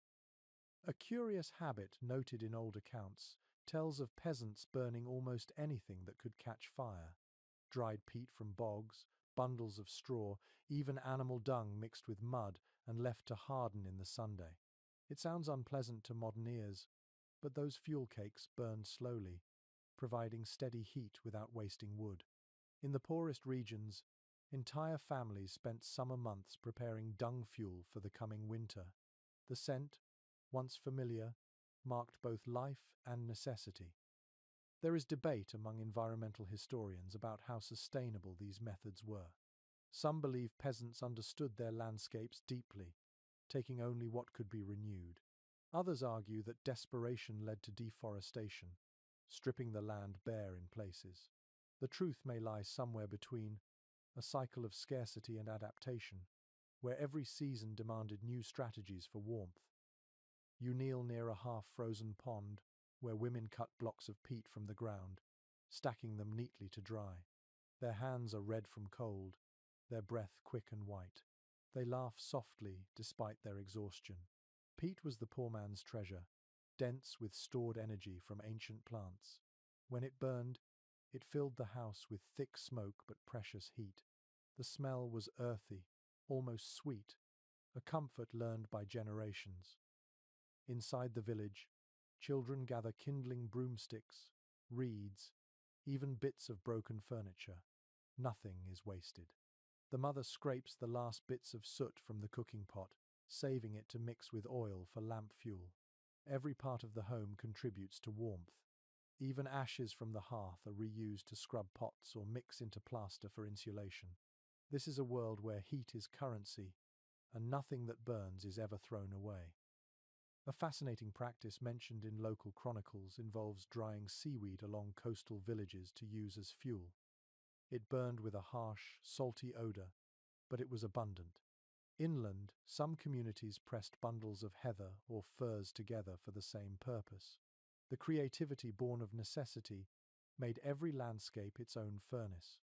A curious habit noted in old accounts tells of peasants burning almost anything that could catch fire: dried peat from bogs, bundles of straw, even animal dung mixed with mud and left to harden in the Sunday. It sounds unpleasant to modern ears, but those fuel cakes burned slowly, providing steady heat without wasting wood. In the poorest regions, entire families spent summer months preparing dung fuel for the coming winter. The scent, once familiar, marked both life and necessity. There is debate among environmental historians about how sustainable these methods were. Some believe peasants understood their landscapes deeply, taking only what could be renewed. Others argue that desperation led to deforestation, stripping the land bare in places. The truth may lie somewhere between: a cycle of scarcity and adaptation, where every season demanded new strategies for warmth. You kneel near a half-frozen pond, where women cut blocks of peat from the ground, stacking them neatly to dry. Their hands are red from cold, their breath quick and white. They laugh softly despite their exhaustion. Peat was the poor man's treasure, dense with stored energy from ancient plants. When it burned, it filled the house with thick smoke but precious heat. The smell was earthy, almost sweet, a comfort learned by generations. Inside the village, children gather kindling broomsticks, reeds, even bits of broken furniture. Nothing is wasted. The mother scrapes the last bits of soot from the cooking pot, saving it to mix with oil for lamp fuel. Every part of the home contributes to warmth. Even ashes from the hearth are reused to scrub pots or mix into plaster for insulation. This is a world where heat is currency, and nothing that burns is ever thrown away. A fascinating practice mentioned in local chronicles involves drying seaweed along coastal villages to use as fuel. It burned with a harsh, salty odor, but it was abundant. Inland, some communities pressed bundles of heather or furze together for the same purpose. The creativity born of necessity made every landscape its own furnace.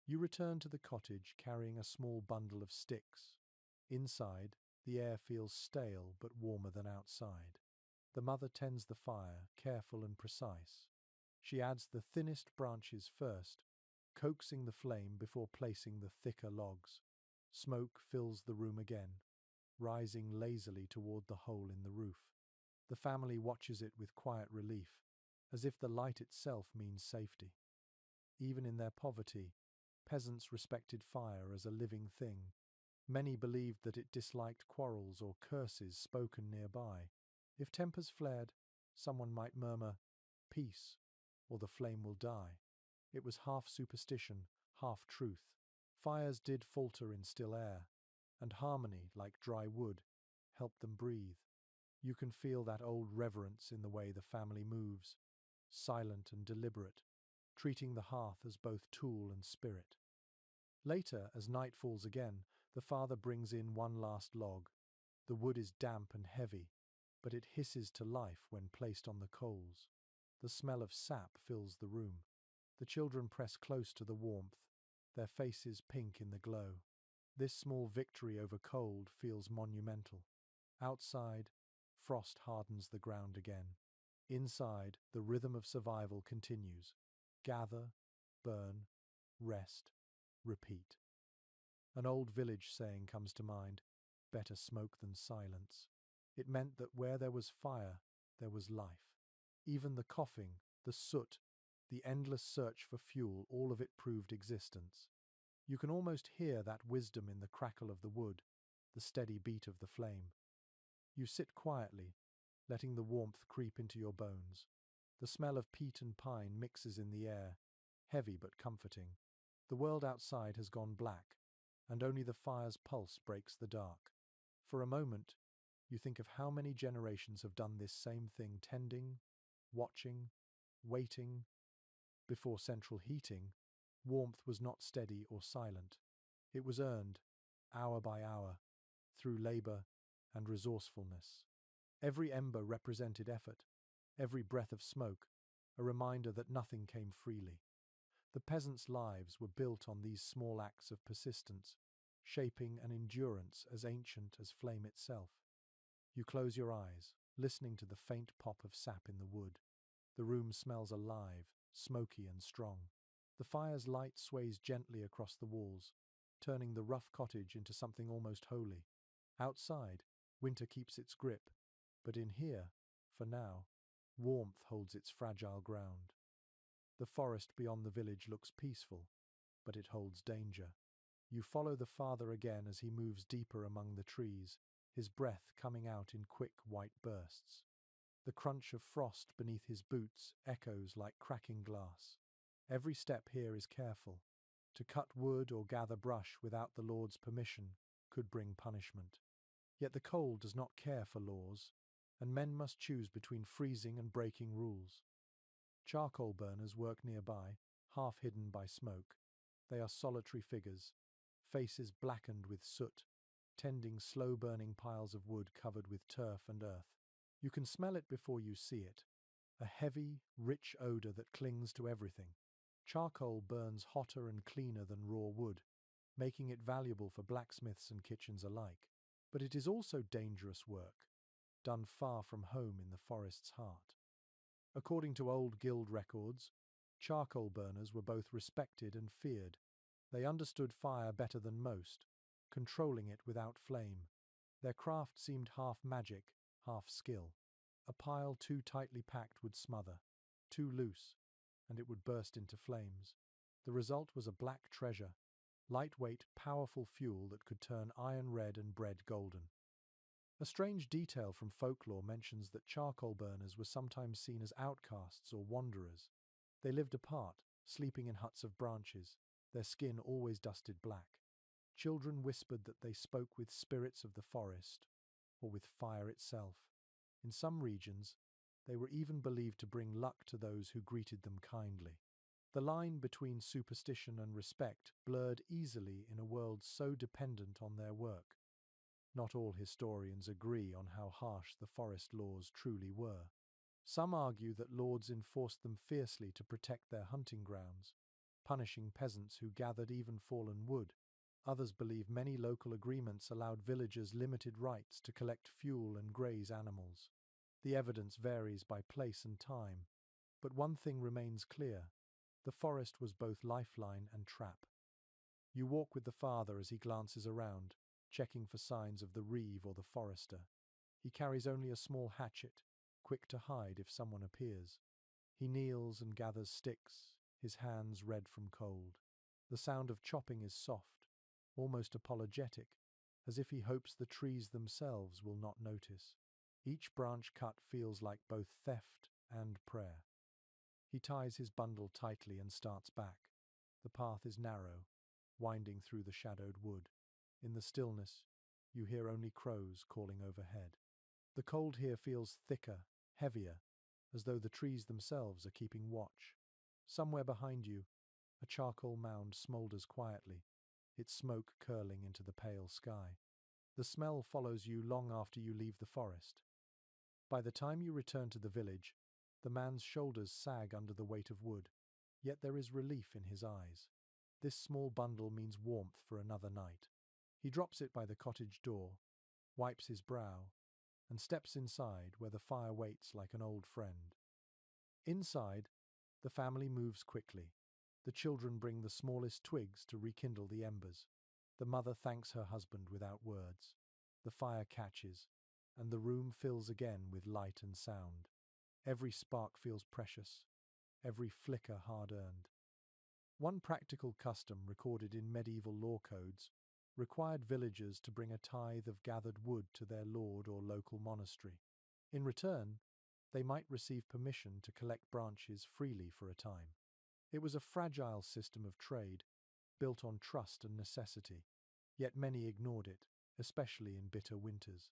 You return to the cottage carrying a small bundle of sticks. Inside, the air feels stale but warmer than outside. The mother tends the fire, careful and precise. She adds the thinnest branches first, coaxing the flame before placing the thicker logs. Smoke fills the room again, rising lazily toward the hole in the roof. The family watches it with quiet relief, as if the light itself means safety. Even in their poverty, peasants respected fire as a living thing. Many believed that it disliked quarrels or curses spoken nearby. If tempers flared, someone might murmur, "Peace," or "the flame will die." It was half superstition, half truth. Fires did falter in still air, and harmony, like dry wood, helped them breathe. You can feel that old reverence in the way the family moves, silent and deliberate, treating the hearth as both tool and spirit. Later, as night falls again, the father brings in one last log. The wood is damp and heavy, but it hisses to life when placed on the coals. The smell of sap fills the room. The children press close to the warmth, their faces pink in the glow. This small victory over cold feels monumental. Outside, frost hardens the ground again. Inside, the rhythm of survival continues. Gather, burn, rest, repeat. An old village saying comes to mind: better smoke than silence. It meant that where there was fire, there was life. Even the coughing, the soot, the endless search for fuel, all of it proved existence. You can almost hear that wisdom in the crackle of the wood, the steady beat of the flame. You sit quietly, letting the warmth creep into your bones. The smell of peat and pine mixes in the air, heavy but comforting. The world outside has gone black, and only the fire's pulse breaks the dark. For a moment, you think of how many generations have done this same thing, tending, watching, waiting. Before central heating, warmth was not steady or silent. It was earned, hour by hour, through labor and resourcefulness. Every ember represented effort, every breath of smoke, a reminder that nothing came freely. The peasants' lives were built on these small acts of persistence, shaping an endurance as ancient as flame itself. You close your eyes, listening to the faint pop of sap in the wood. The room smells alive, smoky and strong. The fire's light sways gently across the walls, turning the rough cottage into something almost holy. Outside, winter keeps its grip, but in here, for now, warmth holds its fragile ground. The forest beyond the village looks peaceful, but it holds danger. You follow the father again as he moves deeper among the trees, his breath coming out in quick white bursts. The crunch of frost beneath his boots echoes like cracking glass. Every step here is careful. To cut wood or gather brush without the Lord's permission could bring punishment. Yet the cold does not care for laws, and men must choose between freezing and breaking rules. Charcoal burners work nearby, half hidden by smoke. They are solitary figures, faces blackened with soot, tending slow-burning piles of wood covered with turf and earth. You can smell it before you see it, a heavy, rich odor that clings to everything. Charcoal burns hotter and cleaner than raw wood, making it valuable for blacksmiths and kitchens alike. But it is also dangerous work, done far from home in the forest's heart. According to old guild records, charcoal burners were both respected and feared. They understood fire better than most, controlling it without flame. Their craft seemed half magic, half skill. A pile too tightly packed would smother, too loose, and it would burst into flames. The result was a black treasure, lightweight, powerful fuel that could turn iron red and bread golden. A strange detail from folklore mentions that charcoal burners were sometimes seen as outcasts or wanderers. They lived apart, sleeping in huts of branches, their skin always dusted black. Children whispered that they spoke with spirits of the forest, or with fire itself. In some regions, they were even believed to bring luck to those who greeted them kindly. The line between superstition and respect blurred easily in a world so dependent on their work. Not all historians agree on how harsh the forest laws truly were. Some argue that lords enforced them fiercely to protect their hunting grounds, punishing peasants who gathered even fallen wood. Others believe many local agreements allowed villagers limited rights to collect fuel and graze animals. The evidence varies by place and time, but one thing remains clear: the forest was both lifeline and trap. You walk with the father as he glances around, checking for signs of the reeve or the forester. He carries only a small hatchet, quick to hide if someone appears. He kneels and gathers sticks, his hands red from cold. The sound of chopping is soft, almost apologetic, as if he hopes the trees themselves will not notice. Each branch cut feels like both theft and prayer. He ties his bundle tightly and starts back. The path is narrow, winding through the shadowed wood. In the stillness, you hear only crows calling overhead. The cold here feels thicker, heavier, as though the trees themselves are keeping watch. Somewhere behind you, a charcoal mound smoulders quietly, its smoke curling into the pale sky. The smell follows you long after you leave the forest. By the time you return to the village, the man's shoulders sag under the weight of wood, yet there is relief in his eyes. This small bundle means warmth for another night. He drops it by the cottage door, wipes his brow, and steps inside where the fire waits like an old friend. Inside, the family moves quickly. The children bring the smallest twigs to rekindle the embers. The mother thanks her husband without words. The fire catches, and the room fills again with light and sound. Every spark feels precious, every flicker hard-earned. One practical custom recorded in medieval law codes required villagers to bring a tithe of gathered wood to their lord or local monastery. In return, They might receive permission to collect branches freely for a time. It was a fragile system of trade, built on trust and necessity, yet many ignored it, especially in bitter winters.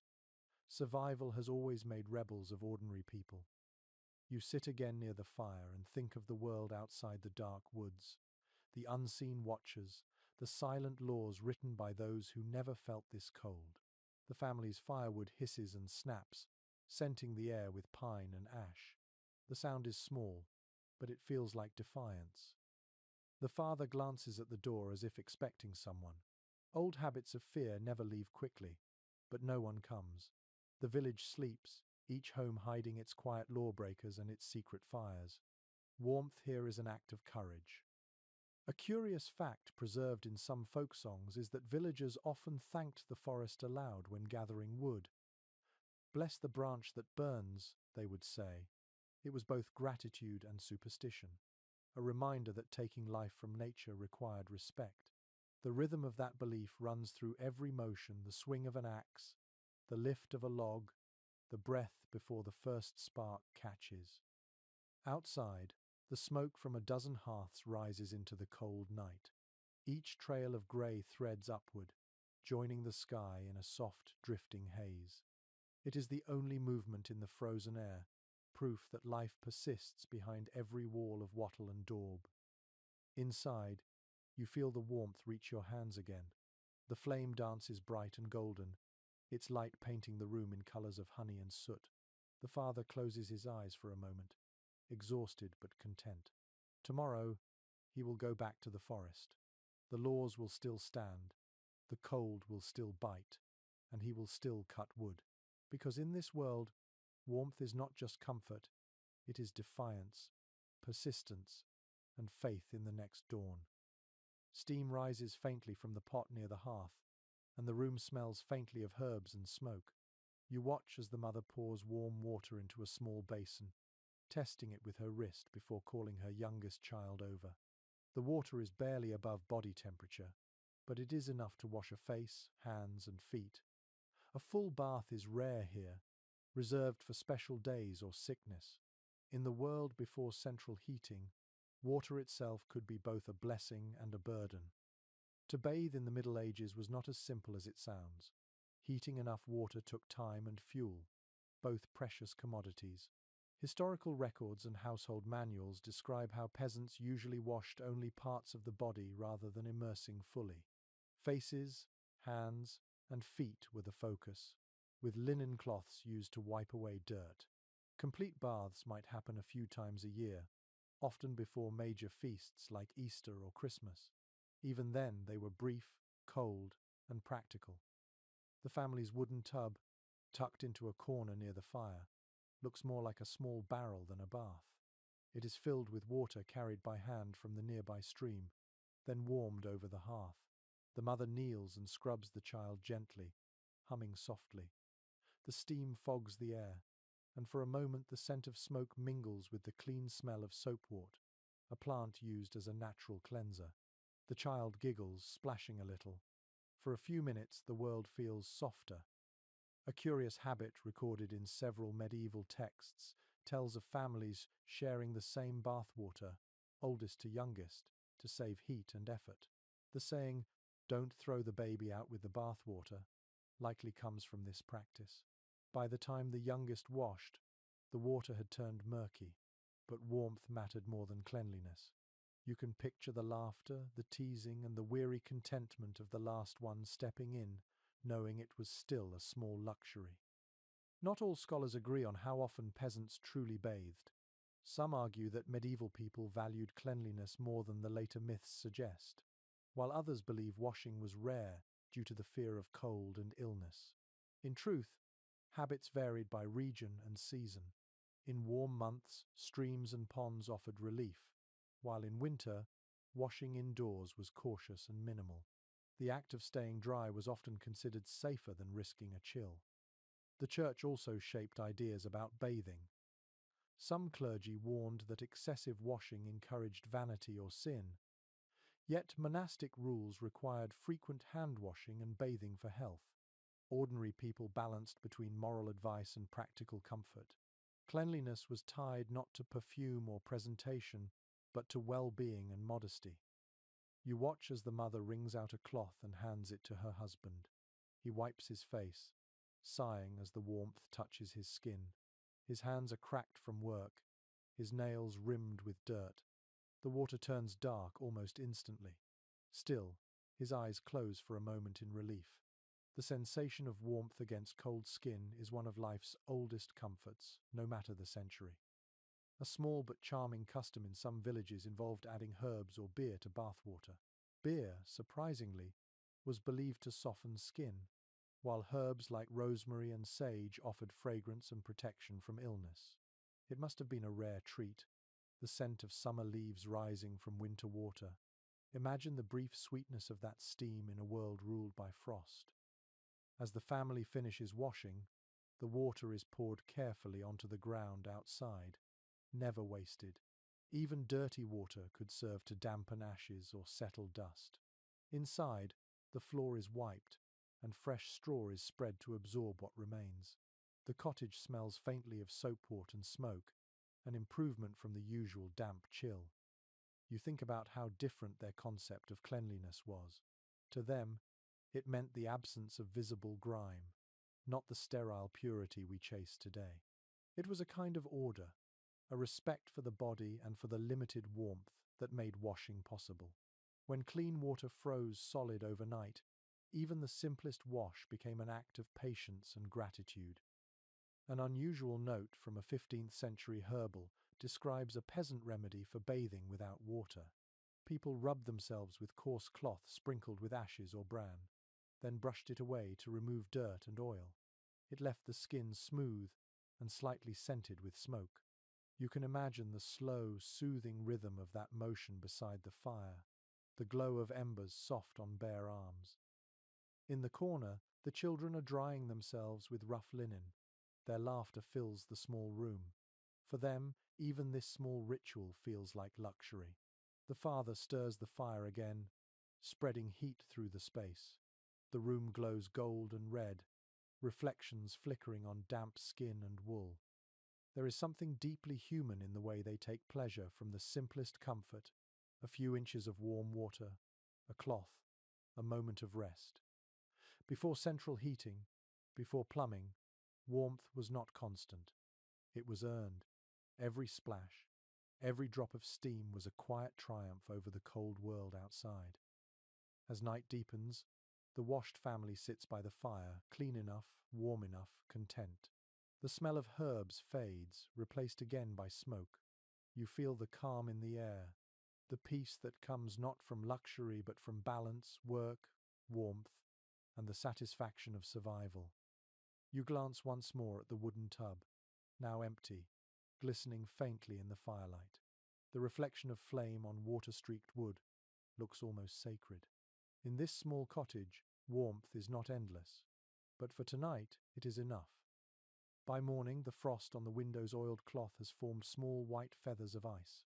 Survival has always made rebels of ordinary people. You sit again near the fire and think of the world outside the dark woods, the unseen watchers, the silent laws written by those who never felt this cold. The family's firewood hisses and snaps, scenting the air with pine and ash. The sound is small, but it feels like defiance. The father glances at the door as if expecting someone. Old habits of fear never leave quickly, but no one comes. The village sleeps, each home hiding its quiet lawbreakers and its secret fires. Warmth here is an act of courage. A curious fact preserved in some folk songs is that villagers often thanked the forest aloud when gathering wood. "Bless the branch that burns," they would say. It was both gratitude and superstition, a reminder that taking life from nature required respect. The rhythm of that belief runs through every motion: the swing of an axe, the lift of a log, the breath before the first spark catches. Outside, the smoke from a dozen hearths rises into the cold night. Each trail of grey threads upward, joining the sky in a soft, drifting haze. It is the only movement in the frozen air, proof that life persists behind every wall of wattle and daub. Inside, you feel the warmth reach your hands again. The flame dances bright and golden, its light painting the room in colours of honey and soot. The father closes his eyes for a moment, exhausted but content. Tomorrow, he will go back to the forest. The laws will still stand, the cold will still bite, and he will still cut wood. Because in this world, warmth is not just comfort, it is defiance, persistence, and faith in the next dawn. Steam rises faintly from the pot near the hearth, and the room smells faintly of herbs and smoke. You watch as the mother pours warm water into a small basin, testing it with her wrist before calling her youngest child over. The water is barely above body temperature, but it is enough to wash a face, hands, and feet. A full bath is rare here, reserved for special days or sickness. In the world before central heating, water itself could be both a blessing and a burden. To bathe in the Middle Ages was not as simple as it sounds. Heating enough water took time and fuel, both precious commodities. Historical records and household manuals describe how peasants usually washed only parts of the body rather than immersing fully. Faces, hands, and feet were the focus, with linen cloths used to wipe away dirt. Complete baths might happen a few times a year, often before major feasts like Easter or Christmas. Even then, they were brief, cold, and practical. The family's wooden tub, tucked into a corner near the fire, looks more like a small barrel than a bath. It is filled with water carried by hand from the nearby stream, then warmed over the hearth. The mother kneels and scrubs the child gently, humming softly. The steam fogs the air, and for a moment the scent of smoke mingles with the clean smell of soapwort, a plant used as a natural cleanser. The child giggles, splashing a little. For a few minutes the world feels softer. A curious habit recorded in several medieval texts tells of families sharing the same bathwater, oldest to youngest, to save heat and effort. The saying, "Don't throw the baby out with the bathwater," likely comes from this practice. By the time the youngest washed, the water had turned murky, but warmth mattered more than cleanliness. You can picture the laughter, the teasing, and the weary contentment of the last one stepping in, knowing it was still a small luxury. Not all scholars agree on how often peasants truly bathed. Some argue that medieval people valued cleanliness more than the later myths suggest, while others believe washing was rare due to the fear of cold and illness. In truth, habits varied by region and season. In warm months, streams and ponds offered relief, while in winter, washing indoors was cautious and minimal. The act of staying dry was often considered safer than risking a chill. The church also shaped ideas about bathing. Some clergy warned that excessive washing encouraged vanity or sin, yet monastic rules required frequent hand-washing and bathing for health. Ordinary people balanced between moral advice and practical comfort. Cleanliness was tied not to perfume or presentation, but to well-being and modesty. You watch as the mother wrings out a cloth and hands it to her husband. He wipes his face, sighing as the warmth touches his skin. His hands are cracked from work, his nails rimmed with dirt. The water turns dark almost instantly. Still, his eyes close for a moment in relief. The sensation of warmth against cold skin is one of life's oldest comforts, no matter the century. A small but charming custom in some villages involved adding herbs or beer to bathwater. Beer, surprisingly, was believed to soften skin, while herbs like rosemary and sage offered fragrance and protection from illness. It must have been a rare treat, the scent of summer leaves rising from winter water. Imagine the brief sweetness of that steam in a world ruled by frost. As the family finishes washing, the water is poured carefully onto the ground outside, never wasted. Even dirty water could serve to dampen ashes or settle dust. Inside, the floor is wiped, and fresh straw is spread to absorb what remains. The cottage smells faintly of soapwort and smoke, an improvement from the usual damp chill. You think about how different their concept of cleanliness was. To them, it meant the absence of visible grime, not the sterile purity we chase today. It was a kind of order, a respect for the body and for the limited warmth that made washing possible. When clean water froze solid overnight, even the simplest wash became an act of patience and gratitude. An unusual note from a 15th century herbal describes a peasant remedy for bathing without water. People rubbed themselves with coarse cloth sprinkled with ashes or bran, then brushed it away to remove dirt and oil. It left the skin smooth and slightly scented with smoke. You can imagine the slow, soothing rhythm of that motion beside the fire, the glow of embers soft on bare arms. In the corner, the children are drying themselves with rough linen. Their laughter fills the small room. For them, even this small ritual feels like luxury. The father stirs the fire again, spreading heat through the space. The room glows gold and red, reflections flickering on damp skin and wool. There is something deeply human in the way they take pleasure from the simplest comfort, a few inches of warm water, a cloth, a moment of rest. Before central heating, before plumbing, warmth was not constant. It was earned. Every splash, every drop of steam was a quiet triumph over the cold world outside. As night deepens, the washed family sits by the fire, clean enough, warm enough, content. The smell of herbs fades, replaced again by smoke. You feel the calm in the air, the peace that comes not from luxury but from balance, work, warmth, and the satisfaction of survival. You glance once more at the wooden tub, now empty, glistening faintly in the firelight. The reflection of flame on water-streaked wood looks almost sacred. In this small cottage, warmth is not endless, but for tonight it is enough. By morning, the frost on the window's oiled cloth has formed small white feathers of ice.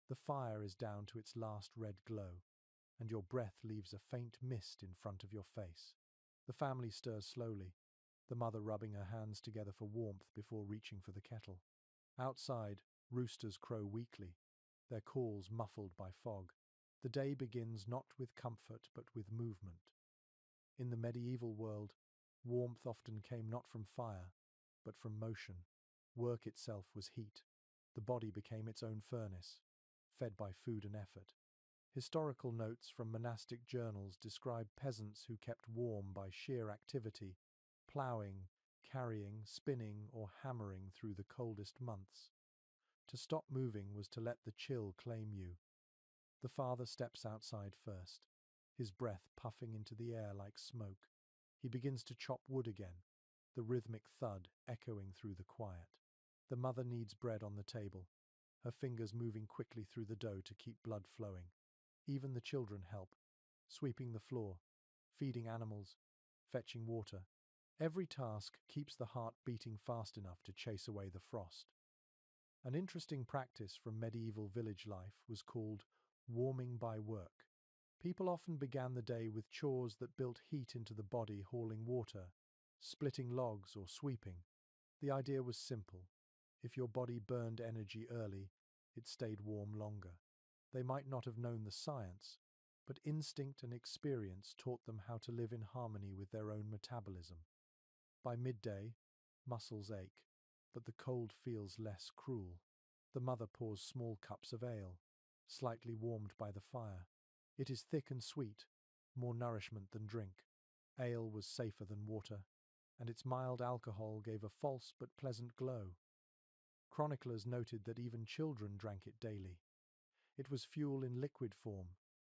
The fire is down to its last red glow, and your breath leaves a faint mist in front of your face. The family stirs slowly, the mother rubbing her hands together for warmth before reaching for the kettle. Outside, roosters crow weakly, their calls muffled by fog. The day begins not with comfort but with movement. In the medieval world, warmth often came not from fire, but from motion. Work itself was heat. The body became its own furnace, fed by food and effort. Historical notes from monastic journals describe peasants who kept warm by sheer activity, ploughing, carrying, spinning, or hammering through the coldest months. To stop moving was to let the chill claim you. The father steps outside first, his breath puffing into the air like smoke. He begins to chop wood again, the rhythmic thud echoing through the quiet. The mother kneads bread on the table, her fingers moving quickly through the dough to keep blood flowing. Even the children help, sweeping the floor, feeding animals, fetching water. Every task keeps the heart beating fast enough to chase away the frost. An interesting practice from medieval village life was called warming by work. People often began the day with chores that built heat into the body, hauling water, splitting logs, or sweeping. The idea was simple. If your body burned energy early, it stayed warm longer. They might not have known the science, but instinct and experience taught them how to live in harmony with their own metabolism. By midday, muscles ache, but the cold feels less cruel. The mother pours small cups of ale, slightly warmed by the fire. It is thick and sweet, more nourishment than drink. Ale was safer than water, and its mild alcohol gave a false but pleasant glow. Chroniclers noted that even children drank it daily. It was fuel in liquid form,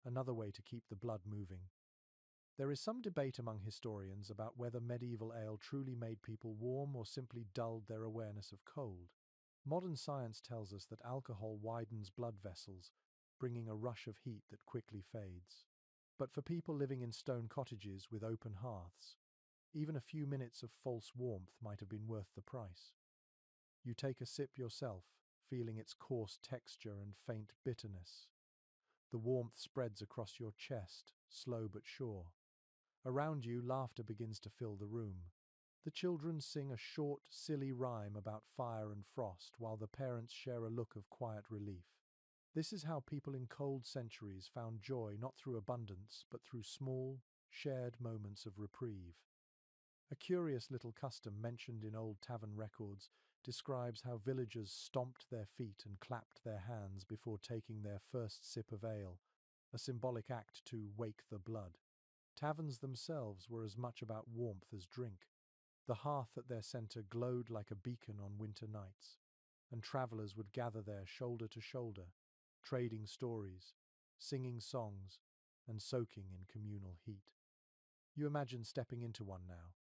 another way to keep the blood moving. There is some debate among historians about whether medieval ale truly made people warm or simply dulled their awareness of cold. Modern science tells us that alcohol widens blood vessels, bringing a rush of heat that quickly fades. But for people living in stone cottages with open hearths, even a few minutes of false warmth might have been worth the price. You take a sip yourself, feeling its coarse texture and faint bitterness. The warmth spreads across your chest, slow but sure. Around you, laughter begins to fill the room. The children sing a short, silly rhyme about fire and frost, while the parents share a look of quiet relief. This is how people in cold centuries found joy not through abundance, but through small, shared moments of reprieve. A curious little custom mentioned in old tavern records describes how villagers stomped their feet and clapped their hands before taking their first sip of ale, a symbolic act to wake the blood. Taverns themselves were as much about warmth as drink. The hearth at their centre glowed like a beacon on winter nights, and travellers would gather there shoulder to shoulder, trading stories, singing songs, and soaking in communal heat. You imagine stepping into one now.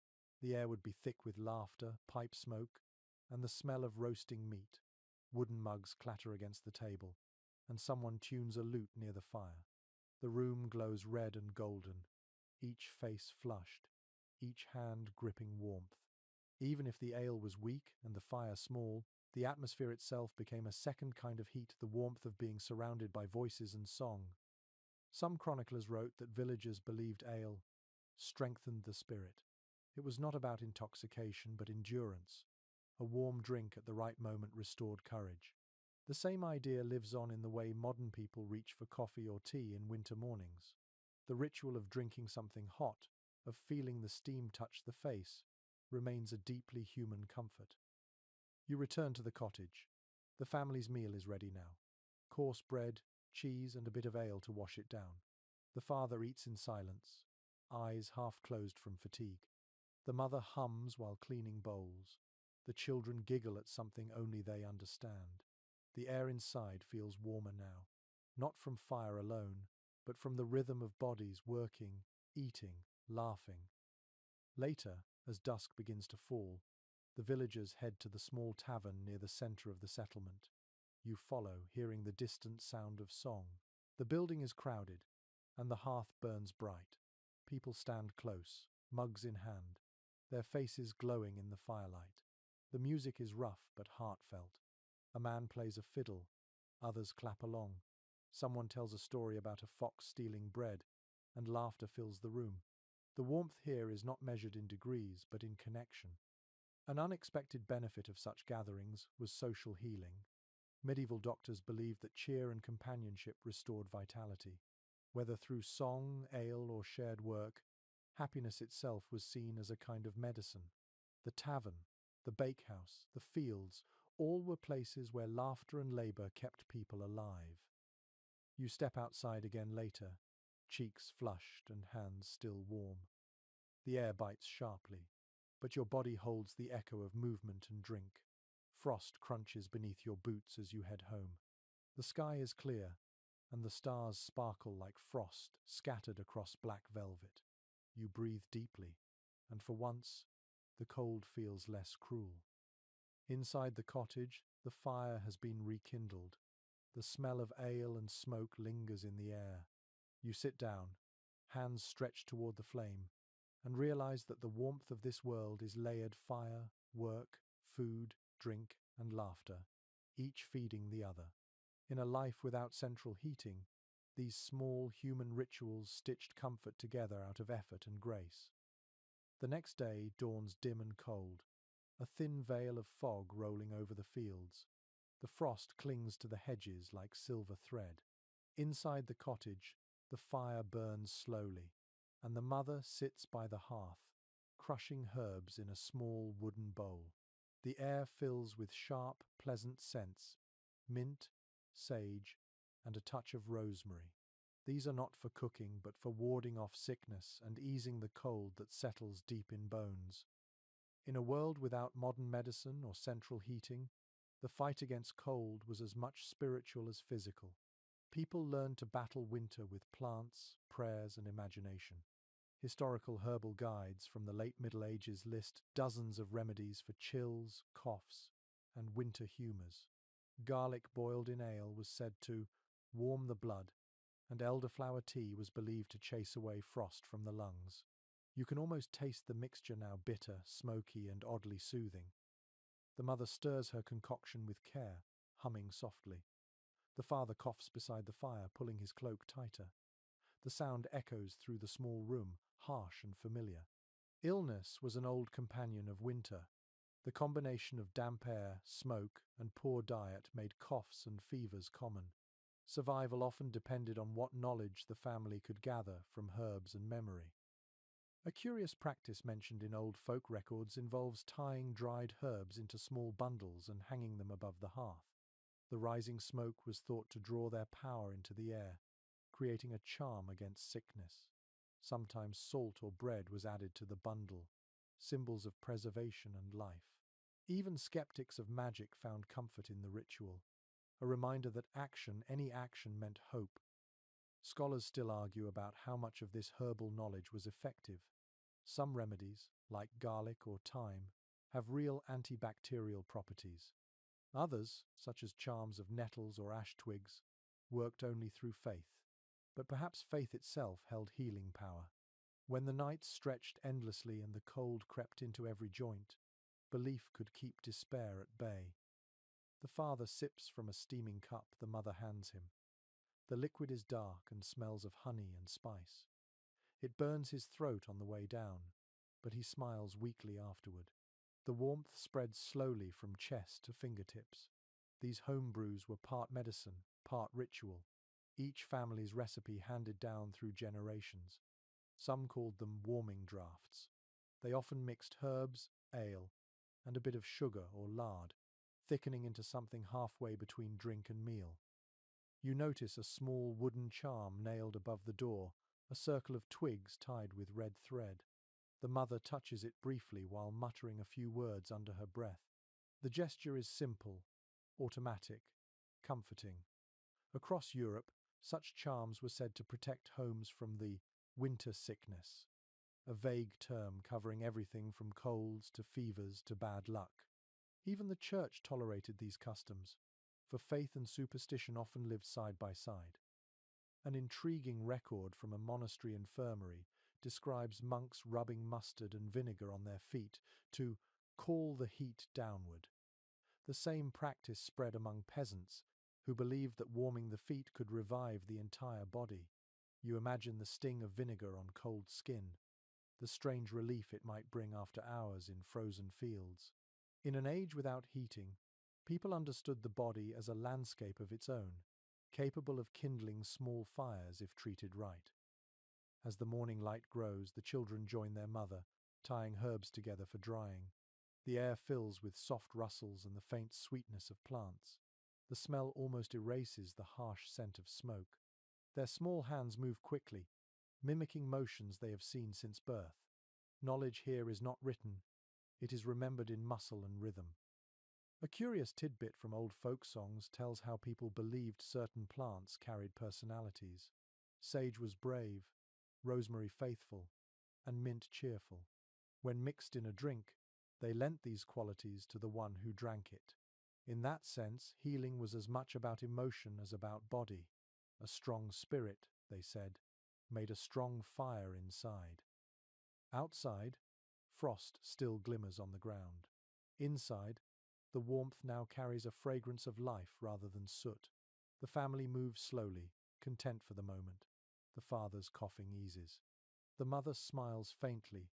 The air would be thick with laughter, pipe smoke, and the smell of roasting meat. Wooden mugs clatter against the table, and someone tunes a lute near the fire. The room glows red and golden, each face flushed, each hand gripping warmth. Even if the ale was weak and the fire small, the atmosphere itself became a second kind of heat, the warmth of being surrounded by voices and song. Some chroniclers wrote that villagers believed ale strengthened the spirit. It was not about intoxication, but endurance. A warm drink at the right moment restored courage. The same idea lives on in the way modern people reach for coffee or tea in winter mornings. The ritual of drinking something hot, of feeling the steam touch the face, remains a deeply human comfort. You return to the cottage. The family's meal is ready now. Coarse bread, cheese, and a bit of ale to wash it down. The father eats in silence, eyes half closed from fatigue. The mother hums while cleaning bowls. The children giggle at something only they understand. The air inside feels warmer now, not from fire alone, but from the rhythm of bodies working, eating, laughing. Later, as dusk begins to fall, the villagers head to the small tavern near the center of the settlement. You follow, hearing the distant sound of song. The building is crowded, and the hearth burns bright. People stand close, mugs in hand, their faces glowing in the firelight. The music is rough but heartfelt. A man plays a fiddle, others clap along. Someone tells a story about a fox stealing bread, and laughter fills the room. The warmth here is not measured in degrees, but in connection. An unexpected benefit of such gatherings was social healing. Medieval doctors believed that cheer and companionship restored vitality. Whether through song, ale, or shared work, happiness itself was seen as a kind of medicine. The tavern, the bakehouse, the fields, all were places where laughter and labor kept people alive. You step outside again later, cheeks flushed and hands still warm. The air bites sharply, but your body holds the echo of movement and drink. Frost crunches beneath your boots as you head home. The sky is clear, and the stars sparkle like frost scattered across black velvet. You breathe deeply, and for once, the cold feels less cruel. Inside the cottage, the fire has been rekindled. The smell of ale and smoke lingers in the air. You sit down, hands stretched toward the flame, and realize that the warmth of this world is layered fire, work, food, drink, and laughter, each feeding the other. In a life without central heating, these small human rituals stitched comfort together out of effort and grace. The next day dawns dim and cold, a thin veil of fog rolling over the fields. The frost clings to the hedges like silver thread. Inside the cottage, the fire burns slowly, and the mother sits by the hearth, crushing herbs in a small wooden bowl. The air fills with sharp, pleasant scents: mint, sage, and a touch of rosemary. These are not for cooking, but for warding off sickness and easing the cold that settles deep in bones. In a world without modern medicine or central heating, the fight against cold was as much spiritual as physical. People learned to battle winter with plants, prayers, and imagination. Historical herbal guides from the late Middle Ages list dozens of remedies for chills, coughs, and winter humours. Garlic boiled in ale was said to warm the blood, and elderflower tea was believed to chase away frost from the lungs. You can almost taste the mixture now, bitter, smoky, and oddly soothing. The mother stirs her concoction with care, humming softly. The father coughs beside the fire, pulling his cloak tighter. The sound echoes through the small room, harsh and familiar. Illness was an old companion of winter. The combination of damp air, smoke, and poor diet made coughs and fevers common. Survival often depended on what knowledge the family could gather from herbs and memory. A curious practice mentioned in old folk records involves tying dried herbs into small bundles and hanging them above the hearth. The rising smoke was thought to draw their power into the air, creating a charm against sickness. Sometimes salt or bread was added to the bundle, symbols of preservation and life. Even skeptics of magic found comfort in the ritual, a reminder that any action meant hope. Scholars still argue about how much of this herbal knowledge was effective. Some remedies, like garlic or thyme, have real antibacterial properties. Others, such as charms of nettles or ash twigs, worked only through faith. But perhaps faith itself held healing power. When the nights stretched endlessly and the cold crept into every joint, belief could keep despair at bay. The father sips from a steaming cup the mother hands him. The liquid is dark and smells of honey and spice. It burns his throat on the way down, but he smiles weakly afterward. The warmth spreads slowly from chest to fingertips. These home brews were part medicine, part ritual, each family's recipe handed down through generations. Some called them warming draughts. They often mixed herbs, ale, and a bit of sugar or lard, thickening into something halfway between drink and meal. You notice a small wooden charm nailed above the door, a circle of twigs tied with red thread. The mother touches it briefly while muttering a few words under her breath. The gesture is simple, automatic, comforting. Across Europe, such charms were said to protect homes from the winter sickness, a vague term covering everything from colds to fevers to bad luck. Even the church tolerated these customs, for faith and superstition often lived side by side. An intriguing record from a monastery infirmary describes monks rubbing mustard and vinegar on their feet to call the heat downward. The same practice spread among peasants, who believed that warming the feet could revive the entire body. You imagine the sting of vinegar on cold skin, the strange relief it might bring after hours in frozen fields. In an age without heating, people understood the body as a landscape of its own, capable of kindling small fires if treated right. As the morning light grows, the children join their mother, tying herbs together for drying. The air fills with soft rustles and the faint sweetness of plants. The smell almost erases the harsh scent of smoke. Their small hands move quickly, mimicking motions they have seen since birth. Knowledge here is not written, it is remembered in muscle and rhythm. A curious tidbit from old folk songs tells how people believed certain plants carried personalities. Sage was brave, rosemary faithful, and mint cheerful. When mixed in a drink, they lent these qualities to the one who drank it. In that sense, healing was as much about emotion as about body. A strong spirit, they said, made a strong fire inside. Outside, frost still glimmers on the ground. Inside, the warmth now carries a fragrance of life rather than soot. The family moves slowly, content for the moment. The father's coughing eases. The mother smiles faintly,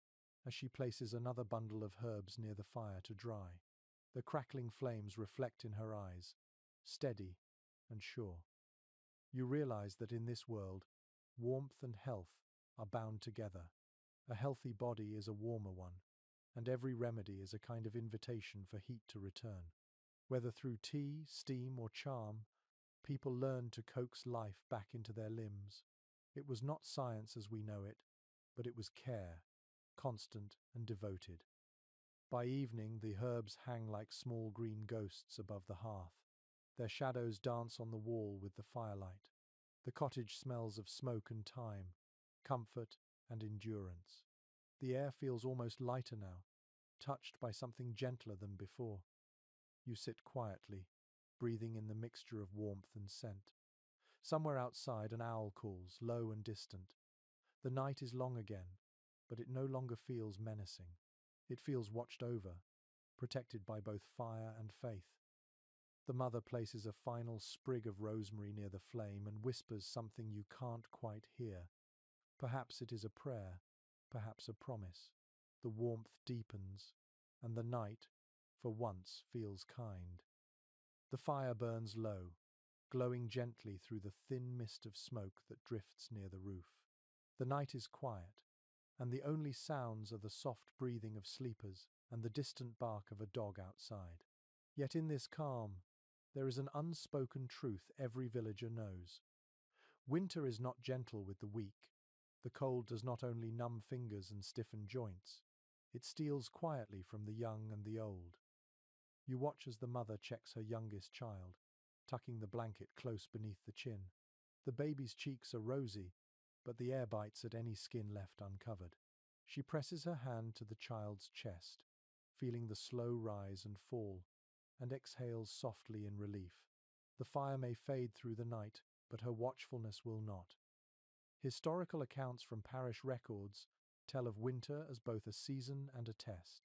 as she places another bundle of herbs near the fire to dry. The crackling flames reflect in her eyes, steady and sure. You realize that in this world, warmth and health are bound together. A healthy body is a warmer one, and every remedy is a kind of invitation for heat to return. Whether through tea, steam, or charm, people learned to coax life back into their limbs. It was not science as we know it, but it was care, constant and devoted. By evening, the herbs hang like small green ghosts above the hearth. Their shadows dance on the wall with the firelight. The cottage smells of smoke and thyme, comfort and endurance. The air feels almost lighter now, touched by something gentler than before. You sit quietly, breathing in the mixture of warmth and scent. Somewhere outside, an owl calls, low and distant. The night is long again, but it no longer feels menacing. It feels watched over, protected by both fire and faith. The mother places a final sprig of rosemary near the flame and whispers something you can't quite hear. Perhaps it is a prayer, perhaps a promise. The warmth deepens, and the night, for once, feels kind. The fire burns low, glowing gently through the thin mist of smoke that drifts near the roof. The night is quiet, and the only sounds are the soft breathing of sleepers and the distant bark of a dog outside. Yet in this calm, there is an unspoken truth every villager knows. Winter is not gentle with the weak. The cold does not only numb fingers and stiffen joints, it steals quietly from the young and the old. You watch as the mother checks her youngest child, tucking the blanket close beneath the chin. The baby's cheeks are rosy, but the air bites at any skin left uncovered. She presses her hand to the child's chest, feeling the slow rise and fall, and exhales softly in relief. The fire may fade through the night, but her watchfulness will not. Historical accounts from parish records tell of winter as both a season and a test.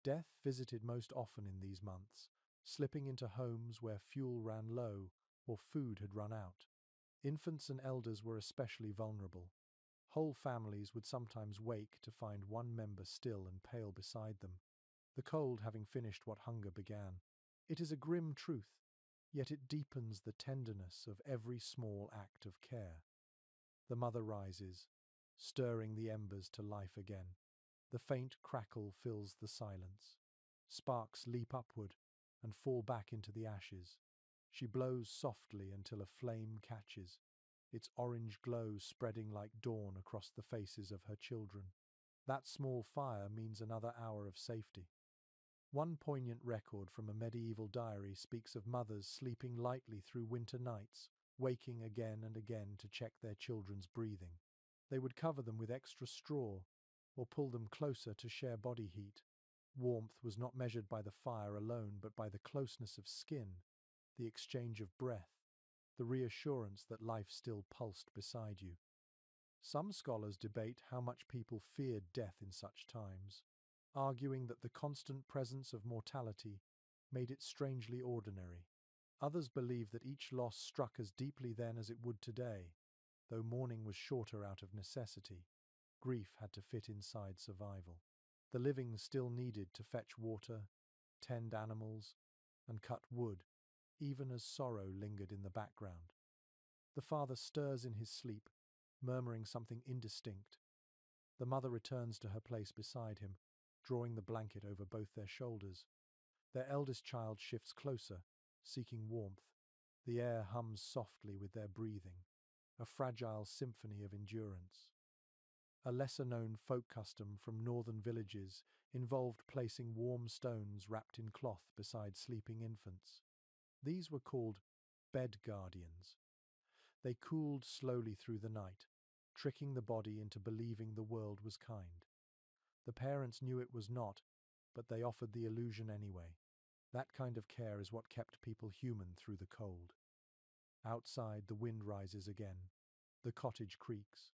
Death visited most often in these months, slipping into homes where fuel ran low or food had run out. Infants and elders were especially vulnerable. Whole families would sometimes wake to find one member still and pale beside them, the cold having finished what hunger began. It is a grim truth, yet it deepens the tenderness of every small act of care. The mother rises, stirring the embers to life again. The faint crackle fills the silence. Sparks leap upward and fall back into the ashes. She blows softly until a flame catches, its orange glow spreading like dawn across the faces of her children. That small fire means another hour of safety. One poignant record from a medieval diary speaks of mothers sleeping lightly through winter nights, waking again and again to check their children's breathing. They would cover them with extra straw or pull them closer to share body heat. Warmth was not measured by the fire alone, but by the closeness of skin, the exchange of breath, the reassurance that life still pulsed beside you. Some scholars debate how much people feared death in such times, arguing that the constant presence of mortality made it strangely ordinary. Others believe that each loss struck as deeply then as it would today, though mourning was shorter out of necessity. Grief had to fit inside survival. The living still needed to fetch water, tend animals, and cut wood, even as sorrow lingered in the background. The father stirs in his sleep, murmuring something indistinct. The mother returns to her place beside him, drawing the blanket over both their shoulders. Their eldest child shifts closer, seeking warmth. The air hums softly with their breathing, a fragile symphony of endurance. A lesser-known folk custom from northern villages involved placing warm stones wrapped in cloth beside sleeping infants. These were called bed guardians. They cooled slowly through the night, tricking the body into believing the world was kind. The parents knew it was not, but they offered the illusion anyway. That kind of care is what kept people human through the cold. Outside, the wind rises again. The cottage creaks.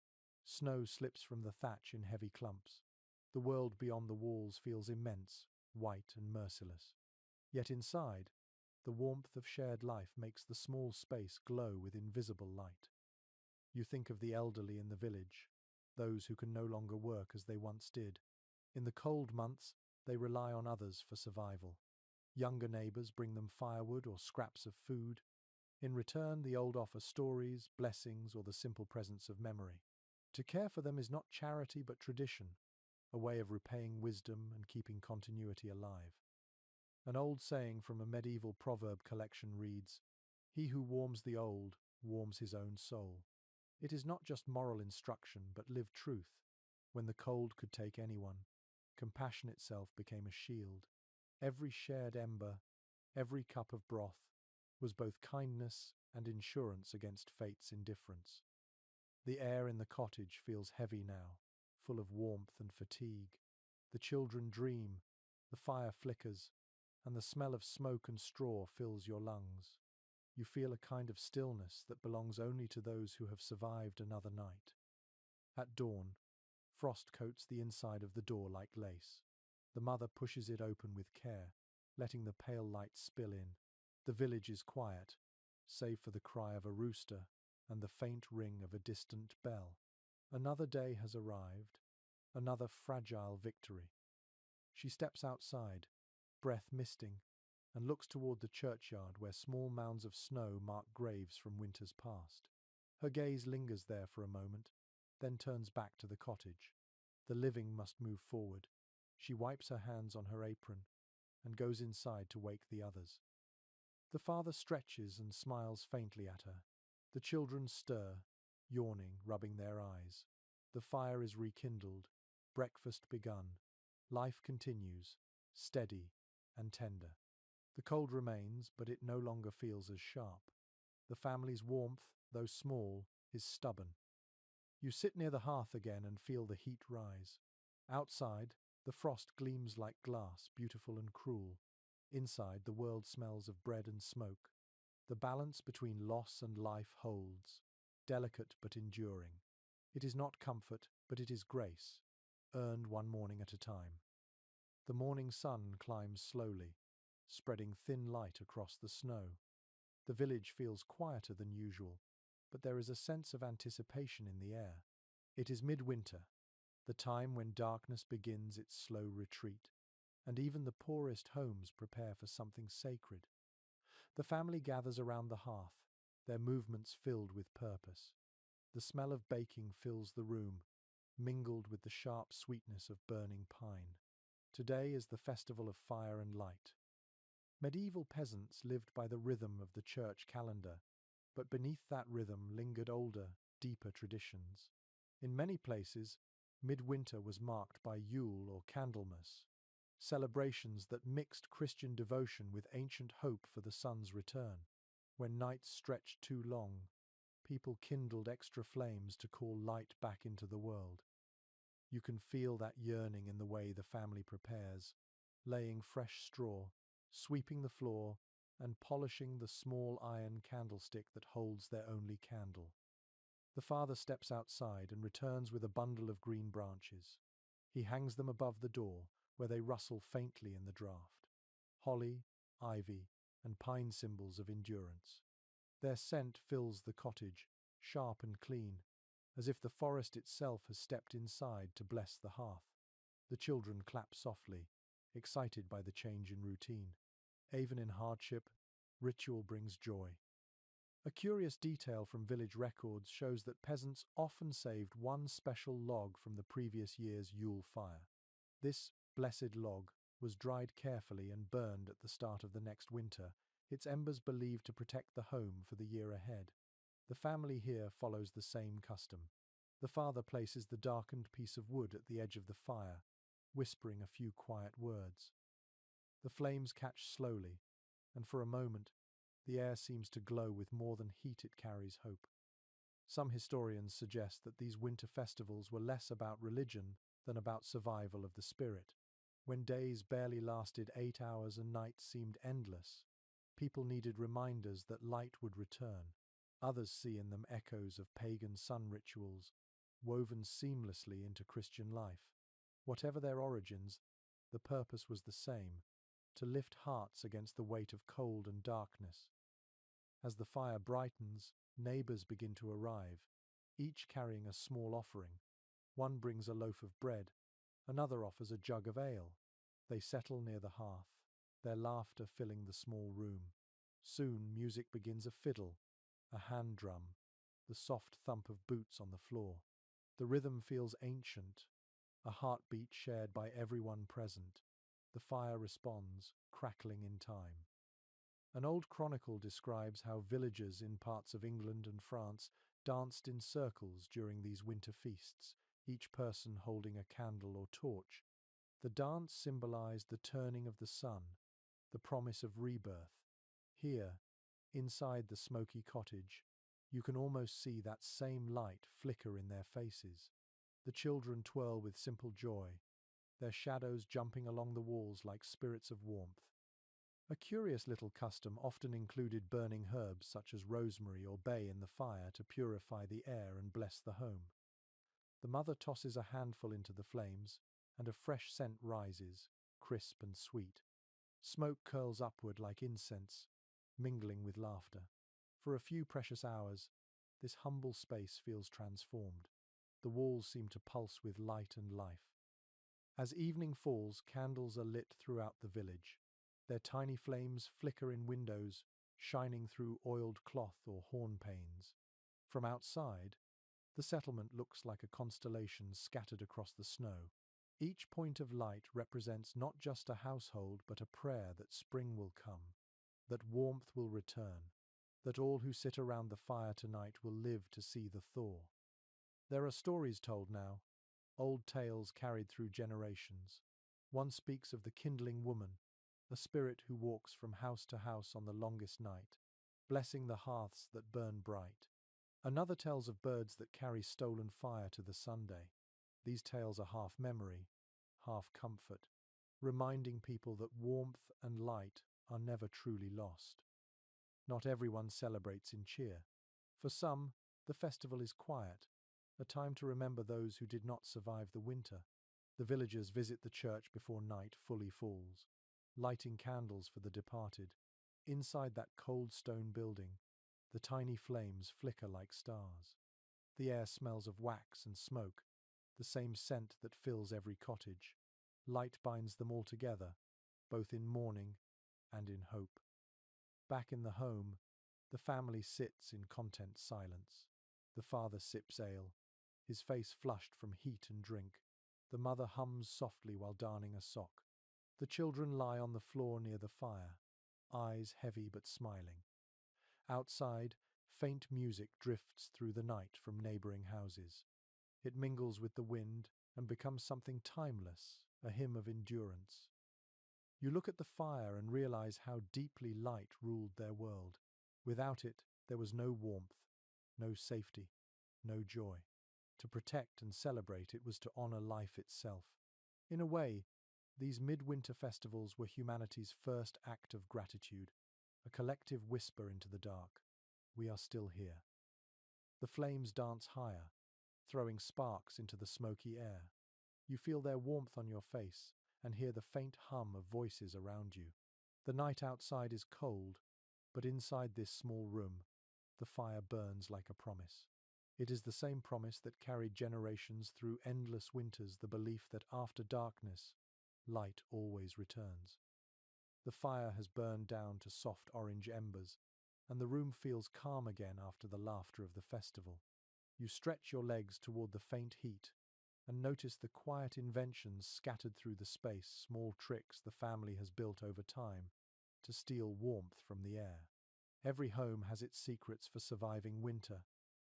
Snow slips from the thatch in heavy clumps. The world beyond the walls feels immense, white and merciless. Yet inside, the warmth of shared life makes the small space glow with invisible light. You think of the elderly in the village, those who can no longer work as they once did. In the cold months, they rely on others for survival. Younger neighbors bring them firewood or scraps of food. In return, the old offer stories, blessings, or the simple presence of memory. To care for them is not charity but tradition, a way of repaying wisdom and keeping continuity alive. An old saying from a medieval proverb collection reads, "He who warms the old warms his own soul." It is not just moral instruction but lived truth. When the cold could take anyone, compassion itself became a shield. Every shared ember, every cup of broth, was both kindness and insurance against fate's indifference. The air in the cottage feels heavy now, full of warmth and fatigue. The children dream, the fire flickers, and the smell of smoke and straw fills your lungs. You feel a kind of stillness that belongs only to those who have survived another night. At dawn, frost coats the inside of the door like lace. The mother pushes it open with care, letting the pale light spill in. The village is quiet, save for the cry of a rooster and the faint ring of a distant bell. Another day has arrived, another fragile victory. She steps outside, breath misting, and looks toward the churchyard where small mounds of snow mark graves from winters past. Her gaze lingers there for a moment, then turns back to the cottage. The living must move forward. She wipes her hands on her apron and goes inside to wake the others. The father stretches and smiles faintly at her. The children stir, yawning, rubbing their eyes. The fire is rekindled, breakfast begun. Life continues, steady and tender. The cold remains, but it no longer feels as sharp. The family's warmth, though small, is stubborn. You sit near the hearth again and feel the heat rise. Outside, the frost gleams like glass, beautiful and cruel. Inside, the world smells of bread and smoke. The balance between loss and life holds, delicate but enduring. It is not comfort, but it is grace, earned one morning at a time. The morning sun climbs slowly, spreading thin light across the snow. The village feels quieter than usual, but there is a sense of anticipation in the air. It is midwinter, the time when darkness begins its slow retreat, and even the poorest homes prepare for something sacred. The family gathers around the hearth, their movements filled with purpose. The smell of baking fills the room, mingled with the sharp sweetness of burning pine. Today is the festival of fire and light. Medieval peasants lived by the rhythm of the church calendar, but beneath that rhythm lingered older, deeper traditions. In many places, midwinter was marked by Yule or Candlemas, celebrations that mixed Christian devotion with ancient hope for the sun's return. When nights stretched too long, people kindled extra flames to call light back into the world. You can feel that yearning in the way the family prepares, laying fresh straw, sweeping the floor, and polishing the small iron candlestick that holds their only candle. The father steps outside and returns with a bundle of green branches. He hangs them above the door, where they rustle faintly in the draught. Holly, ivy, and pine symbols of endurance. Their scent fills the cottage, sharp and clean, as if the forest itself has stepped inside to bless the hearth. The children clap softly, excited by the change in routine. Even in hardship, ritual brings joy. A curious detail from village records shows that peasants often saved one special log from the previous year's Yule fire. This blessed log was dried carefully and burned at the start of the next winter, its embers believed to protect the home for the year ahead. The family here follows the same custom. The father places the darkened piece of wood at the edge of the fire, whispering a few quiet words. The flames catch slowly, and for a moment, the air seems to glow with more than heat, it carries hope. Some historians suggest that these winter festivals were less about religion than about survival of the spirit. When days barely lasted 8 hours and nights seemed endless, people needed reminders that light would return. Others see in them echoes of pagan sun rituals, woven seamlessly into Christian life. Whatever their origins, the purpose was the same: to lift hearts against the weight of cold and darkness. As the fire brightens, neighbors begin to arrive, each carrying a small offering. One brings a loaf of bread, Another offers a jug of ale. They settle near the hearth, their laughter filling the small room. Soon music begins: a fiddle, a hand drum, the soft thump of boots on the floor. The rhythm feels ancient, a heartbeat shared by everyone present. The fire responds, crackling in time. An old chronicle describes how villagers in parts of England and France danced in circles during these winter feasts, each person holding a candle or torch. The dance symbolized the turning of the sun, the promise of rebirth. Here, inside the smoky cottage, you can almost see that same light flicker in their faces. The children twirl with simple joy, their shadows jumping along the walls like spirits of warmth. A curious little custom often included burning herbs such as rosemary or bay in the fire to purify the air and bless the home. The mother tosses a handful into the flames, and a fresh scent rises, crisp and sweet. Smoke curls upward like incense, mingling with laughter. For a few precious hours, this humble space feels transformed. The walls seem to pulse with light and life. As evening falls, candles are lit throughout the village. Their tiny flames flicker in windows, shining through oiled cloth or horn panes. From outside, the settlement looks like a constellation scattered across the snow. Each point of light represents not just a household, but a prayer that spring will come, that warmth will return, that all who sit around the fire tonight will live to see the thaw. There are stories told now, old tales carried through generations. One speaks of the kindling woman, a spirit who walks from house to house on the longest night, blessing the hearths that burn bright. Another tells of birds that carry stolen fire to the Sunday. These tales are half memory, half comfort, reminding people that warmth and light are never truly lost. Not everyone celebrates in cheer. For some, the festival is quiet, a time to remember those who did not survive the winter. The villagers visit the church before night fully falls, lighting candles for the departed. Inside that cold stone building, the tiny flames flicker like stars. The air smells of wax and smoke, the same scent that fills every cottage. Light binds them all together, both in mourning and in hope. Back in the home, the family sits in content silence. The father sips ale, his face flushed from heat and drink. The mother hums softly while darning a sock. The children lie on the floor near the fire, eyes heavy but smiling. Outside, faint music drifts through the night from neighboring houses. It mingles with the wind and becomes something timeless, a hymn of endurance. You look at the fire and realize how deeply light ruled their world. Without it, there was no warmth, no safety, no joy. To protect and celebrate it was to honor life itself. In a way, these midwinter festivals were humanity's first act of gratitude, a collective whisper into the dark. We are still here. The flames dance higher, throwing sparks into the smoky air. You feel their warmth on your face and hear the faint hum of voices around you. The night outside is cold, but inside this small room, the fire burns like a promise. It is the same promise that carried generations through endless winters, the belief that after darkness, light always returns. The fire has burned down to soft orange embers, and the room feels calm again after the laughter of the festival. You stretch your legs toward the faint heat and notice the quiet inventions scattered through the space, small tricks the family has built over time to steal warmth from the air. Every home has its secrets for surviving winter,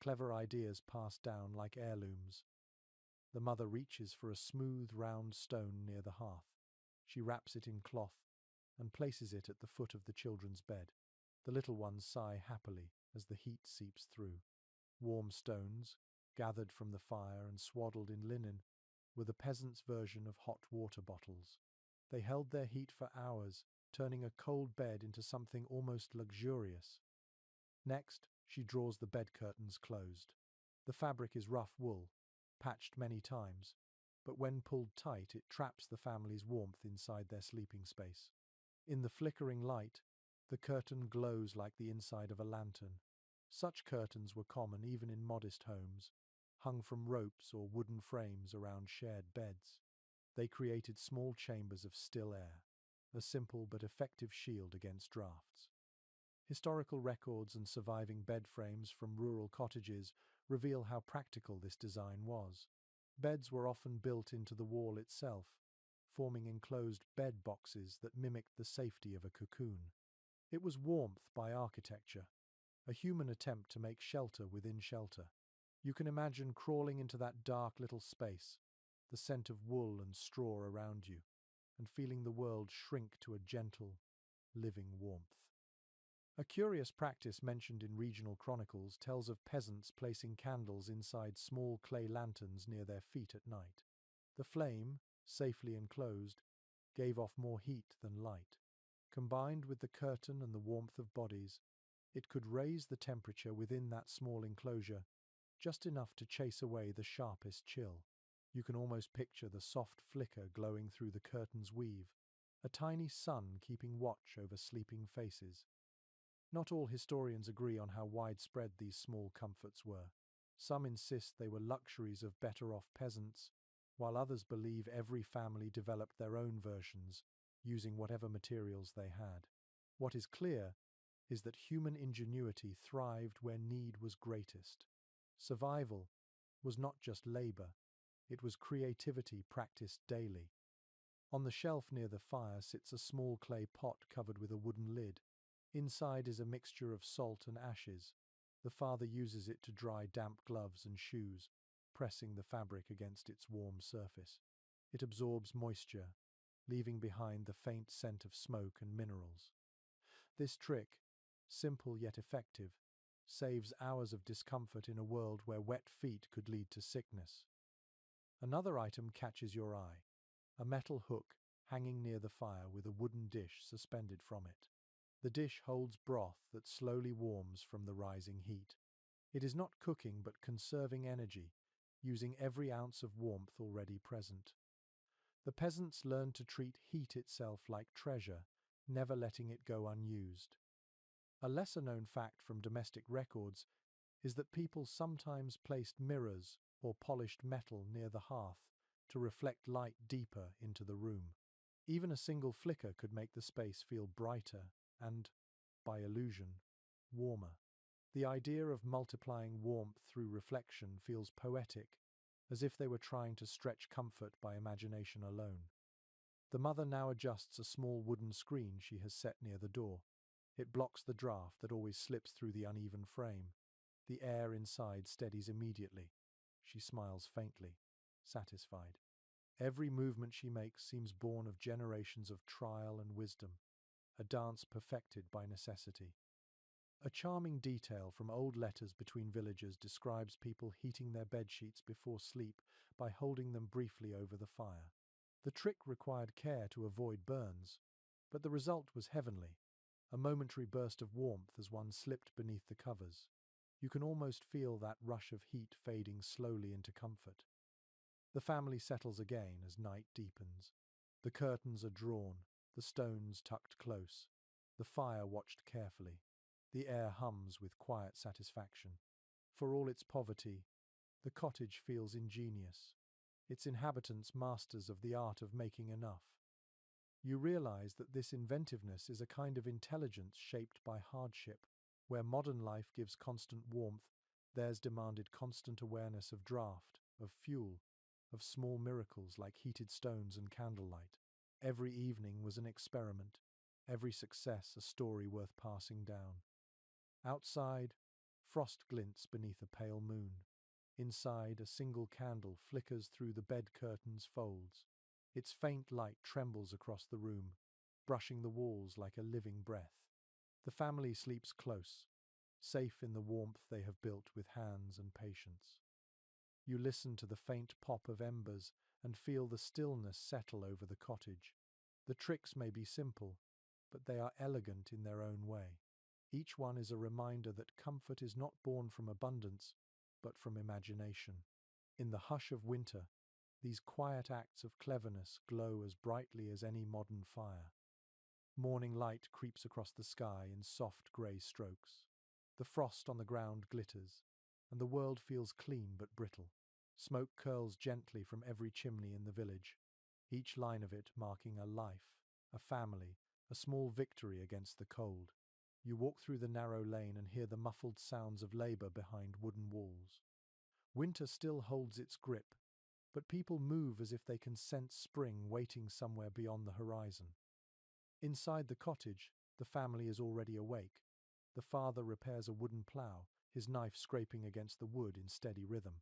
clever ideas passed down like heirlooms. The mother reaches for a smooth, round stone near the hearth. She wraps it in cloth and places it at the foot of the children's bed. The little ones sigh happily as the heat seeps through. Warm stones, gathered from the fire and swaddled in linen, were the peasants' version of hot water bottles. They held their heat for hours, turning a cold bed into something almost luxurious. Next, she draws the bed curtains closed. The fabric is rough wool, patched many times, but when pulled tight, it traps the family's warmth inside their sleeping space. In the flickering light, the curtain glows like the inside of a lantern. Such curtains were common even in modest homes, hung from ropes or wooden frames around shared beds. They created small chambers of still air, a simple but effective shield against drafts. Historical records and surviving bed frames from rural cottages reveal how practical this design was. Beds were often built into the wall itself, forming enclosed bed boxes that mimicked the safety of a cocoon. It was warmth by architecture, a human attempt to make shelter within shelter. You can imagine crawling into that dark little space, the scent of wool and straw around you, and feeling the world shrink to a gentle, living warmth. A curious practice mentioned in regional chronicles tells of peasants placing candles inside small clay lanterns near their feet at night. The flame, safely enclosed, gave off more heat than light. Combined with the curtain and the warmth of bodies, it could raise the temperature within that small enclosure just enough to chase away the sharpest chill. You can almost picture the soft flicker glowing through the curtain's weave, a tiny sun keeping watch over sleeping faces. Not all historians agree on how widespread these small comforts were. Some insist they were luxuries of better-off peasants, while others believe every family developed their own versions, using whatever materials they had. What is clear is that human ingenuity thrived where need was greatest. Survival was not just labor, it was creativity practiced daily. On the shelf near the fire sits a small clay pot covered with a wooden lid. Inside is a mixture of salt and ashes. The father uses it to dry damp gloves and shoes, pressing the fabric against its warm surface. It absorbs moisture, leaving behind the faint scent of smoke and minerals. This trick, simple yet effective, saves hours of discomfort in a world where wet feet could lead to sickness. Another item catches your eye, a metal hook hanging near the fire with a wooden dish suspended from it. The dish holds broth that slowly warms from the rising heat. It is not cooking but conserving energy, using every ounce of warmth already present. The peasants learned to treat heat itself like treasure, never letting it go unused. A lesser-known fact from domestic records is that people sometimes placed mirrors or polished metal near the hearth to reflect light deeper into the room. Even a single flicker could make the space feel brighter and, by illusion, warmer. The idea of multiplying warmth through reflection feels poetic, as if they were trying to stretch comfort by imagination alone. The mother now adjusts a small wooden screen she has set near the door. It blocks the draft that always slips through the uneven frame. The air inside steadies immediately. She smiles faintly, satisfied. Every movement she makes seems born of generations of trial and wisdom, a dance perfected by necessity. A charming detail from old letters between villagers describes people heating their bedsheets before sleep by holding them briefly over the fire. The trick required care to avoid burns, but the result was heavenly, a momentary burst of warmth as one slipped beneath the covers. You can almost feel that rush of heat fading slowly into comfort. The family settles again as night deepens. The curtains are drawn, the stones tucked close, the fire watched carefully. The air hums with quiet satisfaction. For all its poverty, the cottage feels ingenious, its inhabitants masters of the art of making enough. You realize that this inventiveness is a kind of intelligence shaped by hardship. Where modern life gives constant warmth, theirs demanded constant awareness of draught, of fuel, of small miracles like heated stones and candlelight. Every evening was an experiment, every success a story worth passing down. Outside, frost glints beneath a pale moon. Inside, a single candle flickers through the bed curtain's folds. Its faint light trembles across the room, brushing the walls like a living breath. The family sleeps close, safe in the warmth they have built with hands and patience. You listen to the faint pop of embers and feel the stillness settle over the cottage. The tricks may be simple, but they are elegant in their own way. Each one is a reminder that comfort is not born from abundance, but from imagination. In the hush of winter, these quiet acts of cleverness glow as brightly as any modern fire. Morning light creeps across the sky in soft grey strokes. The frost on the ground glitters, and the world feels clean but brittle. Smoke curls gently from every chimney in the village. each line of it marking a life, a family, a small victory against the cold. You walk through the narrow lane and hear the muffled sounds of labor behind wooden walls. Winter still holds its grip, but people move as if they can sense spring waiting somewhere beyond the horizon. Inside the cottage, the family is already awake. The father repairs a wooden plough, his knife scraping against the wood in steady rhythm.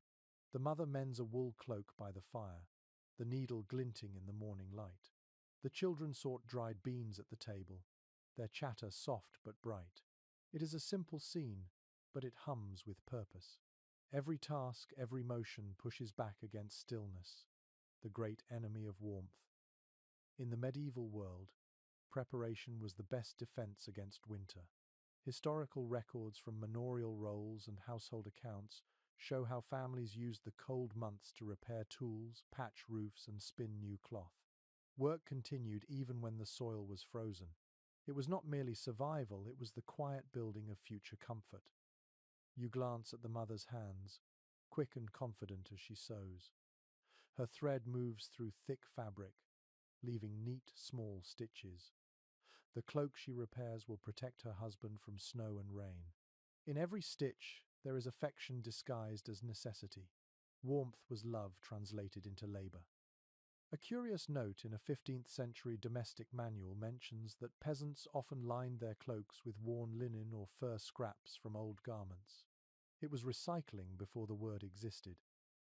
The mother mends a wool cloak by the fire, the needle glinting in the morning light. The children sort dried beans at the table, their chatter soft but bright. It is a simple scene, but it hums with purpose. Every task, every motion pushes back against stillness, the great enemy of warmth. In the medieval world, preparation was the best defense against winter. Historical records from manorial rolls and household accounts show how families used the cold months to repair tools, patch roofs, and spin new cloth. Work continued even when the soil was frozen. It was not merely survival, it was the quiet building of future comfort. You glance at the mother's hands, quick and confident as she sews. Her thread moves through thick fabric, leaving neat, small stitches. The cloak she repairs will protect her husband from snow and rain. In every stitch, there is affection disguised as necessity. Warmth was love translated into labor. A curious note in a 15th century domestic manual mentions that peasants often lined their cloaks with worn linen or fur scraps from old garments. It was recycling before the word existed.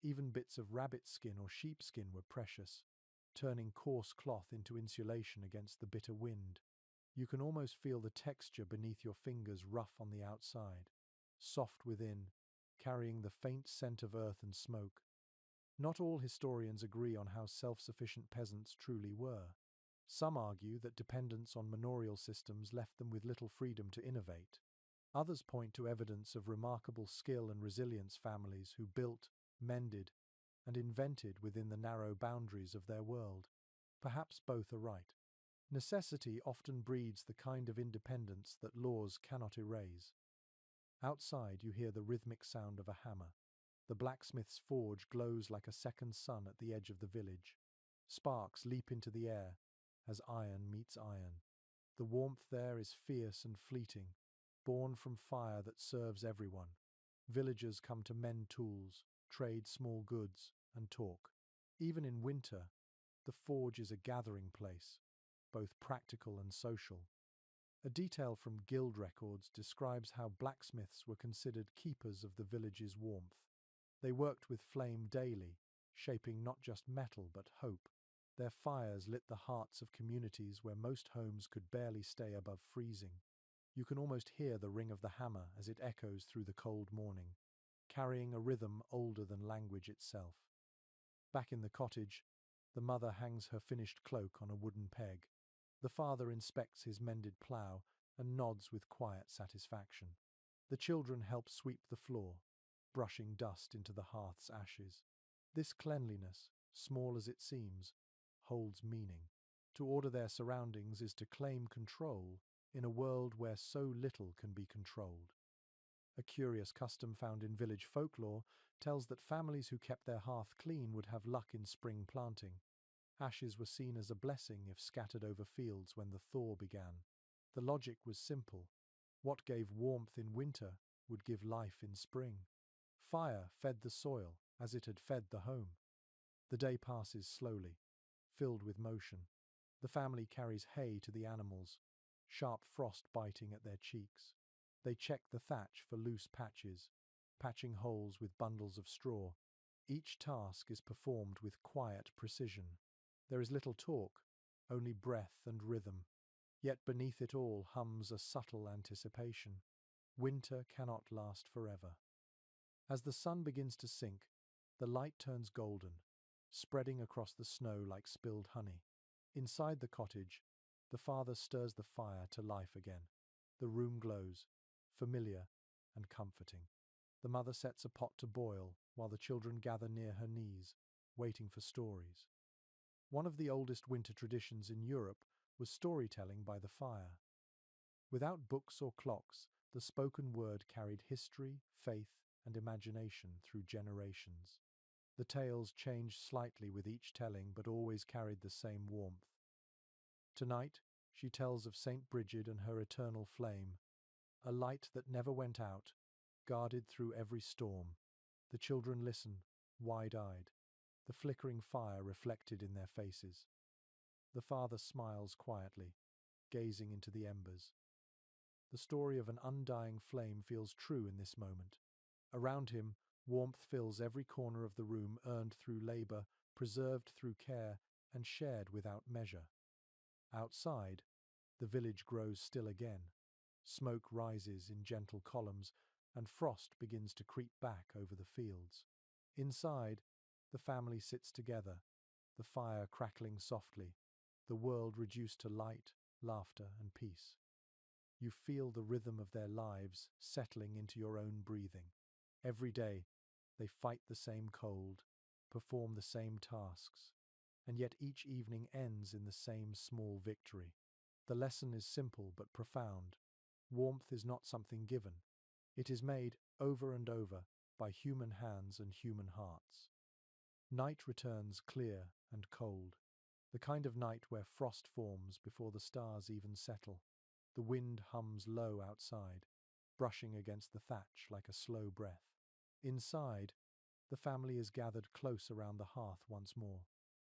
Even bits of rabbit skin or sheepskin were precious, turning coarse cloth into insulation against the bitter wind. You can almost feel the texture beneath your fingers, rough on the outside, soft within, carrying the faint scent of earth and smoke. Not all historians agree on how self-sufficient peasants truly were. Some argue that dependence on manorial systems left them with little freedom to innovate. Others point to evidence of remarkable skill and resilience, families who built, mended, and invented within the narrow boundaries of their world. Perhaps both are right. Necessity often breeds the kind of independence that laws cannot erase. Outside, you hear the rhythmic sound of a hammer. The blacksmith's forge glows like a second sun at the edge of the village. Sparks leap into the air as iron meets iron. The warmth there is fierce and fleeting, born from fire that serves everyone. Villagers come to mend tools, trade small goods, and talk. Even in winter, the forge is a gathering place, both practical and social. A detail from guild records describes how blacksmiths were considered keepers of the village's warmth. They worked with flame daily, shaping not just metal but hope. Their fires lit the hearts of communities where most homes could barely stay above freezing. You can almost hear the ring of the hammer as it echoes through the cold morning, carrying a rhythm older than language itself. Back in the cottage, the mother hangs her finished cloak on a wooden peg. The father inspects his mended plough and nods with quiet satisfaction. The children help sweep the floor, brushing dust into the hearth's ashes. This cleanliness, small as it seems, holds meaning. To order their surroundings is to claim control in a world where so little can be controlled. A curious custom found in village folklore tells that families who kept their hearth clean would have luck in spring planting. Ashes were seen as a blessing if scattered over fields when the thaw began. The logic was simple. What gave warmth in winter would give life in spring. Fire fed the soil as it had fed the home. The day passes slowly, filled with motion. The family carries hay to the animals, sharp frost biting at their cheeks. They check the thatch for loose patches, patching holes with bundles of straw. Each task is performed with quiet precision. There is little talk, only breath and rhythm. Yet beneath it all hums a subtle anticipation. Winter cannot last forever. As the sun begins to sink, the light turns golden, spreading across the snow like spilled honey. Inside the cottage, the father stirs the fire to life again. The room glows, familiar and comforting. The mother sets a pot to boil while the children gather near her knees, waiting for stories. One of the oldest winter traditions in Europe was storytelling by the fire. Without books or clocks, the spoken word carried history, faith, and imagination through generations. The tales changed slightly with each telling, but always carried the same warmth. Tonight, she tells of Saint Bridget and her eternal flame, a light that never went out, guarded through every storm. The children listen, wide-eyed, the flickering fire reflected in their faces. The father smiles quietly, gazing into the embers. The story of an undying flame feels true in this moment. Around him, warmth fills every corner of the room, earned through labor, preserved through care, and shared without measure. Outside, the village grows still again. Smoke rises in gentle columns, and frost begins to creep back over the fields. Inside, the family sits together, the fire crackling softly, the world reduced to light, laughter, and peace. You feel the rhythm of their lives settling into your own breathing. Every day, they fight the same cold, perform the same tasks, and yet each evening ends in the same small victory. The lesson is simple but profound. Warmth is not something given. It is made over and over by human hands and human hearts. Night returns clear and cold, the kind of night where frost forms before the stars even settle. The wind hums low outside, brushing against the thatch like a slow breath. Inside, the family is gathered close around the hearth once more.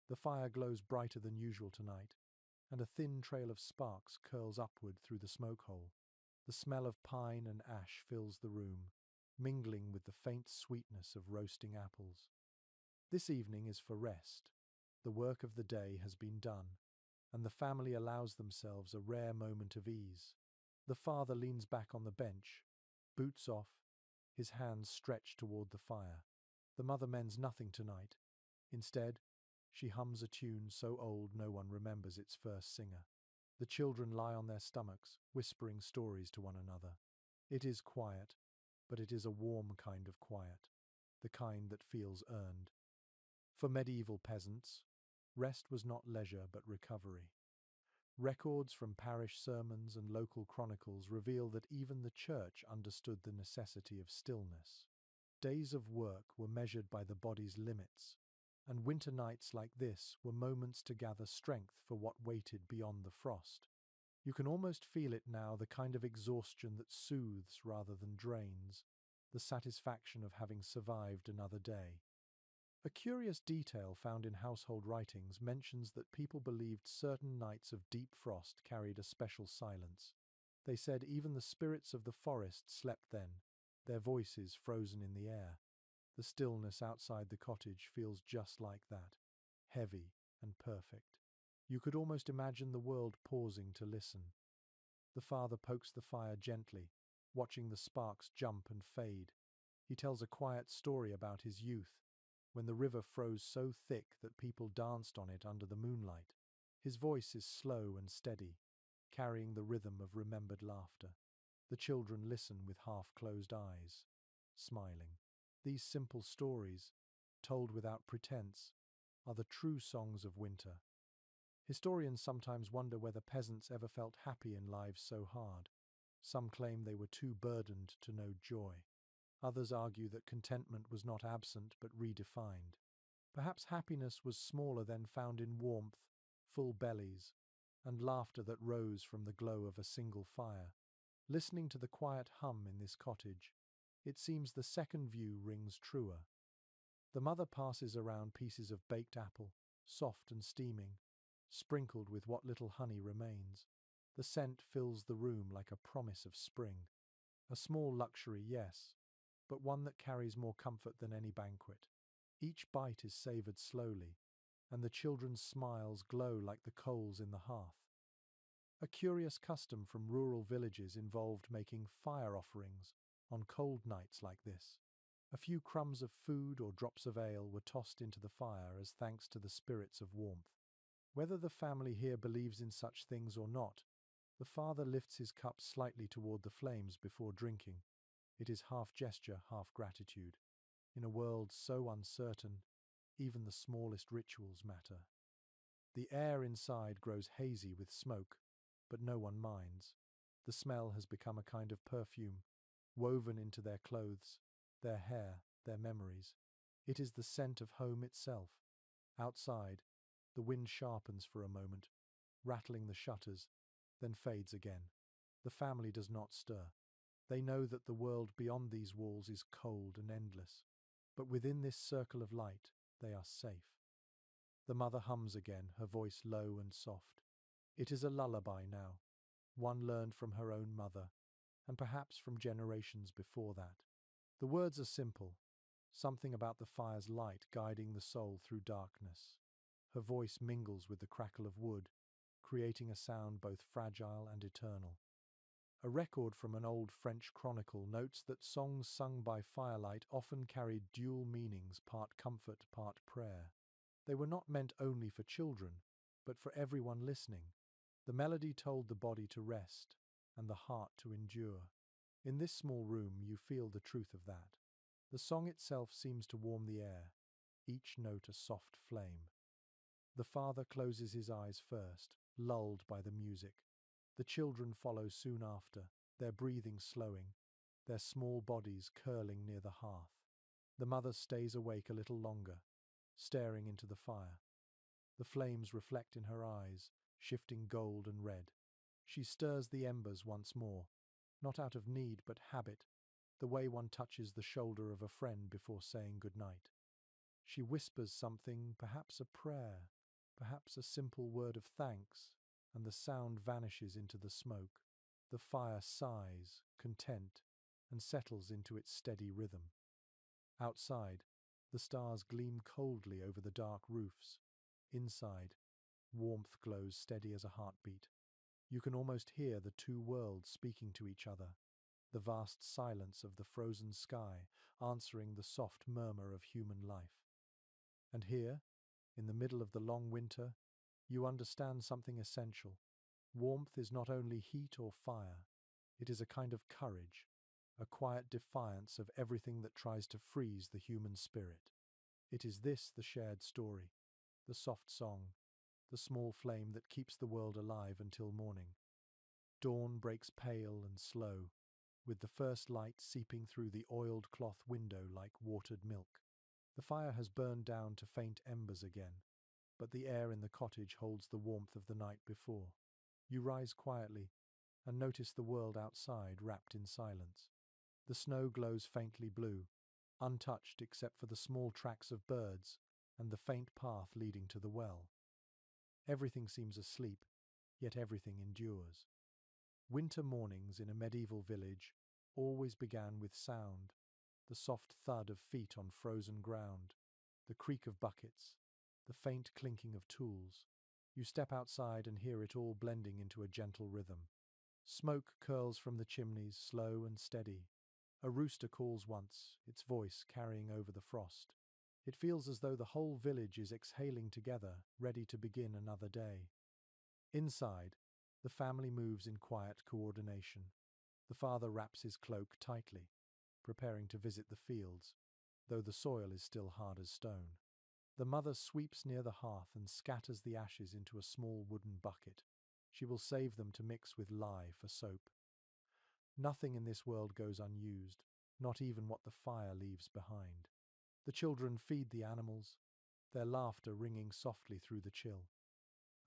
The fire glows brighter than usual tonight, and a thin trail of sparks curls upward through the smoke hole. The smell of pine and ash fills the room, mingling with the faint sweetness of roasting apples. This evening is for rest. The work of the day has been done, and the family allows themselves a rare moment of ease. The father leans back on the bench, boots off, his hands stretched toward the fire. The mother mends nothing tonight. Instead, she hums a tune so old no one remembers its first singer. The children lie on their stomachs, whispering stories to one another. It is quiet, but it is a warm kind of quiet, the kind that feels earned. For medieval peasants, rest was not leisure but recovery. Records from parish sermons and local chronicles reveal that even the church understood the necessity of stillness. Days of work were measured by the body's limits, and winter nights like this were moments to gather strength for what waited beyond the frost. You can almost feel it now, the kind of exhaustion that soothes rather than drains, the satisfaction of having survived another day. A curious detail found in household writings mentions that people believed certain nights of deep frost carried a special silence. They said even the spirits of the forest slept then, their voices frozen in the air. The stillness outside the cottage feels just like that, heavy and perfect. You could almost imagine the world pausing to listen. The father pokes the fire gently, watching the sparks jump and fade. He tells a quiet story about his youth, when the river froze so thick that people danced on it under the moonlight. His voice is slow and steady, carrying the rhythm of remembered laughter. The children listen with half-closed eyes, smiling. These simple stories, told without pretense, are the true songs of winter. Historians sometimes wonder whether peasants ever felt happy in lives so hard. Some claim they were too burdened to know joy. Others argue that contentment was not absent but redefined. Perhaps happiness was smaller then, found in warmth, full bellies, and laughter that rose from the glow of a single fire. Listening to the quiet hum in this cottage, it seems the second view rings truer. The mother passes around pieces of baked apple, soft and steaming, sprinkled with what little honey remains. The scent fills the room like a promise of spring. A small luxury, yes, but one that carries more comfort than any banquet. Each bite is savoured slowly, and the children's smiles glow like the coals in the hearth. A curious custom from rural villages involved making fire offerings on cold nights like this. A few crumbs of food or drops of ale were tossed into the fire as thanks to the spirits of warmth. Whether the family here believes in such things or not, the father lifts his cup slightly toward the flames before drinking. It is half gesture, half gratitude. In a world so uncertain, even the smallest rituals matter. The air inside grows hazy with smoke, but no one minds. The smell has become a kind of perfume, woven into their clothes, their hair, their memories. It is the scent of home itself. Outside, the wind sharpens for a moment, rattling the shutters, then fades again. The family does not stir. They know that the world beyond these walls is cold and endless. But within this circle of light, they are safe. The mother hums again, her voice low and soft. It is a lullaby now, one learned from her own mother, and perhaps from generations before that. The words are simple, something about the fire's light guiding the soul through darkness. Her voice mingles with the crackle of wood, creating a sound both fragile and eternal. A record from an old French chronicle notes that songs sung by firelight often carried dual meanings, part comfort, part prayer. They were not meant only for children, but for everyone listening. The melody told the body to rest and the heart to endure. In this small room, you feel the truth of that. The song itself seems to warm the air, each note a soft flame. The father closes his eyes first, lulled by the music. The children follow soon after, their breathing slowing, their small bodies curling near the hearth. The mother stays awake a little longer, staring into the fire. The flames reflect in her eyes, shifting gold and red. She stirs the embers once more, not out of need but habit, the way one touches the shoulder of a friend before saying goodnight. She whispers something, perhaps a prayer, perhaps a simple word of thanks, and the sound vanishes into the smoke. The fire sighs, content, and settles into its steady rhythm. Outside, the stars gleam coldly over the dark roofs. Inside, warmth glows steady as a heartbeat. You can almost hear the two worlds speaking to each other, the vast silence of the frozen sky answering the soft murmur of human life. And here, in the middle of the long winter, you understand something essential. Warmth is not only heat or fire, it is a kind of courage, a quiet defiance of everything that tries to freeze the human spirit. It is this, the shared story, the soft song, the small flame that keeps the world alive until morning. Dawn breaks pale and slow, with the first light seeping through the oiled cloth window like watered milk. The fire has burned down to faint embers again, but the air in the cottage holds the warmth of the night before. You rise quietly and notice the world outside wrapped in silence. The snow glows faintly blue, untouched except for the small tracks of birds and the faint path leading to the well. Everything seems asleep, yet everything endures. Winter mornings in a medieval village always began with sound, the soft thud of feet on frozen ground, the creak of buckets, the faint clinking of tools. You step outside and hear it all blending into a gentle rhythm. Smoke curls from the chimneys, slow and steady. A rooster calls once, its voice carrying over the frost. It feels as though the whole village is exhaling together, ready to begin another day. Inside, the family moves in quiet coordination. The father wraps his cloak tightly, preparing to visit the fields, though the soil is still hard as stone. The mother sweeps near the hearth and scatters the ashes into a small wooden bucket. She will save them to mix with lye for soap. Nothing in this world goes unused, not even what the fire leaves behind. The children feed the animals, their laughter ringing softly through the chill.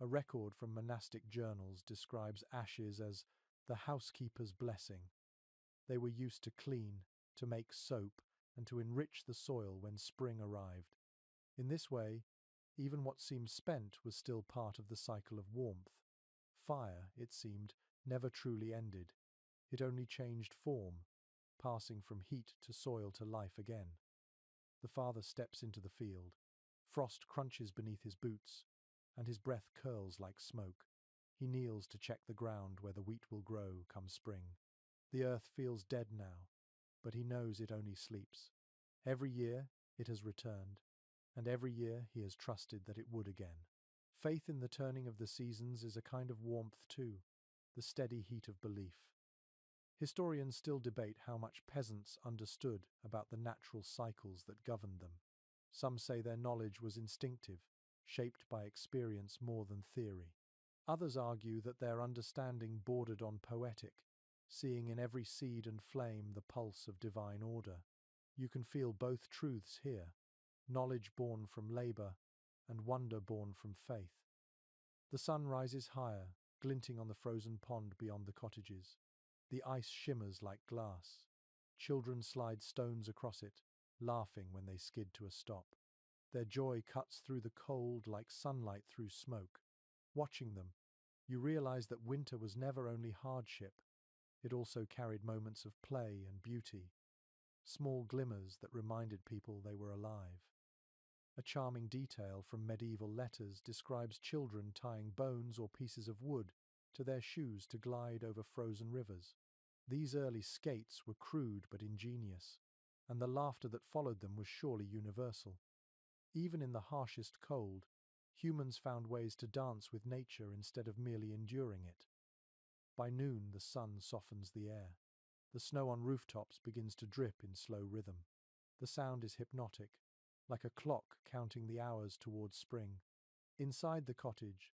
A record from monastic journals describes ashes as the housekeeper's blessing. They were used to clean, to make soap, and to enrich the soil when spring arrived. In this way, even what seemed spent was still part of the cycle of warmth. Fire, it seemed, never truly ended. It only changed form, passing from heat to soil to life again. The father steps into the field. Frost crunches beneath his boots, and his breath curls like smoke. He kneels to check the ground where the wheat will grow come spring. The earth feels dead now, but he knows it only sleeps. Every year it has returned, and every year he has trusted that it would again. Faith in the turning of the seasons is a kind of warmth too, the steady heat of belief. Historians still debate how much peasants understood about the natural cycles that governed them. Some say their knowledge was instinctive, shaped by experience more than theory. Others argue that their understanding bordered on poetic, seeing in every seed and flame the pulse of divine order. You can feel both truths here. knowledge born from labor, and wonder born from faith. The sun rises higher, glinting on the frozen pond beyond the cottages. The ice shimmers like glass. Children slide stones across it, laughing when they skid to a stop. Their joy cuts through the cold like sunlight through smoke. Watching them, you realize that winter was never only hardship, it also carried moments of play and beauty, small glimmers that reminded people they were alive. A charming detail from medieval letters describes children tying bones or pieces of wood to their shoes to glide over frozen rivers. These early skates were crude but ingenious, and the laughter that followed them was surely universal. Even in the harshest cold, humans found ways to dance with nature instead of merely enduring it. By noon, the sun softens the air. The snow on rooftops begins to drip in slow rhythm. The sound is hypnotic, like a clock counting the hours towards spring. Inside the cottage,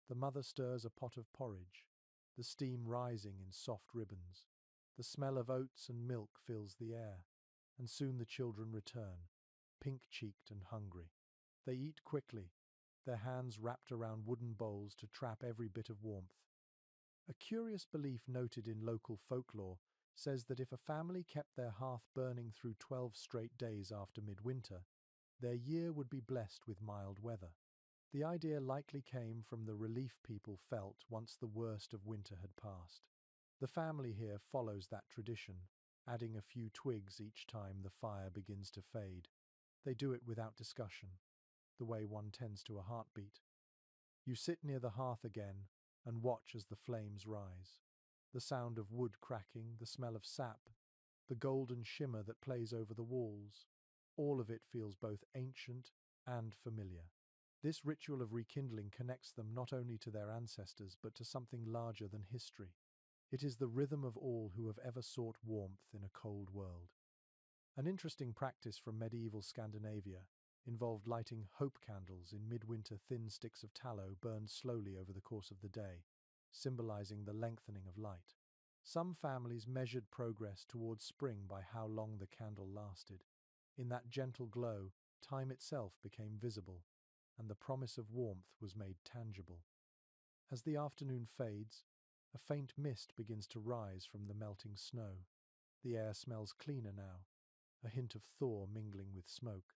the mother stirs a pot of porridge, the steam rising in soft ribbons. The smell of oats and milk fills the air, and soon the children return, pink-cheeked and hungry. They eat quickly, their hands wrapped around wooden bowls to trap every bit of warmth. A curious belief noted in local folklore says that if a family kept their hearth burning through 12 straight days after midwinter, their year would be blessed with mild weather. The idea likely came from the relief people felt once the worst of winter had passed. The family here follows that tradition, adding a few twigs each time the fire begins to fade. They do it without discussion, the way one tends to a heartbeat. You sit near the hearth again and watch as the flames rise. The sound of wood cracking, the smell of sap, the golden shimmer that plays over the walls, all of it feels both ancient and familiar. This ritual of rekindling connects them not only to their ancestors but to something larger than history. It is the rhythm of all who have ever sought warmth in a cold world. An interesting practice from medieval Scandinavia involved lighting hope candles in midwinter. Thin sticks of tallow burned slowly over the course of the day, symbolizing the lengthening of light. Some families measured progress towards spring by how long the candle lasted. In that gentle glow, time itself became visible, and the promise of warmth was made tangible. As the afternoon fades, a faint mist begins to rise from the melting snow. The air smells cleaner now, a hint of thaw mingling with smoke.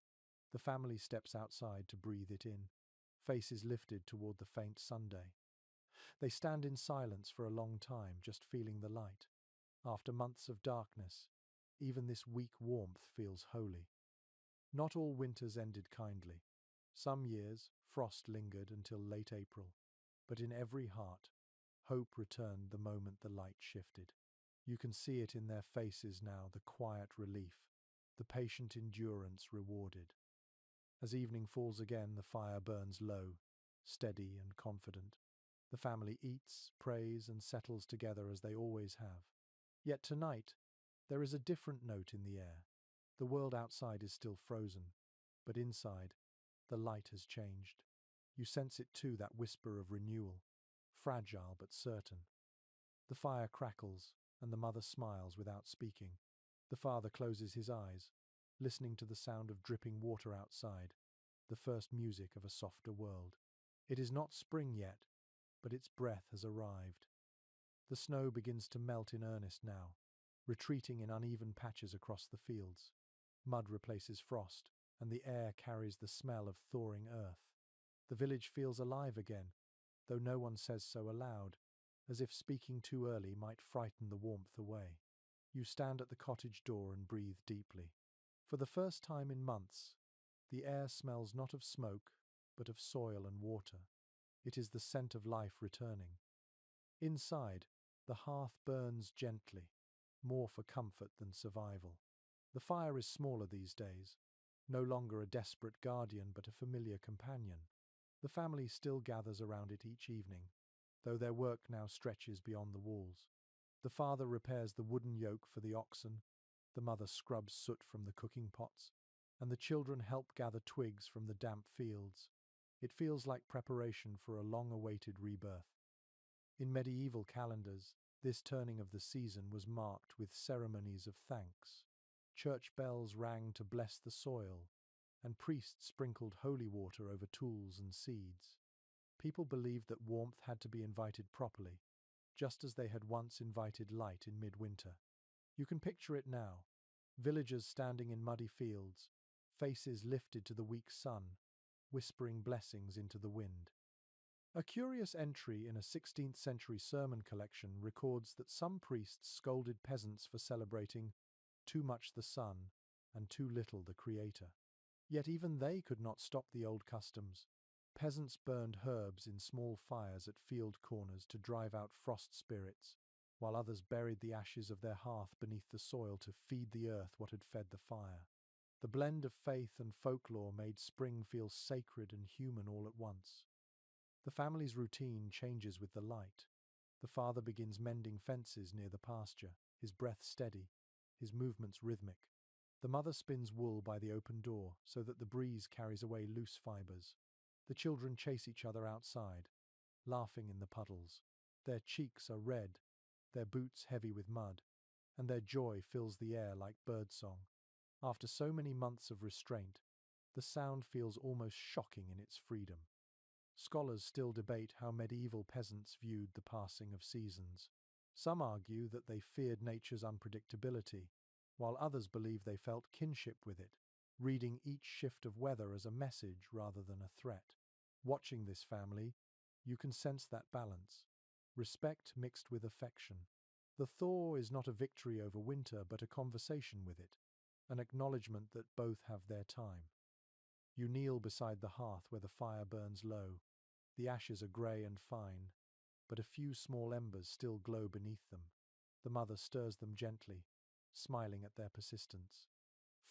The family steps outside to breathe it in, faces lifted toward the faint Sunday. They stand in silence for a long time, just feeling the light. After months of darkness, even this weak warmth feels holy. Not all winters ended kindly. Some years, frost lingered until late April, but in every heart, hope returned the moment the light shifted. You can see it in their faces now, the quiet relief, the patient endurance rewarded. As evening falls again, the fire burns low, steady and confident. The family eats, prays, and settles together as they always have. Yet tonight, there is a different note in the air. The world outside is still frozen, but inside, the light has changed. You sense it too, that whisper of renewal, fragile but certain. The fire crackles, and the mother smiles without speaking. The father closes his eyes, listening to the sound of dripping water outside, the first music of a softer world. It is not spring yet, but its breath has arrived. The snow begins to melt in earnest now, retreating in uneven patches across the fields. Mud replaces frost, and the air carries the smell of thawing earth. The village feels alive again, though no one says so aloud, as if speaking too early might frighten the warmth away. You stand at the cottage door and breathe deeply. For the first time in months, the air smells not of smoke, but of soil and water. It is the scent of life returning. Inside, the hearth burns gently, more for comfort than survival. The fire is smaller these days, no longer a desperate guardian but a familiar companion. The family still gathers around it each evening, though their work now stretches beyond the walls. The father repairs the wooden yoke for the oxen, the mother scrubs soot from the cooking pots, and the children help gather twigs from the damp fields. It feels like preparation for a long-awaited rebirth. In medieval calendars, this turning of the season was marked with ceremonies of thanks. Church bells rang to bless the soil, and priests sprinkled holy water over tools and seeds. People believed that warmth had to be invited properly, just as they had once invited light in midwinter. You can picture it now. Villagers standing in muddy fields, faces lifted to the weak sun, whispering blessings into the wind. A curious entry in a 16th century sermon collection records that some priests scolded peasants for celebrating too much the sun and too little the Creator. Yet even they could not stop the old customs. Peasants burned herbs in small fires at field corners to drive out frost spirits, while others buried the ashes of their hearth beneath the soil to feed the earth what had fed the fire. The blend of faith and folklore made spring feel sacred and human all at once. The family's routine changes with the light. The father begins mending fences near the pasture, his breath steady, his movements rhythmic. The mother spins wool by the open door so that the breeze carries away loose fibers. The children chase each other outside, laughing in the puddles. Their cheeks are red, their boots heavy with mud, and their joy fills the air like birdsong. After so many months of restraint, the sound feels almost shocking in its freedom. Scholars still debate how medieval peasants viewed the passing of seasons. Some argue that they feared nature's unpredictability, while others believe they felt kinship with it, reading each shift of weather as a message rather than a threat. Watching this family, you can sense that balance, respect mixed with affection. The thaw is not a victory over winter, but a conversation with it, an acknowledgement that both have their time. You kneel beside the hearth where the fire burns low. The ashes are grey and fine, but a few small embers still glow beneath them. The mother stirs them gently, smiling at their persistence.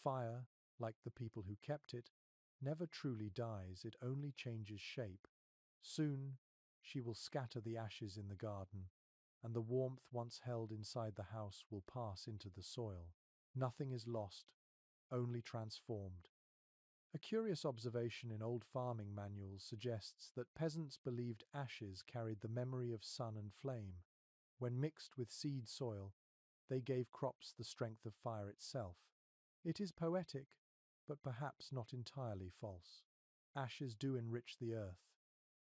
Fire, like the people who kept it, never truly dies, it only changes shape. Soon, she will scatter the ashes in the garden, and the warmth once held inside the house will pass into the soil. Nothing is lost, only transformed. A curious observation in old farming manuals suggests that peasants believed ashes carried the memory of sun and flame. When mixed with seed soil, they gave crops the strength of fire itself. It is poetic, but perhaps not entirely false. Ashes do enrich the earth,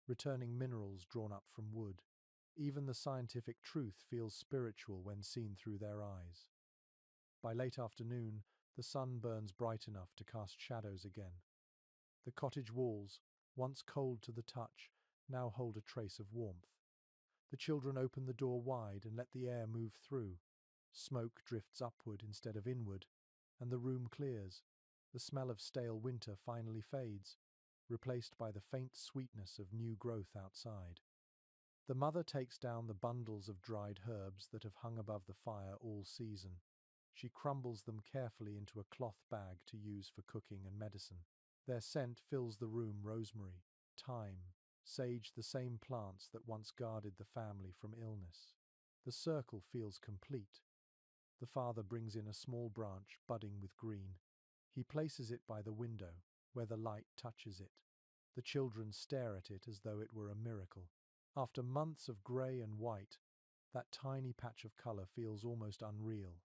returning minerals drawn up from wood. Even the scientific truth feels spiritual when seen through their eyes. By late afternoon, the sun burns bright enough to cast shadows again. The cottage walls, once cold to the touch, now hold a trace of warmth. The children open the door wide and let the air move through. Smoke drifts upward instead of inward, and the room clears. The smell of stale winter finally fades, replaced by the faint sweetness of new growth outside. The mother takes down the bundles of dried herbs that have hung above the fire all season. She crumbles them carefully into a cloth bag to use for cooking and medicine. Their scent fills the room: rosemary, thyme, sage, the same plants that once guarded the family from illness. The circle feels complete. The father brings in a small branch budding with green. He places it by the window, where the light touches it. The children stare at it as though it were a miracle. After months of grey and white, that tiny patch of colour feels almost unreal.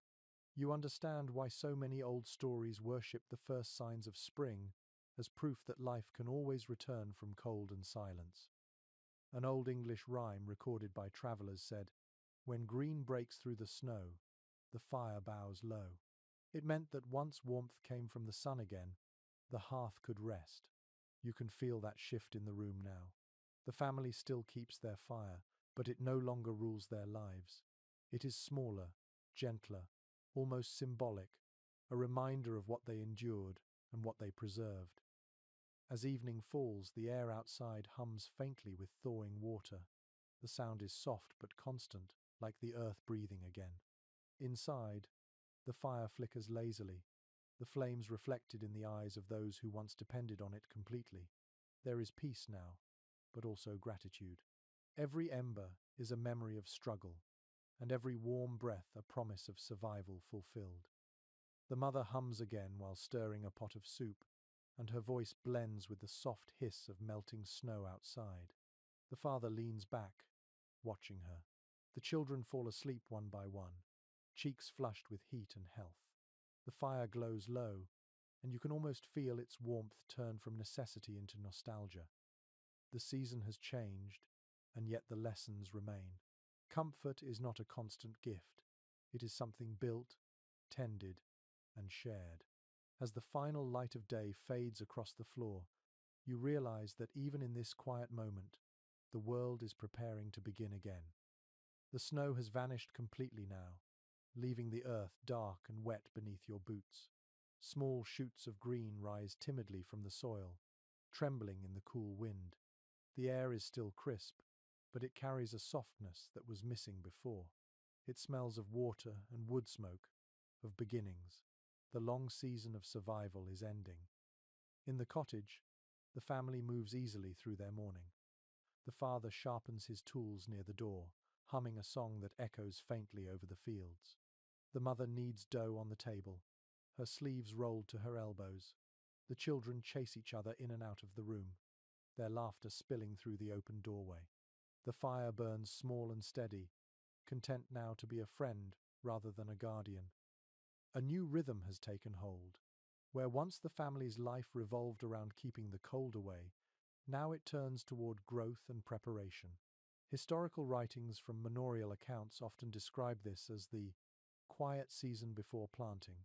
You understand why so many old stories worship the first signs of spring as proof that life can always return from cold and silence. An old English rhyme recorded by travellers said, "When green breaks through the snow, the fire bows low." It meant that once warmth came from the sun again, the hearth could rest. You can feel that shift in the room now. The family still keeps their fire, but it no longer rules their lives. It is smaller, gentler, almost symbolic, a reminder of what they endured and what they preserved. As evening falls, the air outside hums faintly with thawing water. The sound is soft but constant, like the earth breathing again. Inside, the fire flickers lazily, the flames reflected in the eyes of those who once depended on it completely. There is peace now, but also gratitude. Every ember is a memory of struggle, and every warm breath a promise of survival fulfilled. The mother hums again while stirring a pot of soup, and her voice blends with the soft hiss of melting snow outside. The father leans back, watching her. The children fall asleep one by one, cheeks flushed with heat and health. The fire glows low, and you can almost feel its warmth turn from necessity into nostalgia. The season has changed, and yet the lessons remain. Comfort is not a constant gift. It is something built, tended, and shared. As the final light of day fades across the floor, you realize that even in this quiet moment, the world is preparing to begin again. The snow has vanished completely now, leaving the earth dark and wet beneath your boots. Small shoots of green rise timidly from the soil, trembling in the cool wind. The air is still crisp, but it carries a softness that was missing before. It smells of water and wood smoke, of beginnings. The long season of survival is ending. In the cottage, the family moves easily through their morning. The father sharpens his tools near the door, humming a song that echoes faintly over the fields. The mother kneads dough on the table, her sleeves rolled to her elbows. The children chase each other in and out of the room, their laughter spilling through the open doorway. The fire burns small and steady, content now to be a friend rather than a guardian. A new rhythm has taken hold. Where once the family's life revolved around keeping the cold away, now it turns toward growth and preparation. Historical writings from manorial accounts often describe this as the quiet season before planting,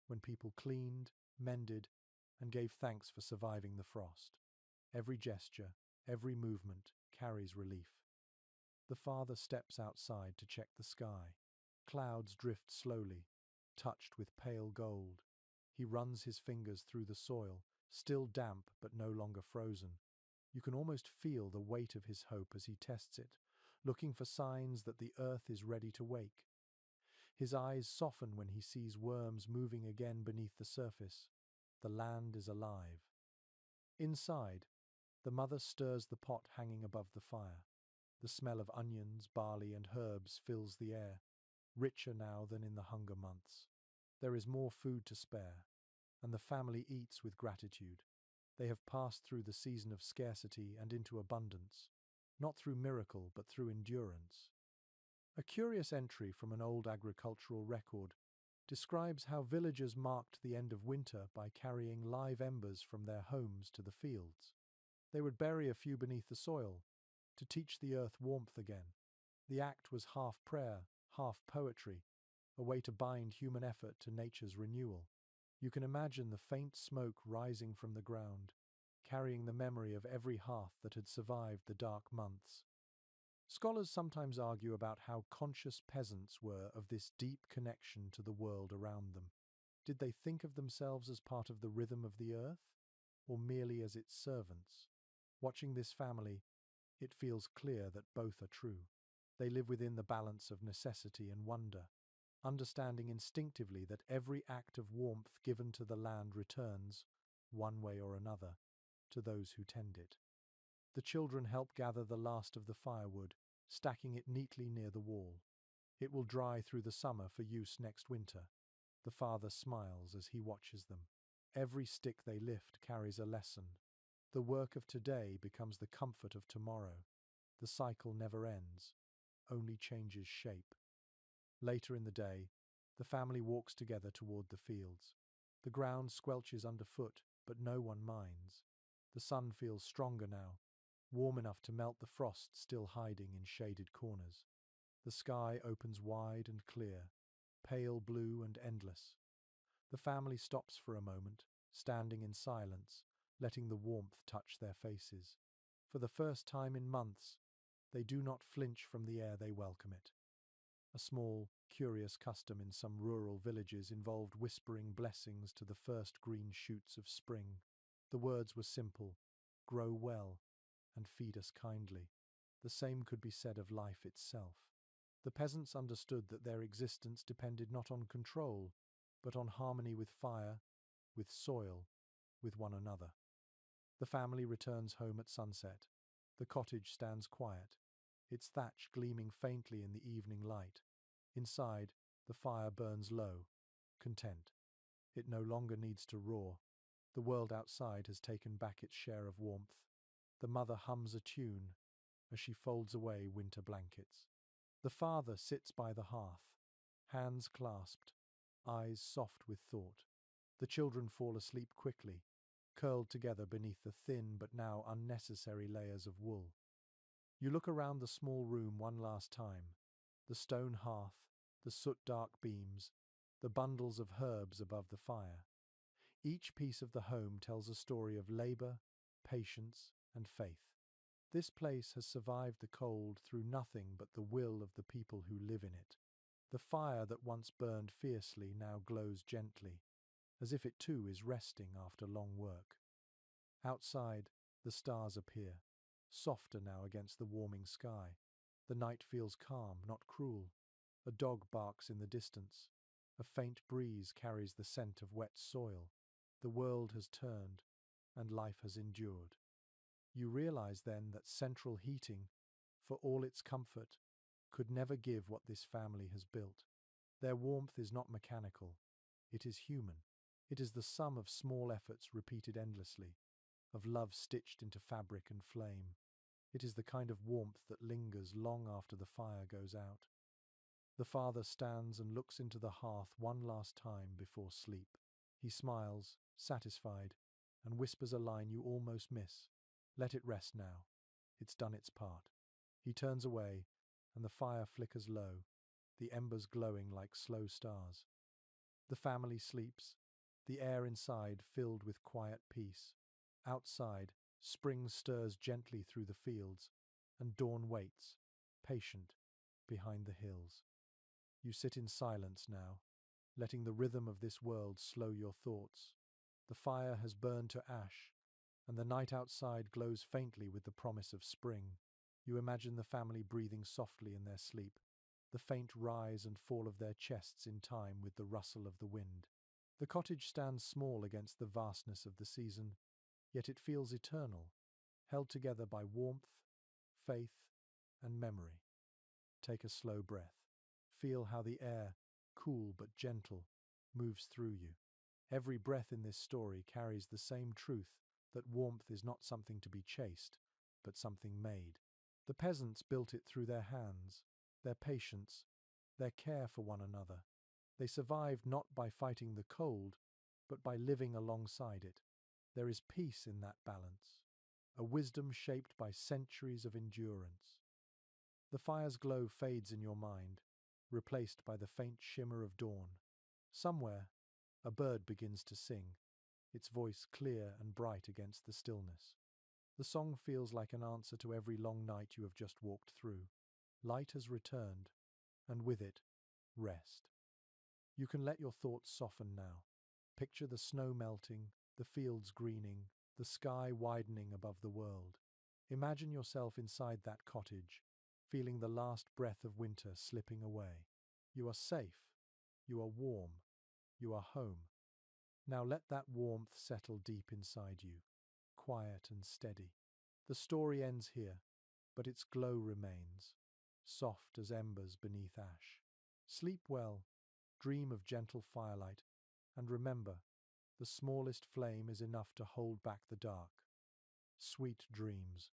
when people cleaned, mended, and gave thanks for surviving the frost. Every gesture, every movement carries relief. The father steps outside to check the sky. Clouds drift slowly, touched with pale gold. He runs his fingers through the soil, still damp but no longer frozen. You can almost feel the weight of his hope as he tests it, looking for signs that the earth is ready to wake. His eyes soften when he sees worms moving again beneath the surface. The land is alive. Inside, the mother stirs the pot hanging above the fire. The smell of onions, barley, and herbs fills the air, richer now than in the hunger months. There is more food to spare, and the family eats with gratitude. They have passed through the season of scarcity and into abundance, not through miracle but through endurance. A curious entry from an old agricultural record describes how villagers marked the end of winter by carrying live embers from their homes to the fields. They would bury a few beneath the soil to teach the earth warmth again. The act was half prayer, half poetry, a way to bind human effort to nature's renewal. You can imagine the faint smoke rising from the ground, carrying the memory of every hearth that had survived the dark months. Scholars sometimes argue about how conscious peasants were of this deep connection to the world around them. Did they think of themselves as part of the rhythm of the earth, or merely as its servants? Watching this family, it feels clear that both are true. They live within the balance of necessity and wonder, understanding instinctively that every act of warmth given to the land returns, one way or another, to those who tend it. The children help gather the last of the firewood, stacking it neatly near the wall. It will dry through the summer for use next winter. The father smiles as he watches them. Every stick they lift carries a lesson. The work of today becomes the comfort of tomorrow. The cycle never ends, only changes shape. Later in the day, the family walks together toward the fields. The ground squelches underfoot, but no one minds. The sun feels stronger now, warm enough to melt the frost still hiding in shaded corners. The sky opens wide and clear, pale blue and endless. The family stops for a moment, standing in silence, letting the warmth touch their faces. For the first time in months, they do not flinch from the air, they welcome it. A small, curious custom in some rural villages involved whispering blessings to the first green shoots of spring. The words were simple: grow well and feed us kindly. The same could be said of life itself. The peasants understood that their existence depended not on control, but on harmony with fire, with soil, with one another. The family returns home at sunset. The cottage stands quiet, its thatch gleaming faintly in the evening light. Inside, the fire burns low, content. It no longer needs to roar. The world outside has taken back its share of warmth. The mother hums a tune as she folds away winter blankets. The father sits by the hearth, hands clasped, eyes soft with thought. The children fall asleep quickly, curled together beneath the thin but now unnecessary layers of wool. You look around the small room one last time. The stone hearth, the soot-dark beams, the bundles of herbs above the fire. Each piece of the home tells a story of labor, patience, and faith. This place has survived the cold through nothing but the will of the people who live in it. The fire that once burned fiercely now glows gently, as if it too is resting after long work. Outside, the stars appear, softer now against the warming sky. The night feels calm, not cruel. A dog barks in the distance. A faint breeze carries the scent of wet soil. The world has turned, and life has endured. You realize then that central heating, for all its comfort, could never give what this family has built. Their warmth is not mechanical. It is human. It is the sum of small efforts repeated endlessly, of love stitched into fabric and flame. It is the kind of warmth that lingers long after the fire goes out. The father stands and looks into the hearth one last time before sleep. He smiles, satisfied, and whispers a line you almost miss. Let it rest now. It's done its part. He turns away, and the fire flickers low, the embers glowing like slow stars. The family sleeps, the air inside filled with quiet peace. Outside, spring stirs gently through the fields, and dawn waits, patient, behind the hills. You sit in silence now, letting the rhythm of this world slow your thoughts. The fire has burned to ash, and the night outside glows faintly with the promise of spring. You imagine the family breathing softly in their sleep, the faint rise and fall of their chests in time with the rustle of the wind. The cottage stands small against the vastness of the season, yet it feels eternal, held together by warmth, faith, and memory. Take a slow breath. Feel how the air, cool but gentle, moves through you. Every breath in this story carries the same truth that warmth is not something to be chased, but something made. The peasants built it through their hands, their patience, their care for one another. They survived not by fighting the cold, but by living alongside it. There is peace in that balance, a wisdom shaped by centuries of endurance. The fire's glow fades in your mind, replaced by the faint shimmer of dawn. Somewhere, a bird begins to sing, its voice clear and bright against the stillness. The song feels like an answer to every long night you have just walked through. Light has returned, and with it, rest. You can let your thoughts soften now. Picture the snow melting, the fields greening, the sky widening above the world. Imagine yourself inside that cottage, feeling the last breath of winter slipping away. You are safe. You are warm. You are home. Now let that warmth settle deep inside you, quiet and steady. The story ends here, but its glow remains, soft as embers beneath ash. Sleep well, dream of gentle firelight, and remember, the smallest flame is enough to hold back the dark. Sweet dreams.